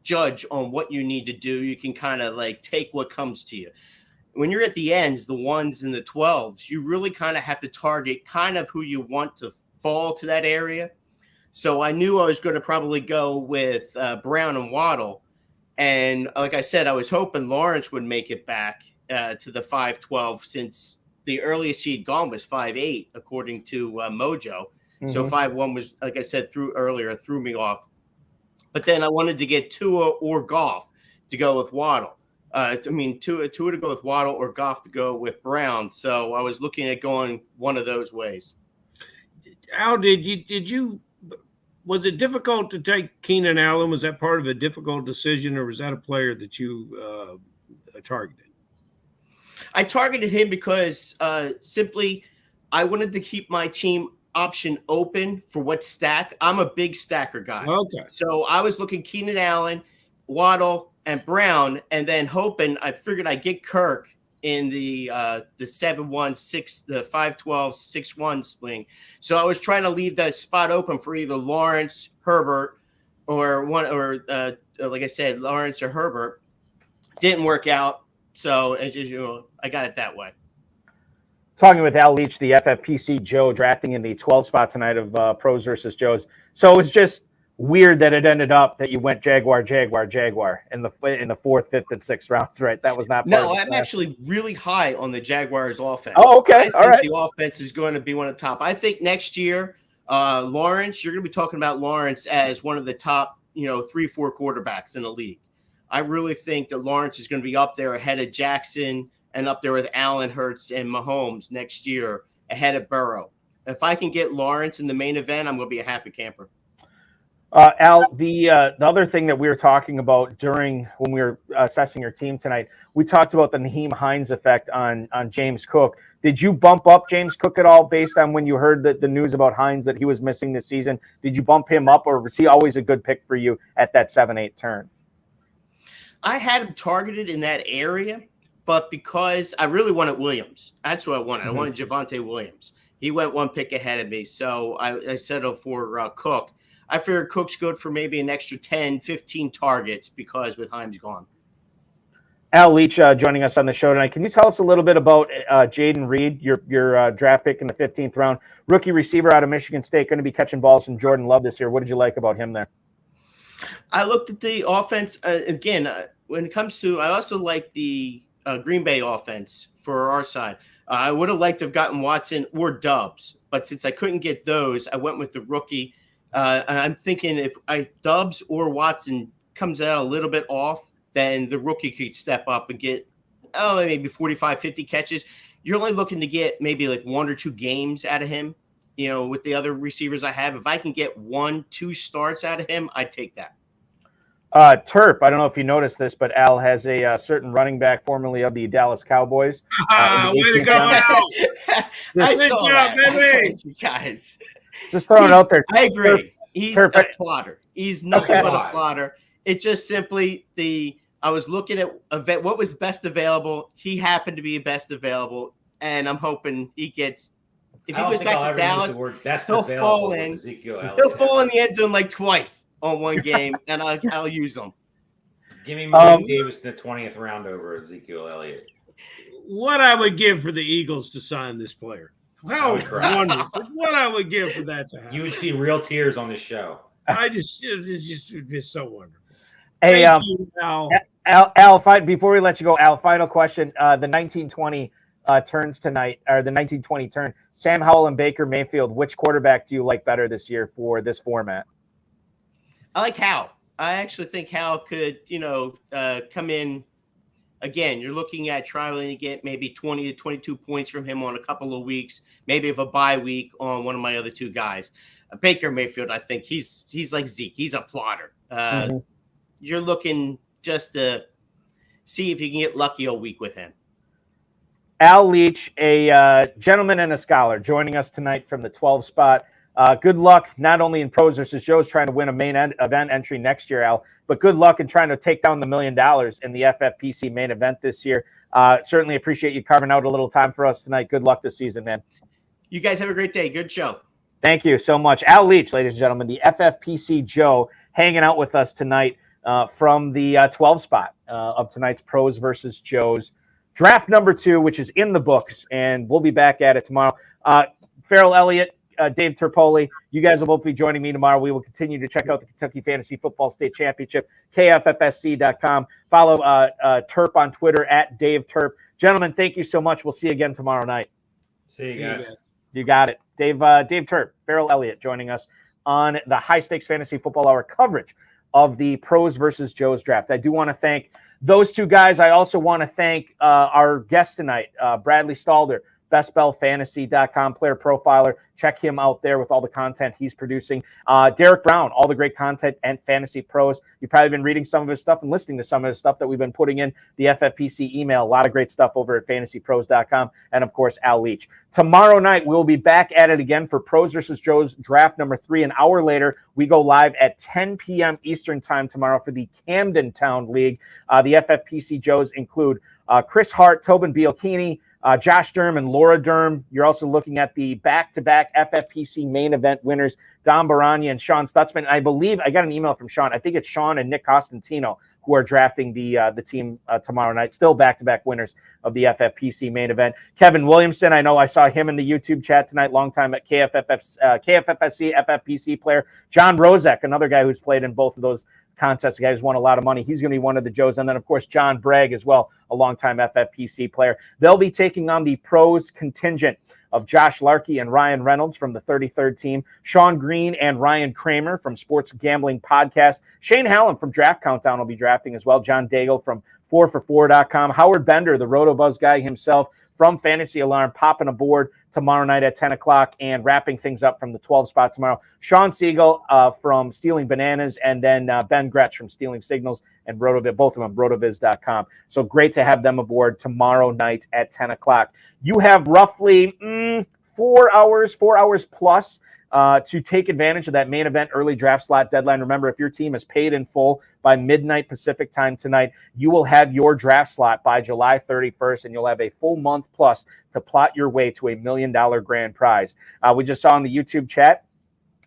judge on what you need to do. You can kind of like take what comes to you. When you're at the ends, the 1s and the 12s, you really kind of have to target kind of who you want to fall to that area. So I knew I was going to probably go with Brown and Waddle. And like I said, I was hoping Lawrence would make it back to the 5-12 since the earliest he'd gone was 5-8, according to Mojo. Mm-hmm. So 5-1 was, like I said, threw me off. But then I wanted to get Tua or Goff to go with Waddle. Tua to go with Waddle or Goff to go with Brown. So I was looking at going one of those ways. Al, was it difficult to take Keenan Allen? Was that part of a difficult decision, or was that a player that you targeted? I targeted him because simply I wanted to keep my team option open for what stack. I'm a big stacker guy. Okay. So I was looking Keenan Allen, Waddle, and Brown, and then hoping I figured I'd get Kirk in the 7-1, 6, the 5-12, 6-1 swing. So I was trying to leave that spot open for either Lawrence, Herbert, or like I said, Lawrence or Herbert. Didn't work out. So I got it that way. Talking with Al Leach, the FFPC Joe, drafting in the 12 spot tonight of Pros versus Joes. So it was just weird that it ended up that you went Jaguar in the 4th, 5th, and 6th rounds, right? That was not part of I'm actually really high on the Jaguars offense. Oh, okay. I think the offense is going to be one of the top. I think next year, Lawrence, you're going to be talking about Lawrence as one of the top, 3-4 quarterbacks in the league. I really think that Lawrence is going to be up there ahead of Jackson and up there with Allen, Hurts, and Mahomes next year, ahead of Burrow. If I can get Lawrence in the main event, I'm going to be a happy camper. Al, the other thing that we were talking about when we were assessing your team tonight, we talked about the Nyheim Hines effect on James Cook. Did you bump up James Cook at all based on when you heard the news about Hines that he was missing this season? Did you bump him up, or was he always a good pick for you at that 7-8 turn? I had him targeted in that area, but because I really wanted Williams. That's what I wanted. Mm-hmm. I wanted Javonte Williams. He went one pick ahead of me, so I settled for Cook. I figured Cook's good for maybe an extra 10, 15 targets because with Hines gone. Al Leach joining us on the show tonight. Can you tell us a little bit about Jaden Reed, your draft pick in the 15th round, rookie receiver out of Michigan State, going to be catching balls from Jordan Love this year? What did you like about him there? I looked at the offense again. When it comes to, I also like the Green Bay offense for our side. I would have liked to have gotten Watson or Dubs, but since I couldn't get those, I went with the rookie. I'm thinking if Dubs or Watson comes out a little bit off, then the rookie could step up and get maybe 45, 50 catches. You're only looking to get maybe like 1 or 2 games out of him. With the other receivers I have, if I can get 1-2 starts out of him, I'd take that. Terp, I don't know if you noticed this, but Al has a certain running back formerly of the Dallas Cowboys. Way to go, Al! I saw that, baby. You guys. Just throwing it out there. I agree. He's a plotter. He's nothing but a plotter. It just simply I was looking at what was best available. He happened to be best available, and I'm hoping he gets. If he goes back to Dallas, he'll fall in. He'll fall in the end zone like twice on one game, and I'll use him. Give me Mike Davis in the 20th round over Ezekiel Elliott. What I would give for the Eagles to sign this player. How wonderful. What I would give for that to happen. You would see real tears on this show. it's so wonderful. Hey, Thank you, Al. Al, before we let you go, Al, final question. The 1920 turns tonight, or the 1920 turn. Sam Howell and Baker Mayfield, which quarterback do you like better this year for this format? I like Howell. I actually think Howell could, come in. Again, you're looking at trying to get maybe 20 to 22 points from him on a couple of weeks, maybe of a bye week on one of my other two guys. Baker Mayfield, I think he's like Zeke. He's a plotter. You're looking just to see if you can get lucky all week with him. Al Leach, a gentleman and a scholar, joining us tonight from the 12 spot. Good luck, not only in Pros versus Joe's trying to win a main event entry next year, Al, but good luck in trying to take down the $1 million in the FFPC main event this year. Certainly appreciate you carving out a little time for us tonight. Good luck this season, man. You guys have a great day. Good show. Thank you so much. Al Leach, ladies and gentlemen, the FFPC Joe, hanging out with us tonight from the 12 spot of tonight's Pros versus Joe's draft number 2, which is in the books, and we'll be back at it tomorrow. Farrell Elliott, Dave Terpoli, you guys will both be joining me tomorrow. We will continue to check out the Kentucky Fantasy Football State Championship, kffsc.com. Follow Terp on Twitter at Dave Terp. Gentlemen, thank you so much. We'll see you again tomorrow night. See you guys. You got it. Dave Terp, Farrell Elliott joining us on the High Stakes Fantasy Football Hour coverage of the Pros versus Joe's draft. I do want to thank those two guys. I also want to thank our guest tonight, Bradley Stalder, bestbellfantasy.com player profiler. Check him out there with all the content he's producing. Derek Brown, all the great content and Fantasy Pros. You've probably been reading some of his stuff and listening to some of his stuff that we've been putting in the FFPC email. A lot of great stuff over at fantasypros.com. And, of course, Al Leach. Tomorrow night, we'll be back at it again for Pros versus Joe's draft number 3. An hour later, we go live at 10 p.m. Eastern time tomorrow for the Camden Town League. The FFPC Joes include Chris Hart, Tobin Bielkini, Josh Durham and Laura Durham. You're also looking at the back-to-back FFPC main event winners, Don Barania and Sean Stutzman. I believe I got an email from Sean. I think it's Sean and Nick Costantino who are drafting the team tomorrow night. Still back-to-back winners of the FFPC main event. Kevin Williamson, I know I saw him in the YouTube chat tonight, longtime at KFFSC FFPC player. John Rozek, another guy who's played in both of those contests, the guy who's won a lot of money. He's going to be one of the Joes. And then, of course, John Bragg as well, a longtime FFPC player. They'll be taking on the Pros contingent of Josh Larkey and Ryan Reynolds from the 33rd team, Sean Green and Ryan Kramer from Sports Gambling Podcast, Shane Hallam from Draft Countdown will be drafting as well, John Daigle from 4for4.com, Howard Bender, the RotoBuzz guy himself from Fantasy Alarm, popping aboard tomorrow night at 10 o'clock and wrapping things up from the 12 spot tomorrow. Sean Siegel from Stealing Bananas, and then Ben Gretsch from Stealing Signals and Rotoviz, both of them, rotoviz.com. So great to have them aboard tomorrow night at 10 o'clock. You have roughly 4 hours plus to take advantage of that main event early draft slot deadline. Remember, if your team is paid in full by midnight Pacific time tonight, you will have your draft slot by July 31st, and you'll have a full month plus to plot your way to $1 million grand prize. We just saw in the YouTube chat,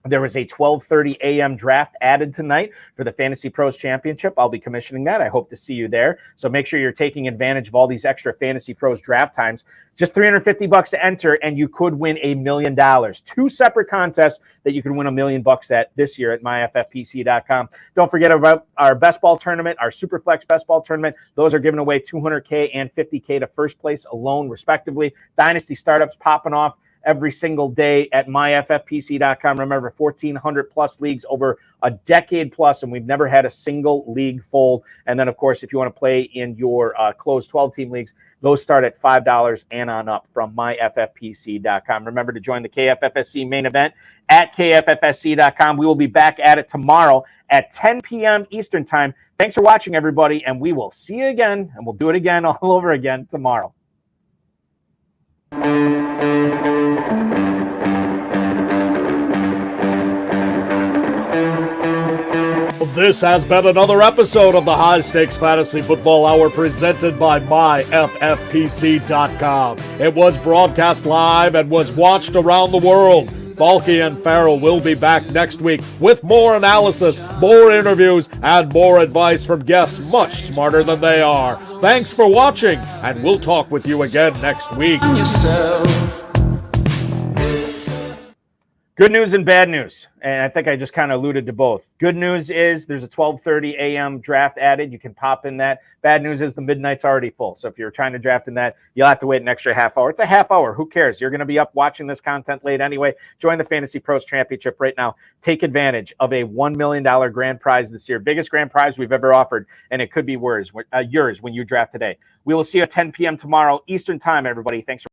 there was a 12:30 a.m. draft added tonight for the Fantasy Pros Championship. I'll be commissioning that. I hope to see you there. So make sure you're taking advantage of all these extra Fantasy Pros draft times. Just $350 to enter, and you could win $1 million. 2 separate contests that you can win $1 million at this year at myffpc.com. Don't forget about our best ball tournament, our Superflex best ball tournament. Those are giving away $200K and $50K to first place alone, respectively. Dynasty startups popping off every single day at myffpc.com. Remember, 1,400 plus leagues over a decade plus, and we've never had a single league fold. And then, of course, if you want to play in your closed 12-team leagues, those start at $5 and on up from myffpc.com. Remember to join the KFFSC main event at kffsc.com. We will be back at it tomorrow at 10 p.m. Eastern time. Thanks for watching, everybody, and we will see you again, and we'll do it again all over again tomorrow. This has been another episode of the High Stakes Fantasy Football Hour presented by myffpc.com. It was broadcast live and was watched around the world. Balky and Farrell will be back next week with more analysis, more interviews, and more advice from guests much smarter than they are. Thanks for watching, and we'll talk with you again next week. Good news and bad news, and I think I just kind of alluded to both. Good news is there's a 12:30 a.m. draft added. You can pop in that. Bad news is the midnight's already full. So if you're trying to draft in that, you'll have to wait an extra half hour. It's a half hour. Who cares? You're going to be up watching this content late anyway. Join the Fantasy Pros Championship right now. Take advantage of a $1 million grand prize this year. Biggest grand prize we've ever offered, and it could be yours when you draft today. We will see you at 10 p.m. tomorrow Eastern time, everybody. Thanks for